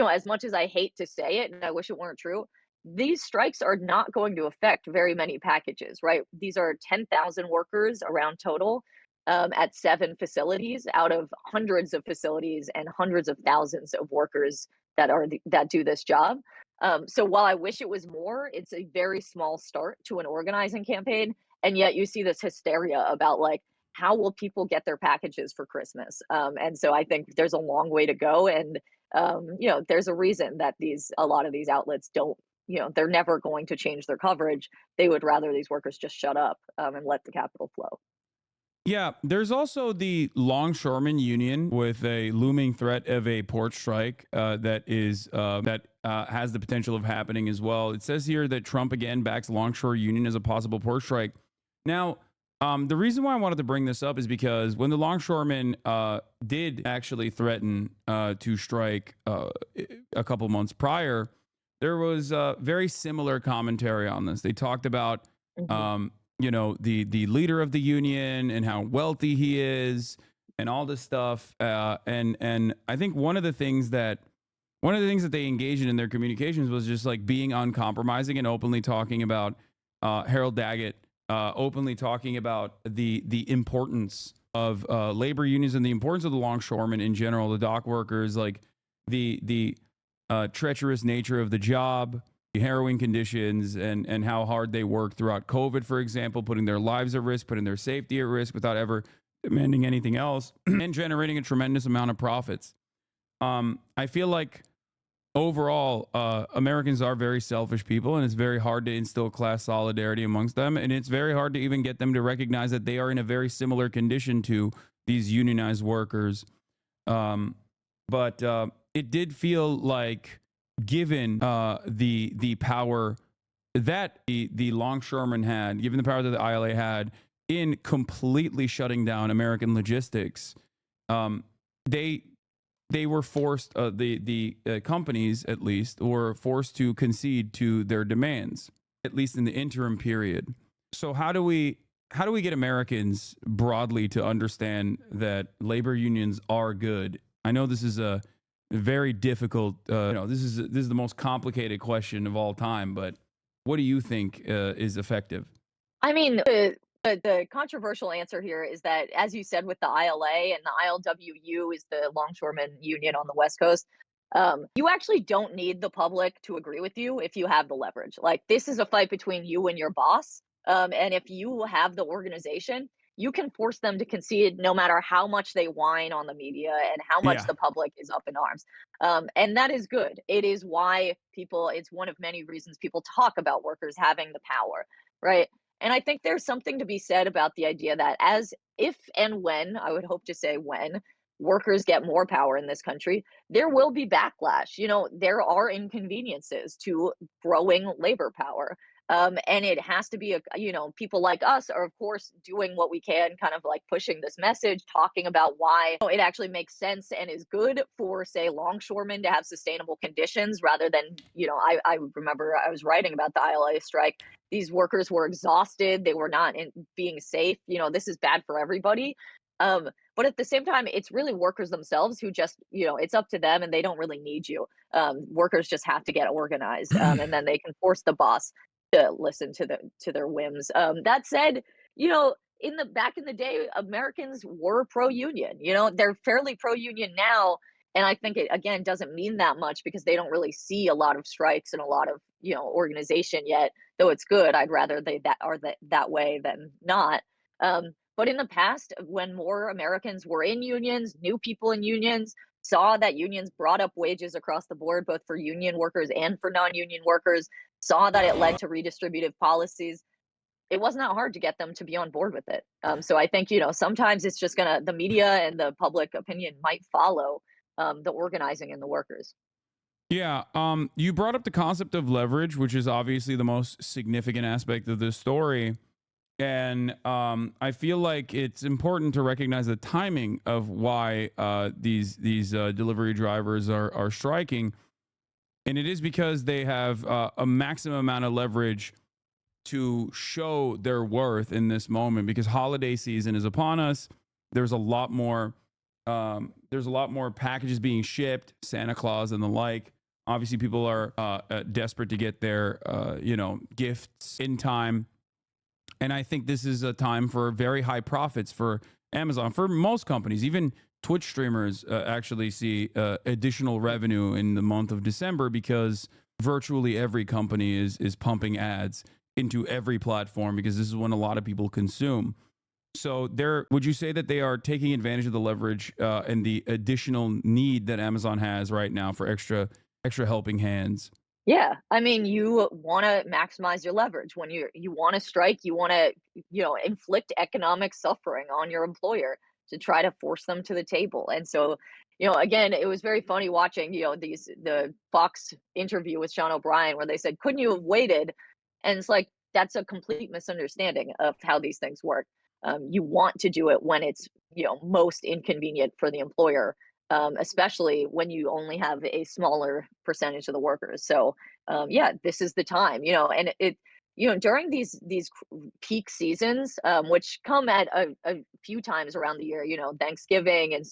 as much as I hate to say it, and I wish it weren't true, these strikes are not going to affect very many packages, right? These are 10,000 workers around total. At 7 facilities out of hundreds of facilities and hundreds of thousands of workers that do this job. So while I wish it was more, it's a very small start to an organizing campaign. And yet you see this hysteria about like, how will people get their packages for Christmas? And so I think there's a long way to go. And There's a reason that a lot of these outlets don't, they're never going to change their coverage. They would rather these workers just shut up and let the capital flow. Yeah, there's also the Longshoremen Union with a looming threat of a port strike that has the potential of happening as well. It says here that Trump again backs Longshore Union as a possible port strike. Now, the reason why I wanted to bring this up is because when the longshoremen did actually threaten to strike a couple months prior, there was very similar commentary on this. They talked about the leader of the union and how wealthy he is and all this stuff. And I think one of the things that they engaged in their communications was just like being uncompromising and openly talking about Harold Daggett, openly talking about the importance of labor unions and the importance of the longshoremen in general, the dock workers, like the treacherous nature of the job, harrowing conditions, and how hard they work throughout COVID, for example, putting their lives at risk, putting their safety at risk without ever demanding anything else, and generating a tremendous amount of profits. I feel like overall, Americans are very selfish people, and it's very hard to instill class solidarity amongst them, and it's very hard to even get them to recognize that they are in a very similar condition to these unionized workers. But it did feel like, given the power that the longshoremen had, given the power that the ILA had in completely shutting down American logistics, they were forced, the companies at least, were forced to concede to their demands, at least in the interim period. So how do we get Americans broadly to understand that labor unions are good? I know this is a very difficult, this is the most complicated question of all time, but what do you think is effective? I mean, the controversial answer here is that, as you said, with the ILA and the ILWU is the longshoremen union on the West Coast, you actually don't need the public to agree with you if you have the leverage. Like, this is a fight between you and your boss. And if you have the organization, you can force them to concede no matter how much they whine on the media and how much the public is up in arms. And that is good. It is why it's one of many reasons people talk about workers having the power, right? And I think there's something to be said about the idea that if and when, I would hope to say when, workers get more power in this country, there will be backlash. There are inconveniences to growing labor power. And it has to be, people like us are, of course, doing what we can, kind of like pushing this message, talking about why it actually makes sense and is good for, say, longshoremen to have sustainable conditions rather than, I remember I was writing about the ILA strike. These workers were exhausted. They were not being safe. This is bad for everybody. But at the same time, it's really workers themselves who just, it's up to them and they don't really need you. Workers just have to get organized, and then they can force the boss to listen to their whims. That said, back in the day, Americans were pro-union. They're fairly pro-union now, and I think it again doesn't mean that much because they don't really see a lot of strikes and a lot of organization yet. Though it's good, I'd rather they are that way than not. But in the past, when more Americans were in unions, new people in unions, saw that unions brought up wages across the board, both for union workers and for non-union workers, saw that it led to redistributive policies, it wasn't that hard to get them to be on board with it. So I think, sometimes it's just the media and the public opinion might follow the organizing and the workers. Yeah, you brought up the concept of leverage, which is obviously the most significant aspect of this story. And I feel like it's important to recognize the timing of why these delivery drivers are striking. And it is because they have a maximum amount of leverage to show their worth in this moment, because holiday season is upon us. There's a lot more packages being shipped, Santa Claus and the like. Obviously, people are desperate to get their gifts in time. And I think this is a time for very high profits for Amazon, for most companies. Even Twitch streamers actually see additional revenue in the month of December because virtually every company is pumping ads into every platform, because this is when a lot of people consume. So would you say that they are taking advantage of the leverage and the additional need that Amazon has right now for extra helping hands? Yeah, I mean, you want to maximize your leverage when you want to strike, you want to, inflict economic suffering on your employer to try to force them to the table. And so, again, it was very funny watching, the Fox interview with Sean O'Brien where they said, "Couldn't you have waited?" And it's like that's a complete misunderstanding of how these things work. You want to do it when it's, most inconvenient for the employer, especially when you only have a smaller percentage of the workers. So, yeah, this is the time, and during these peak seasons, which come at a few times around the year, Thanksgiving and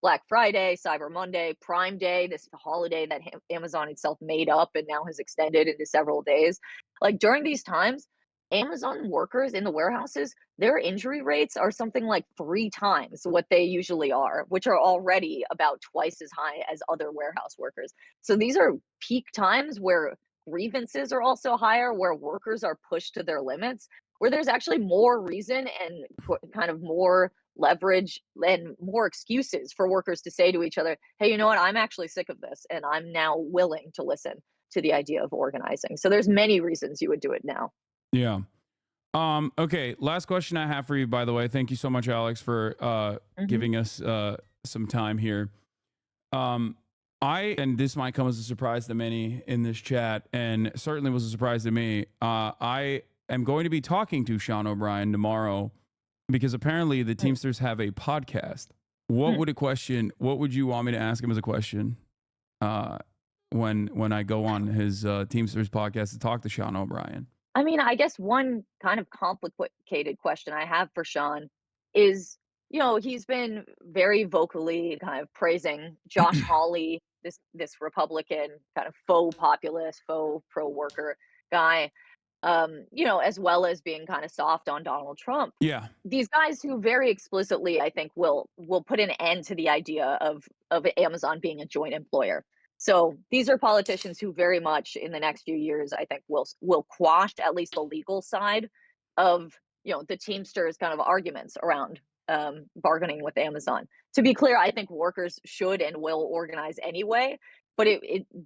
Black Friday, Cyber Monday, Prime Day, this holiday that Amazon itself made up and now has extended into several days. Like during these times, Amazon workers in the warehouses, their injury rates are something like 3 times what they usually are, which are already about twice as high as other warehouse workers. So these are peak times where grievances are also higher, where workers are pushed to their limits, where there's actually more reason and kind of more leverage and more excuses for workers to say to each other, "Hey, you know what? I'm actually sick of this, and I'm now willing to listen to the idea of organizing." So there's many reasons you would do it now. Yeah. Okay. Last question I have for you, by the way. Thank you so much, Alex, for giving us some time here. And this might come as a surprise to many in this chat, and certainly was a surprise to me. I am going to be talking to Sean O'Brien tomorrow because apparently the Teamsters have a podcast. What would you want me to ask him as a question when I go on his Teamsters podcast to talk to Sean O'Brien? I mean, I guess one kind of complicated question I have for Sean is, he's been very vocally kind of praising Josh Hawley, this Republican kind of faux populist, faux pro-worker guy, as well as being kind of soft on Donald Trump. Yeah. These guys who very explicitly, I think, will put an end to the idea of Amazon being a joint employer. So these are politicians who very much in the next few years, I think, will quash at least the legal side of the Teamsters kind of arguments around bargaining with Amazon. To be clear, I think workers should and will organize anyway, but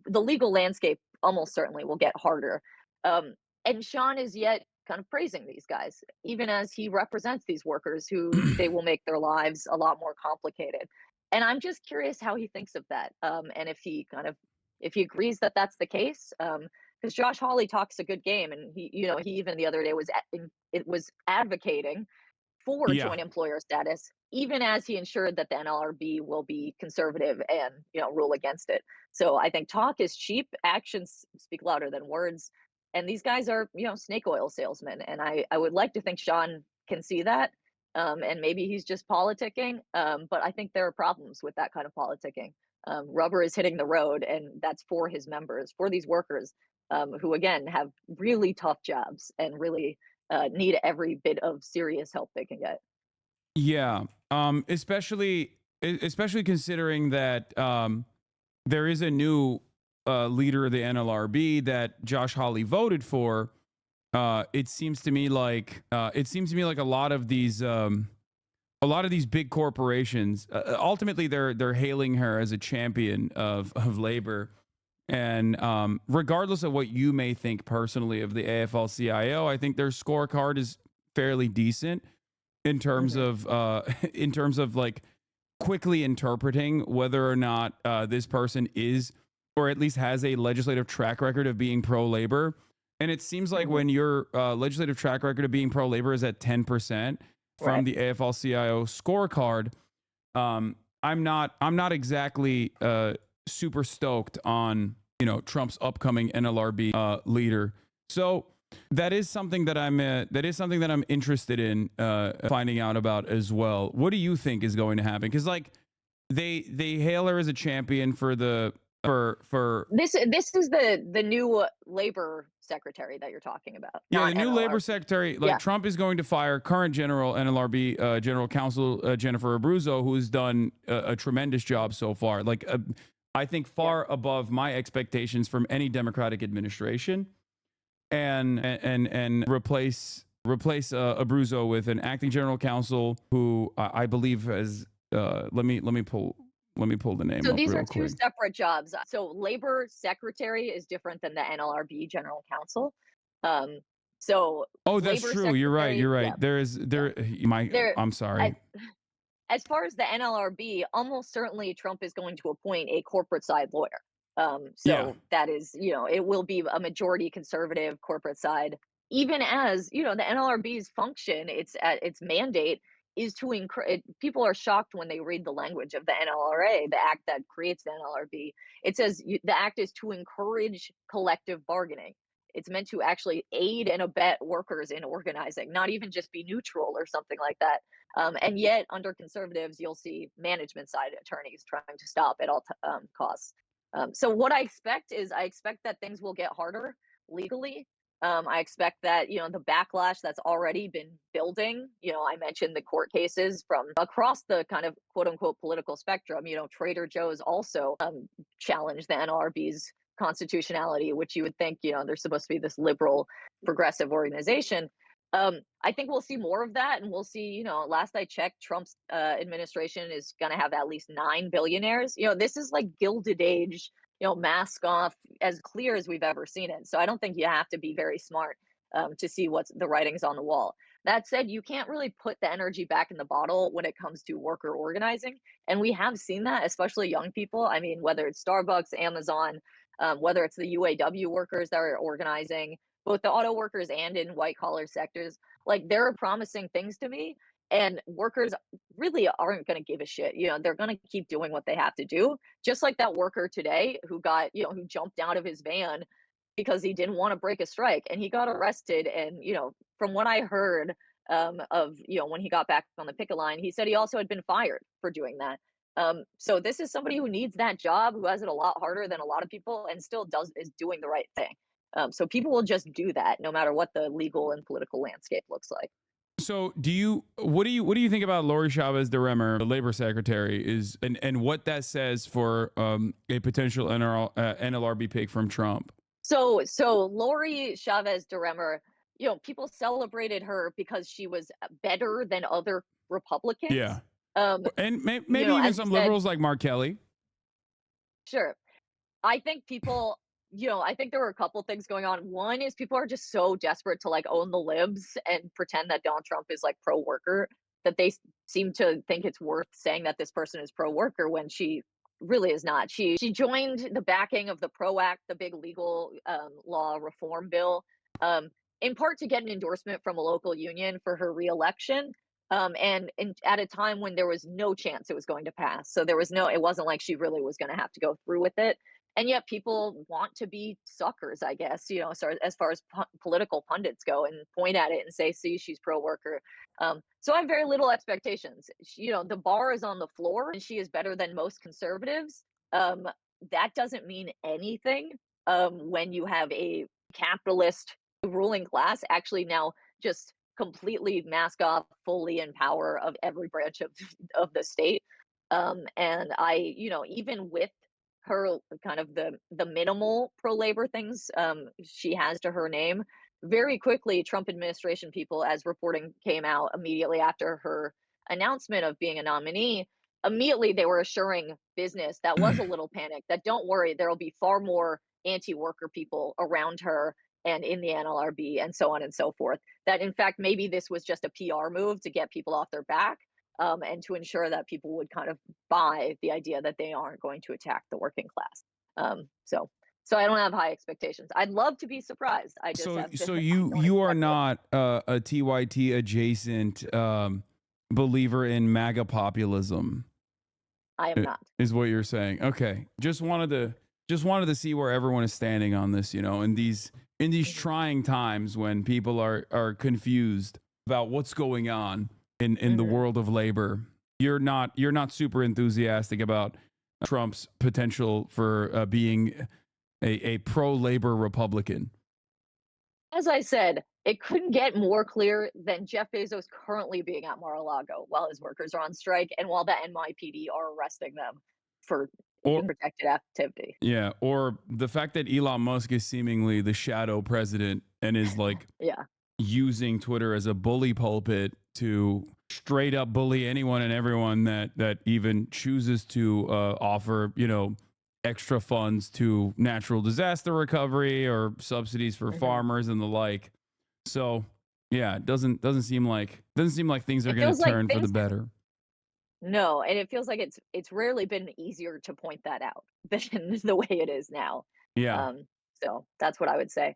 the legal landscape almost certainly will get harder. And Sean is yet kind of praising these guys, even as he represents these workers who they will make their lives a lot more complicated. And I'm just curious how he thinks of that, and if he agrees that that's the case, because Josh Hawley talks a good game, and he even the other day was advocating for joint employer status, even as he ensured that the NLRB will be conservative and rule against it. So I think talk is cheap, actions speak louder than words, and these guys are snake oil salesmen, and I would like to think Sean can see that. And maybe he's just politicking, but I think there are problems with that kind of politicking. Rubber is hitting the road, and that's for his members, for these workers who, again, have really tough jobs and really need every bit of serious help they can get. Yeah, especially considering that there is a new leader of the NLRB that Josh Hawley voted for. It seems to me like a lot of these big corporations ultimately they're hailing her as a champion of labor, and regardless of what you may think personally of the AFL-CIO, I think their scorecard is fairly decent in terms of like quickly interpreting whether or not this person is, or at least has, a legislative track record of being pro-labor. And it seems like when your legislative track record of being pro-labor is at 10% from the AFL-CIO scorecard, I'm not exactly super stoked on Trump's upcoming NLRB leader. So that is something that I'm interested in finding out about as well. What do you think is going to happen? Because like they hail her as a champion for the for this is the new labor secretary that you're talking about. Yeah, the not new NLRB. labor secretary. Like Trump is going to fire current general NLRB general counsel Jennifer Abruzzo, who's done a tremendous job so far. Like I think far above my expectations from any Democratic administration, and replace replace Abruzzo with an acting general counsel who I believe has. Let me pull the name So up these real are two quick. separate jobs. So labor secretary is different than the NLRB general counsel. So Oh, that's labor true. You're right. secretary, You're right. yeah, there. I'm sorry. As far as the NLRB, almost certainly Trump is going to appoint a corporate side lawyer. Yeah. That is, it will be a majority conservative corporate side, even as, the NLRB's function, its mandate is to encourage. People are shocked when they read the language of the NLRA, the act that creates the NLRB. It says the act is to encourage collective bargaining. It's meant to actually aid and abet workers in organizing, not even just be neutral or something like that. And yet, under conservatives, you'll see management side attorneys trying to stop at all costs. So what I expect that things will get harder legally. I expect that, the backlash that's already been building, I mentioned the court cases from across the kind of quote unquote political spectrum. Trader Joe's also challenged the NLRB's constitutionality, which you would think, they're supposed to be this liberal progressive organization. I think we'll see more of that, and we'll see, last I checked, Trump's administration is going to have at least 9 billionaires. This is like Gilded Age, mask off, as clear as we've ever seen it. So I don't think you have to be very smart to see what's the writings on the wall. That said, you can't really put the energy back in the bottle when it comes to worker organizing. And we have seen that, especially young people. I mean, whether it's Starbucks, Amazon, whether it's the UAW workers that are organizing, both the auto workers and in white collar sectors, like they're promising things to me, and workers really aren't going to give a shit. They're going to keep doing what they have to do. Just like that worker today who who jumped out of his van because he didn't want to break a strike, and he got arrested. And, from what I heard of, when he got back on the picket line, he said he also had been fired for doing that. So this is somebody who needs that job, who has it a lot harder than a lot of people, and still is doing the right thing. So people will just do that no matter what the legal and political landscape looks like. So what do you think about Lori Chavez de Remer, the labor secretary, and what that says for a potential NLRB pick from Trump? So Lori Chavez de Remer, people celebrated her because she was better than other Republicans. Yeah. And maybe even as some you said, liberals like Mark Kelly. Sure. I think people, I think there were a couple things going on. One is people are just so desperate to like own the libs and pretend that Donald Trump is like pro worker, that they seem to think it's worth saying that this person is pro worker when she really is not. She joined the backing of the PRO Act, the big legal law reform bill, in part to get an endorsement from a local union for her reelection. And at a time when there was no chance it was going to pass. So it wasn't like she really was going to have to go through with it. And yet people want to be suckers, I guess, so as far as political pundits go, and point at it and say, see, she's pro-worker. So I have very little expectations. The bar is on the floor, and she is better than most conservatives. That doesn't mean anything when you have a capitalist ruling class actually now just completely mask off, fully in power of every branch of the state. And I, even with her kind of the minimal pro-labor things she has to her name, very quickly Trump administration people, as reporting came out immediately after her announcement of being a nominee, immediately they were assuring business that was a little panicked that don't worry, there'll be far more anti-worker people around her and in the NLRB and so on and so forth. That in fact, maybe this was just a PR move to get people off their back and to ensure that people would kind of buy the idea that they aren't going to attack the working class. So I don't have high expectations. I'd love to be surprised. I just so you are not a TYT adjacent believer in MAGA populism. I am not. Is what you're saying. Okay. Just wanted to see where everyone is standing on this, in these trying times when people are confused about what's going on in the world of labor. You're not super enthusiastic about Trump's potential for being a pro-labor Republican. As I said, it couldn't get more clear than Jeff Bezos currently being at Mar-a-Lago while his workers are on strike and while the NYPD are arresting them for protected activity. Yeah, or the fact that Elon Musk is seemingly the shadow president and is like, yeah, using Twitter as a bully pulpit to straight up bully anyone and everyone that even chooses to offer, extra funds to natural disaster recovery or subsidies for farmers and the like. So yeah, it doesn't seem like things are going to turn for the better. No, and it feels like it's rarely been easier to point that out than the way it is now. Yeah. So that's what I would say.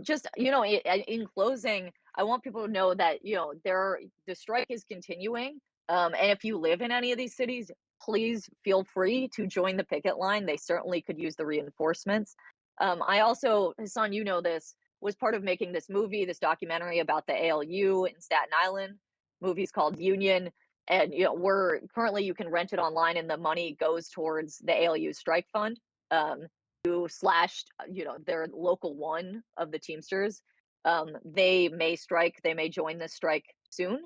Just in closing, I want people to know that the strike is continuing. And if you live in any of these cities, please feel free to join the picket line. They certainly could use the reinforcements. I also, Hassan, this was part of making this this documentary about the ALU in Staten Island. Movie's called Union. And we're currently, you can rent it online, and the money goes towards the ALU strike fund. Who slashed their local one of the Teamsters. They may strike, they may join this strike soon.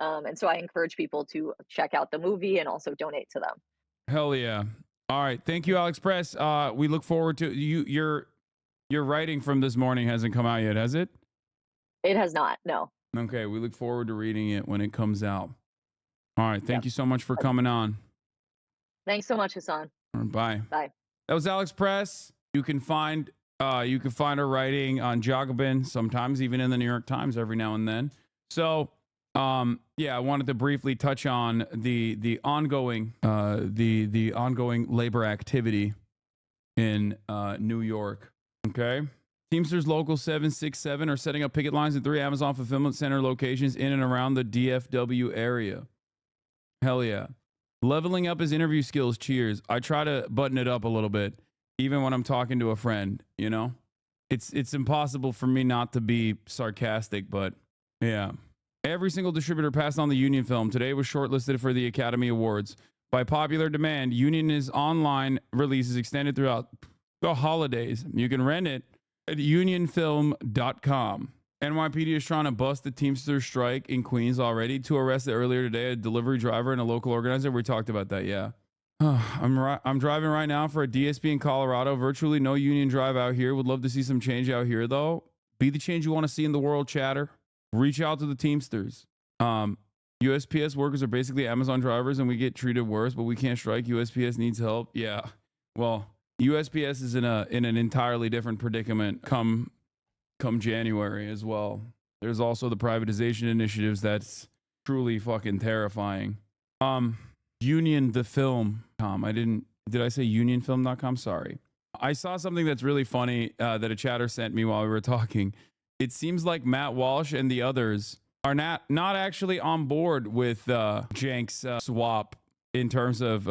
And so I encourage people to check out the movie and also donate to them. Hell yeah. All right, thank you, Alex Press. We look forward to your writing from this morning. Hasn't come out yet, has it? It has not, no. Okay, we look forward to reading it when it comes out. All right, thank you so much for coming on. Thanks so much, Hassan. Bye. Bye. That was Alex Press. You can find her writing on Jacobin, sometimes even in the New York Times every now and then. So I wanted to briefly touch on the ongoing the ongoing labor activity in New York. Okay. Teamsters Local 767 are setting up picket lines at 3 Amazon fulfillment center locations in and around the DFW area. Hell yeah. Leveling up his interview skills. Cheers. I try to button it up a little bit, even when I'm talking to a friend, It's impossible for me not to be sarcastic, but yeah. Every single distributor passed on the Union film. Today was shortlisted for the Academy Awards. By popular demand, Union is online release is extended throughout the holidays. You can rent it at unionfilm.com. NYPD is trying to bust the Teamsters strike in Queens already. 2 arrested earlier today, a delivery driver and a local organizer. We talked about that, yeah. I'm driving right now for a DSP in Colorado. Virtually no union drive out here. Would love to see some change out here, though. Be the change you want to see in the world, chatter. Reach out to the Teamsters. USPS workers are basically Amazon drivers, and we get treated worse, but we can't strike. USPS needs help. Yeah. Well, USPS is in an entirely different predicament come January as well. There's also the privatization initiatives that's truly fucking terrifying. Unionthefilm.com. Did I say unionfilm.com? Sorry. I saw something that's really funny that a chatter sent me while we were talking. It seems like Matt Walsh and the others are not actually on board with Cenk's swap in terms of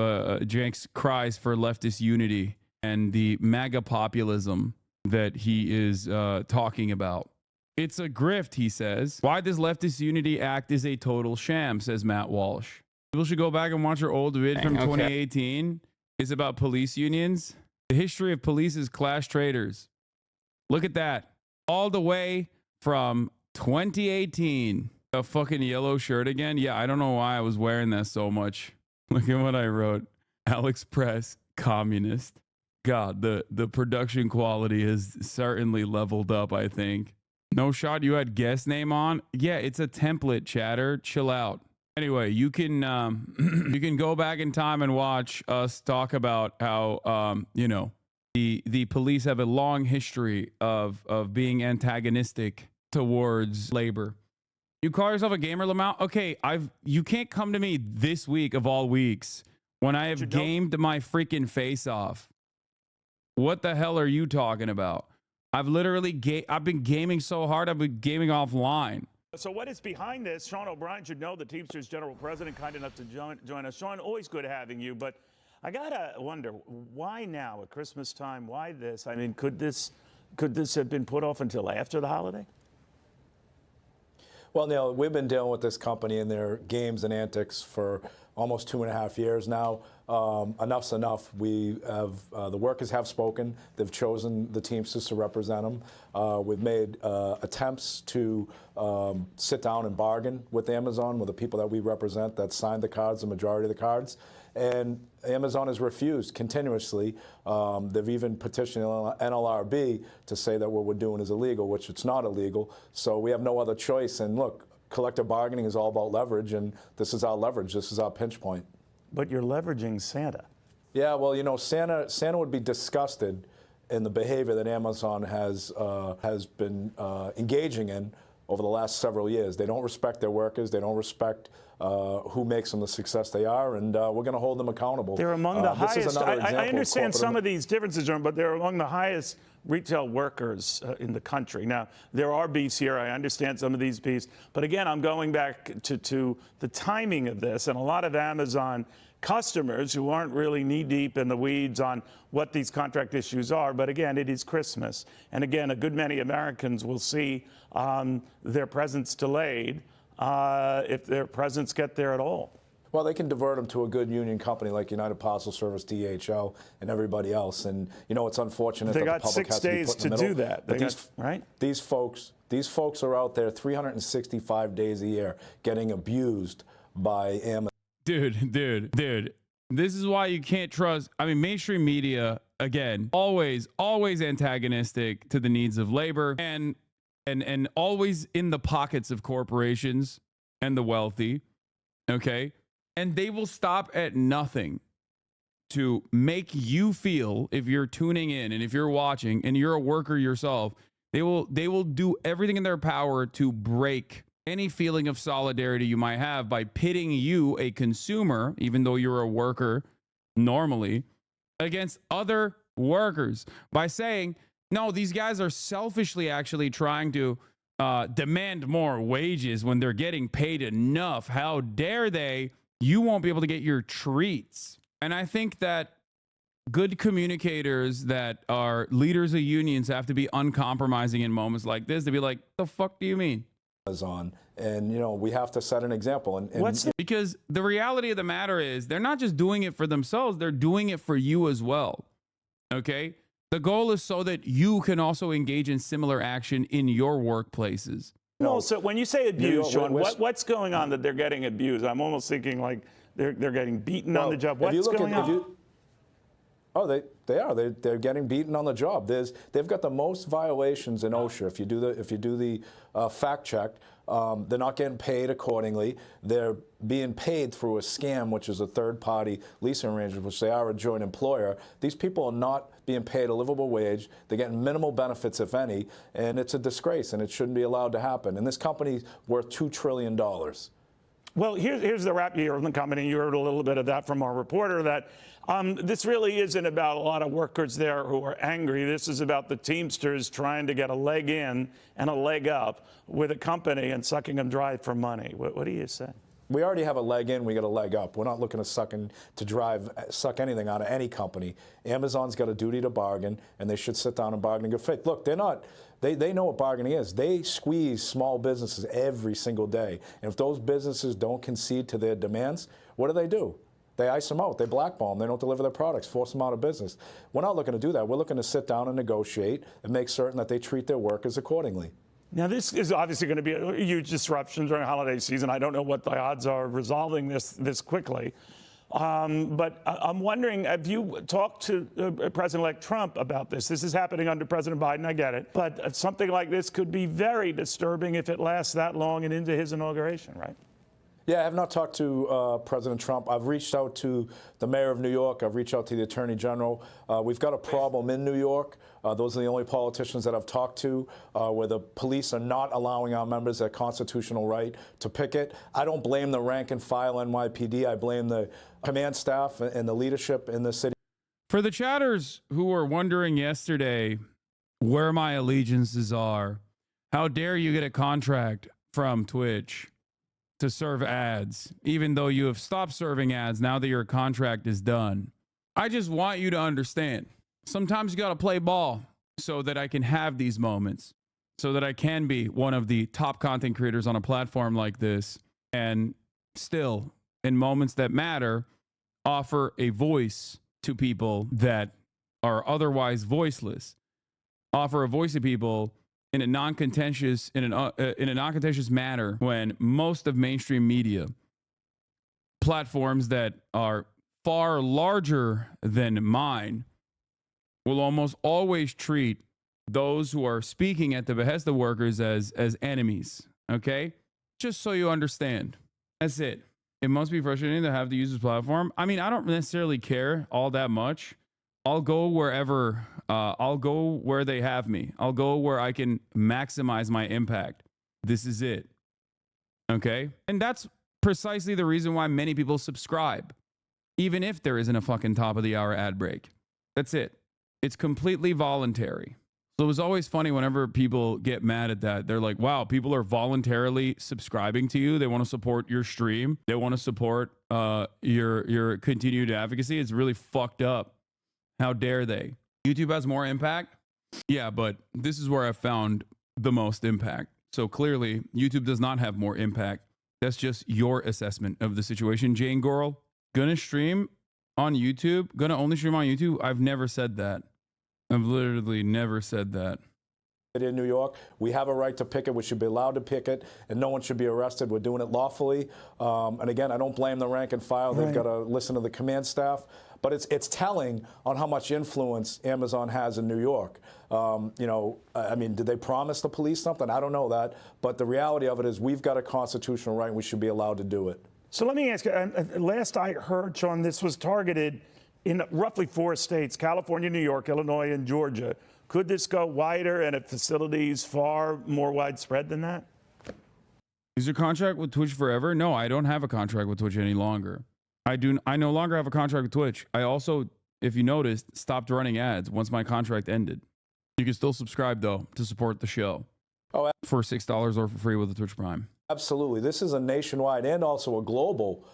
Cenk's cries for leftist unity and the MAGA populism that he is talking about. It's a grift, he says. Why this leftist unity act is a total sham, says Matt Walsh. People should go back and watch our old vid from 2018. It's about police unions. The history of police is class traitors. Look at that. All the way from 2018. A fucking yellow shirt again. Yeah, I don't know why I was wearing that so much. Look at what I wrote. Alex Press, communist. God, the production quality has certainly leveled up, I think. No shot you had guest name on? Yeah, it's a template, chatter. Chill out. Anyway, you can go back in time and watch us talk about how the police have a long history of being antagonistic towards labor. You call yourself a gamer, Lamau? Okay, you can't come to me this week of all weeks when I have gamed my freaking face off. What the hell are you talking about? I've been gaming so hard, I've been gaming offline. So what is behind this? Sean O'Brien should know, the Teamsters General President, kind enough to join us. Sean, always good having you, but I gotta wonder, why now at Christmas time? Why this? I mean, could this have been put off until after the holiday? Well, Neil, we've been dealing with this company and their games and antics for almost 2.5 years now. enough's enough. We have the workers have spoken. They've chosen the Teamsters to represent them. We've made attempts to sit down and bargain with Amazon, with the people that we represent that signed the cards, the majority of the cards. And Amazon has refused continuously. They've even petitioned NLRB to say that what we're doing is illegal, which it's not illegal. So we have no other choice. And look, collective bargaining is all about leverage, and this is our leverage. This is our pinch point. But you're leveraging Santa. Yeah, well, you know, Santa would be disgusted in the behavior that Amazon has been engaging in over the last several years. They don't respect their workers. They don't respect who makes them the success they are, and we're going to hold them accountable. They're among the highest. I understand some of these. these differences, but they're among the highest retail workers in the country. Now, there are beefs here. I understand some of these beefs. But again, I'm going back to the timing of this, and a lot of Amazon customers who aren't really knee-deep in the weeds on what these contract issues are. But again, it is Christmas. And again, a good many Americans will see their presents delayed if their presents get there at all. Well, they can divert them to a good union company like United Parcel Service, DHL, and everybody else. And, you know, it's unfortunate they that got the public 6 has to be days put in the to middle. do that. But Right? These folks are out there 365 days a year getting abused by Amazon. Dude. This is why you can't trust. I mean, mainstream media, again, always antagonistic to the needs of labor and always in the pockets of corporations and the wealthy. Okay. And they will stop at nothing to make you feel, if you're tuning in and if you're watching and you're a worker yourself, they will do everything in their power to break any feeling of solidarity you might have by pitting you, a consumer, even though you're a worker normally, against other workers by saying, no, these guys are selfishly actually trying to demand more wages when they're getting paid enough. How dare they? You won't be able to get your treats. And I think that good communicators that are leaders of unions have to be uncompromising in moments like this to be like, the fuck do you mean? Amazon, and you know, we have to set an example. And because the reality of the matter is they're not just doing it for themselves, they're doing it for you as well. Okay? The goal is so that you can also engage in similar action in your workplaces. No, so when you say abuse, Sean, what's going on that they're getting abused? I'm almost thinking like they're getting beaten on the job. What's going on? They are. They're getting beaten on the job. They've got the most violations in OSHA. If you do the fact check, they're not getting paid accordingly. They're being paid through a scam, which is a third-party leasing arrangement, which they are a joint employer. These people are not being paid a livable wage. They're getting minimal benefits, if any, and it's a disgrace, and it shouldn't be allowed to happen. And this company's worth $2 trillion. Well, here's the wrap here on the company. You heard a little bit of that from our reporter, that this really isn't about a lot of workers there who are angry. This is about the Teamsters trying to get a leg in and a leg up with a company and sucking them dry for money. What do you say? We already have a leg in, we got a leg up. We're not looking to suck anything out of any company. Amazon's got a duty to bargain, and they should sit down and bargain in good faith. Look, they know what bargaining is. They squeeze small businesses every single day. And if those businesses don't concede to their demands, what do? They ice them out. They blackball them. They don't deliver their products, force them out of business. We're not looking to do that. We're looking to sit down and negotiate and make certain that they treat their workers accordingly. Now, this is obviously going to be a huge disruption during holiday season. I don't know what the odds are of resolving this quickly. But I'm wondering, have you talked to President-elect Trump about this? This is happening under President Biden, I get it. But something like this could be very disturbing if it lasts that long and into his inauguration, right? Yeah, I have not talked to President Trump. I've reached out to the mayor of New York. I've reached out to the attorney general. We've got a problem in New York. Those are the only politicians that I've talked to where the police are not allowing our members their constitutional right to picket. I don't blame the rank and file NYPD. I blame the command staff and the leadership in the city. For the chatters who were wondering yesterday where my allegiances are, how dare you get a contract from Twitch to serve ads, even though you have stopped serving ads now that your contract is done. I just want you to understand, sometimes you got to play ball so that I can have these moments, so that I can be one of the top content creators on a platform like this. And still, in moments that matter, offer a voice to people that are otherwise voiceless. Offer a voice to people in a non-contentious manner when most of mainstream media platforms that are far larger than mine will almost always treat those who are speaking at the behest of workers as enemies. Okay? Just so you understand. That's it. It must be frustrating to have to use this platform. I mean, I don't necessarily care all that much. I'll go wherever, I'll go where they have me. I'll go where I can maximize my impact. This is it. Okay? And that's precisely the reason why many people subscribe, even if there isn't a fucking top of the hour ad break. That's it. It's completely voluntary. So it was always funny whenever people get mad at that. They're like, wow, people are voluntarily subscribing to you. They want to support your stream. They want to support your continued advocacy. It's really fucked up. How dare they? YouTube has more impact? Yeah, but this is where I found the most impact. So clearly, YouTube does not have more impact. That's just your assessment of the situation. Jane Goral, gonna stream on YouTube? Gonna only stream on YouTube? I've never said that. I've literally never said that. In New York, we have a right to picket. We should be allowed to picket, and no one should be arrested. We're doing it lawfully. And again, I don't blame the rank and file. They've got to listen to the command staff. But it's telling on how much influence Amazon has in New York. You know, I mean, did they promise the police something? I don't know that. But the reality of it is we've got a constitutional right, and we should be allowed to do it. So let me ask you, last I heard, Sean, this was targeted in roughly 4 states, California, New York, Illinois, and Georgia. Could this go wider and at facilities far more widespread than that? Is your contract with Twitch forever? No, I don't have a contract with Twitch any longer. I no longer have a contract with Twitch. I also, if you noticed, stopped running ads once my contract ended. You can still subscribe, though, to support the show for $6 or for free with the Twitch Prime. Absolutely. This is a nationwide and also a global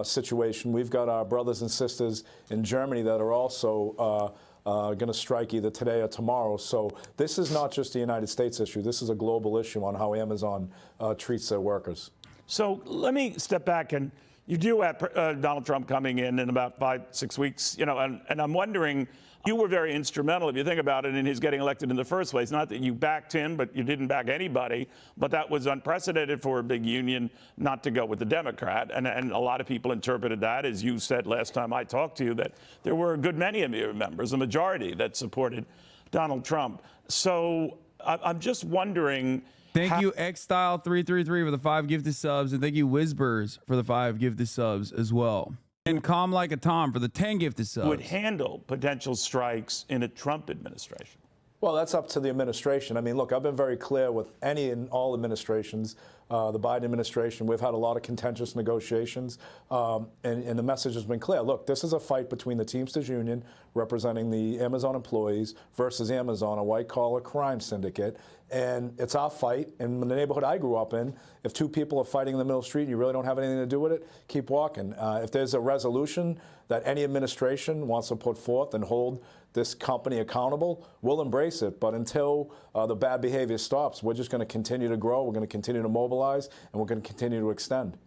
situation. We've got our brothers and sisters in Germany that are also going to strike either today or tomorrow. So this is not just a United States issue. This is a global issue on how Amazon treats their workers. So let me step back, and you do have Donald Trump coming in about 5-6 weeks, you know, and I'm wondering, you were very instrumental, if you think about it, in his getting elected in the first place. Not that you backed him, but you didn't back anybody. But that was unprecedented for a big union not to go with the Democrat. And a lot of people interpreted that, as you said last time I talked to you, that there were a good many of your members, a majority, that supported Donald Trump. So I'm just wondering. Thank you, Xstyle333 for the 5 gifted subs, and thank you, Whizbers for the 5 gifted subs as well. And Calm Like a Tom for the 10 gifted subs. Would handle potential strikes in a Trump administration? Well, that's up to the administration. I mean, look, I've been very clear with any and all administrations. The Biden administration, we've had a lot of contentious negotiations, and the message has been clear. Look, this is a fight between the Teamsters Union, representing the Amazon employees, versus Amazon, a white-collar crime syndicate. And it's our fight. And in the neighborhood I grew up in, if 2 people are fighting in the middle of the street and you really don't have anything to do with it, keep walking. If there's a resolution that any administration wants to put forth and hold this company accountable, we'll embrace it. But until the bad behavior stops, we're just going to continue to grow, we're going to continue to mobilize, and we're going to continue to extend.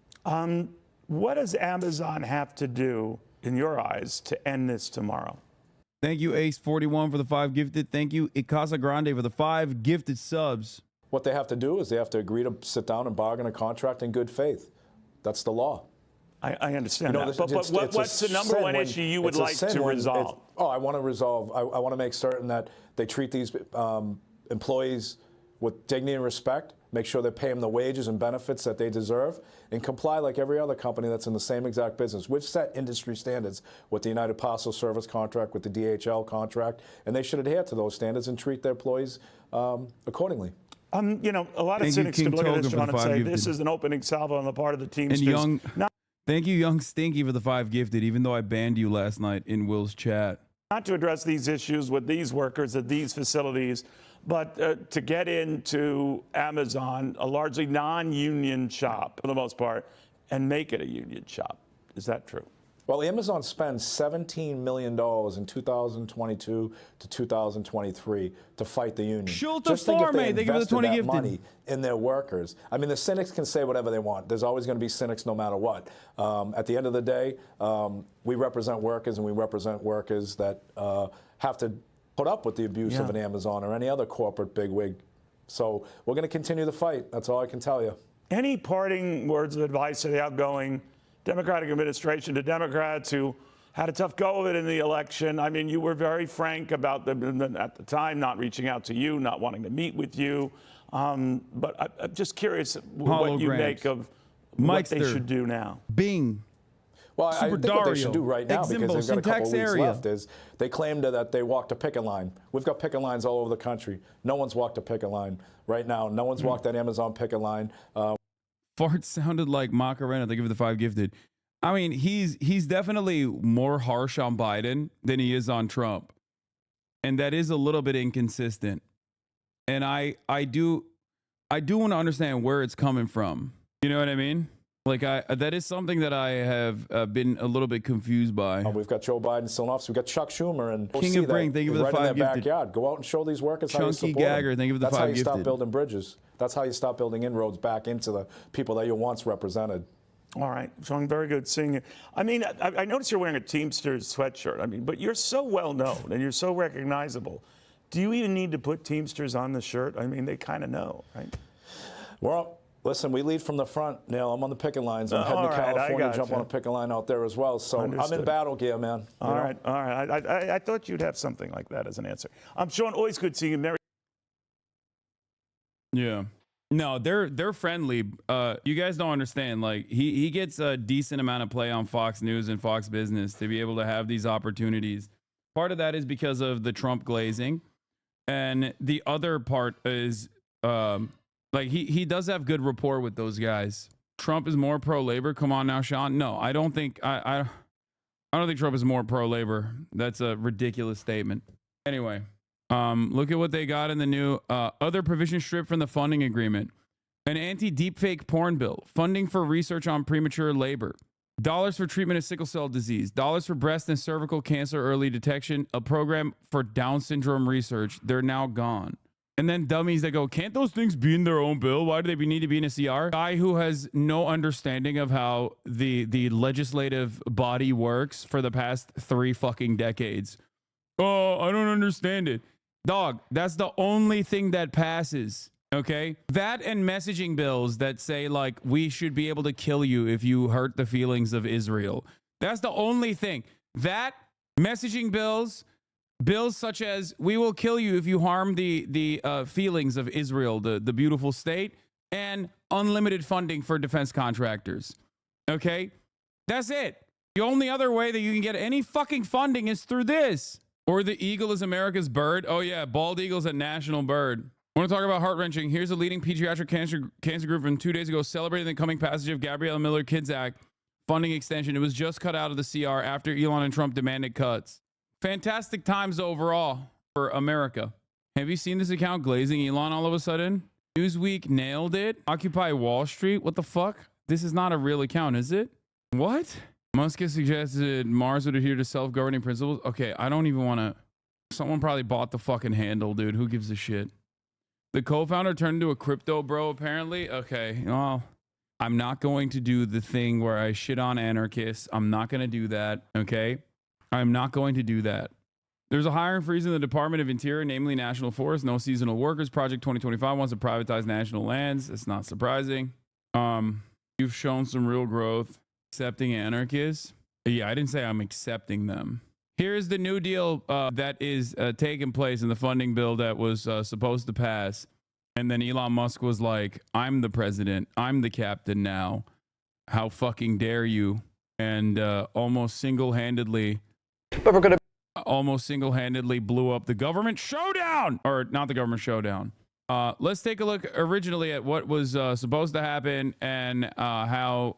What does Amazon have to do, in your eyes, to end this tomorrow? Thank you, Ace41 for the 5 gifted. Thank you, Icasa Grande for the 5 gifted subs. What they have to do is they have to agree to sit down and bargain a contract in good faith. That's the law. I understand that. But what's the number one issue you would like to resolve? I want to resolve. I want to make certain that they treat these employees with dignity and respect, make sure they pay them the wages and benefits that they deserve, and comply like every other company that's in the same exact business. We've set industry standards with the United Parcel Service contract, with the DHL contract, and they should adhere to those standards and treat their employees accordingly. You know, a lot of cynics could look at this, John, and say this is an opening salvo on the part of the Teamsters. Thank you, Young Stinky, for the 5 gifted, even though I banned you last night in Will's chat. Not to address these issues with these workers at these facilities, but to get into Amazon, a largely non-union shop for the most part, and make it a union shop. Is that true? Well, Amazon spends $17 million in 2022 to 2023 to fight the union. Just think if they invested that money in their workers. I mean, the cynics can say whatever they want. There's always going to be cynics no matter what. At the end of the day, we represent workers, and we represent workers that have to put up with the abuse of an Amazon or any other corporate bigwig. So we're going to continue the fight. That's all I can tell you. Any parting words of advice to the outgoing Democratic administration, to Democrats who had a tough go of it in the election? I mean, you were very frank about them at the time, not reaching out to you, not wanting to meet with you. But I'm just curious what you make of what they should do now. Bing. Well, I think what they should do right now, because they've got a couple of weeks left, is they claimed that they walked a picket line. We've got picket lines all over the country. No one's walked a picket line right now. No one's walked that Amazon picket line. Fart sounded like Macarena. They give the 5 gifted. I mean, he's definitely more harsh on Biden than he is on Trump, and that is a little bit inconsistent. And I do want to understand where it's coming from. You know what I mean? Like, that is something that I have been a little bit confused by. We've got Joe Biden still in office. We've got Chuck Schumer and King of Bring. Thank you for the 5 right in their gifted. backyard. Go out and show these workers how you support Gagger, them. thank you for the 5 That's how you stop gifted. building bridges. That's how you stop building inroads back into the people that you once represented. All right, Sean, very good seeing you. I mean, I noticed you're wearing a Teamsters sweatshirt. I mean, but you're so well known and you're so recognizable. Do you even need to put Teamsters on the shirt? I mean, they kind of know, right? Well, listen, we lead from the front, Neil. I'm on the picket lines. I'm heading to California, jump on a picket line out there as well. So I'm in battle gear, man. All right. I thought you'd have something like that as an answer. I'm Sean. Always good seeing you. Merry. Yeah. No, they're friendly. You guys don't understand. Like, he gets a decent amount of play on Fox News and Fox Business to be able to have these opportunities. Part of that is because of the Trump glazing, and the other part is like he does have good rapport with those guys. Trump is more pro-labor. Come on now, Sean. No, I don't think I don't think Trump is more pro-labor. That's a ridiculous statement. Anyway. Look at what they got in the new other provision stripped from the funding agreement. An anti-deepfake porn bill, funding for research on premature labor, dollars for treatment of sickle cell disease, dollars for breast and cervical cancer early detection, a program for Down syndrome research. They're now gone. And then dummies that go, can't those things be in their own bill? Why do they need to be in a CR? Guy who has no understanding of how the legislative body works for the past 3 fucking decades. Oh, I don't understand it. Dog, that's the only thing that passes, okay? That and messaging bills that say, like, we should be able to kill you if you hurt the feelings of Israel. That's the only thing. That, messaging bills such as, we will kill you if you harm the feelings of Israel, the beautiful state, and unlimited funding for defense contractors, okay? That's it. The only other way that you can get any fucking funding is through this. Or the eagle is America's bird. Oh, yeah, bald eagle's a national bird. I want to talk about heart-wrenching. Here's a leading pediatric cancer group from 2 days ago celebrating the coming passage of Gabrielle Miller Kids Act funding extension. It was just cut out of the CR after Elon and Trump demanded cuts. Fantastic times overall for America. Have you seen this account glazing Elon all of a sudden? Newsweek nailed it. Occupy Wall Street. What the fuck? This is not a real account, is it? What? Musk has suggested Mars would adhere to self-governing principles. Okay, I don't even want to. Someone probably bought the fucking handle, dude. Who gives a shit? The co-founder turned into a crypto bro, apparently. Okay, well, I'm not going to do the thing where I shit on anarchists. I'm not going to do that, okay? I'm not going to do that. There's a hiring freeze in the Department of Interior, namely National Forest. No seasonal workers. Project 2025 wants to privatize national lands. It's not surprising. You've shown some real growth. Accepting anarchists? Yeah, I didn't say I'm accepting them. Here's the New Deal that is taking place in the funding bill that was supposed to pass. And then Elon Musk was like, I'm the president. I'm the captain now. How fucking dare you? And almost single-handedly blew up the government showdown. Or not the government showdown. Let's take a look originally at what was supposed to happen and how,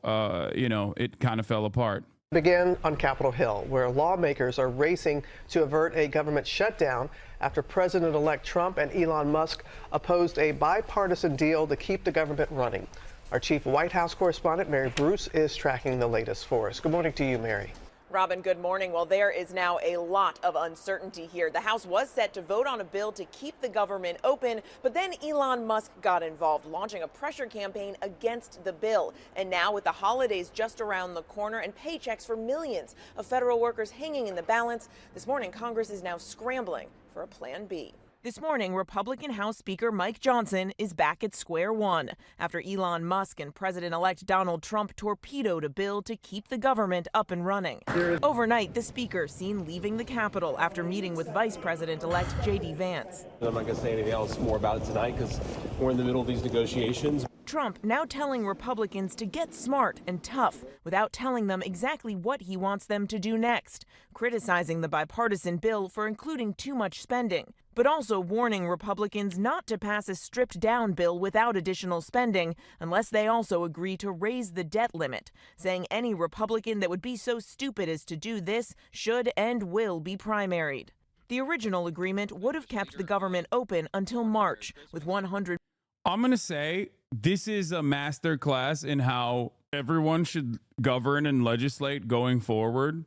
it kind of fell apart. Begin on Capitol Hill, where lawmakers are racing to avert a government shutdown after President-elect Trump and Elon Musk opposed a bipartisan deal to keep the government running. Our chief White House correspondent, Mary Bruce, is tracking the latest for us. Good morning to you, Mary. Robin, good morning. Well, there is now a lot of uncertainty here. The House was set to vote on a bill to keep the government open, but then Elon Musk got involved, launching a pressure campaign against the bill. And now, with the holidays just around the corner and paychecks for millions of federal workers hanging in the balance, this morning Congress is now scrambling for a plan B. This morning, Republican House Speaker Mike Johnson is back at square one after Elon Musk and President-elect Donald Trump torpedoed a bill to keep the government up and running. Overnight, the speaker seen leaving the Capitol after meeting with Vice President-elect J.D. Vance. I'm not going to say anything else more about it tonight because we're in the middle of these negotiations. Trump now telling Republicans to get smart and tough without telling them exactly what he wants them to do next, criticizing the bipartisan bill for including too much spending, but also warning Republicans not to pass a stripped-down bill without additional spending unless they also agree to raise the debt limit, saying any Republican that would be so stupid as to do this should and will be primaried. The original agreement would have kept the government open until March, with 100. I'm going to say this is a masterclass in how everyone should govern and legislate going forward.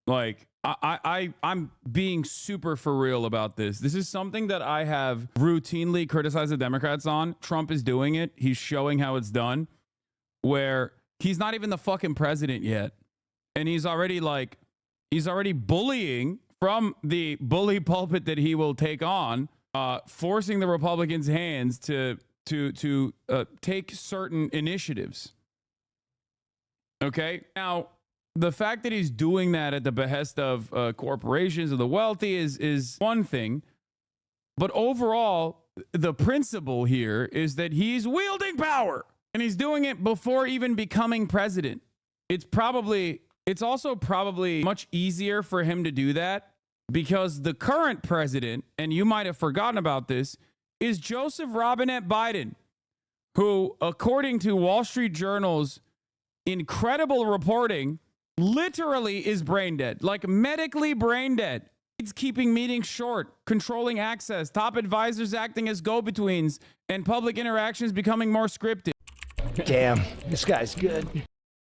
Like, I'm being super for real about this. This is something that I have routinely criticized the Democrats on. Trump is doing it. He's showing how it's done, where he's not even the fucking president yet. And he's already bullying from the bully pulpit that he will take on, forcing the Republicans' hands to take certain initiatives. Okay? Now, the fact that he's doing that at the behest of corporations or the wealthy is one thing. But overall, the principle here is that he's wielding power and he's doing it before even becoming president. It's also probably much easier for him to do that because the current president, and you might have forgotten about this, is Joseph Robinette Biden, who, according to Wall Street Journal's incredible reporting, literally is brain dead, like medically brain dead. It's keeping meetings short, controlling access, top advisors acting as go-betweens, and public interactions becoming more scripted. Damn, this guy's good.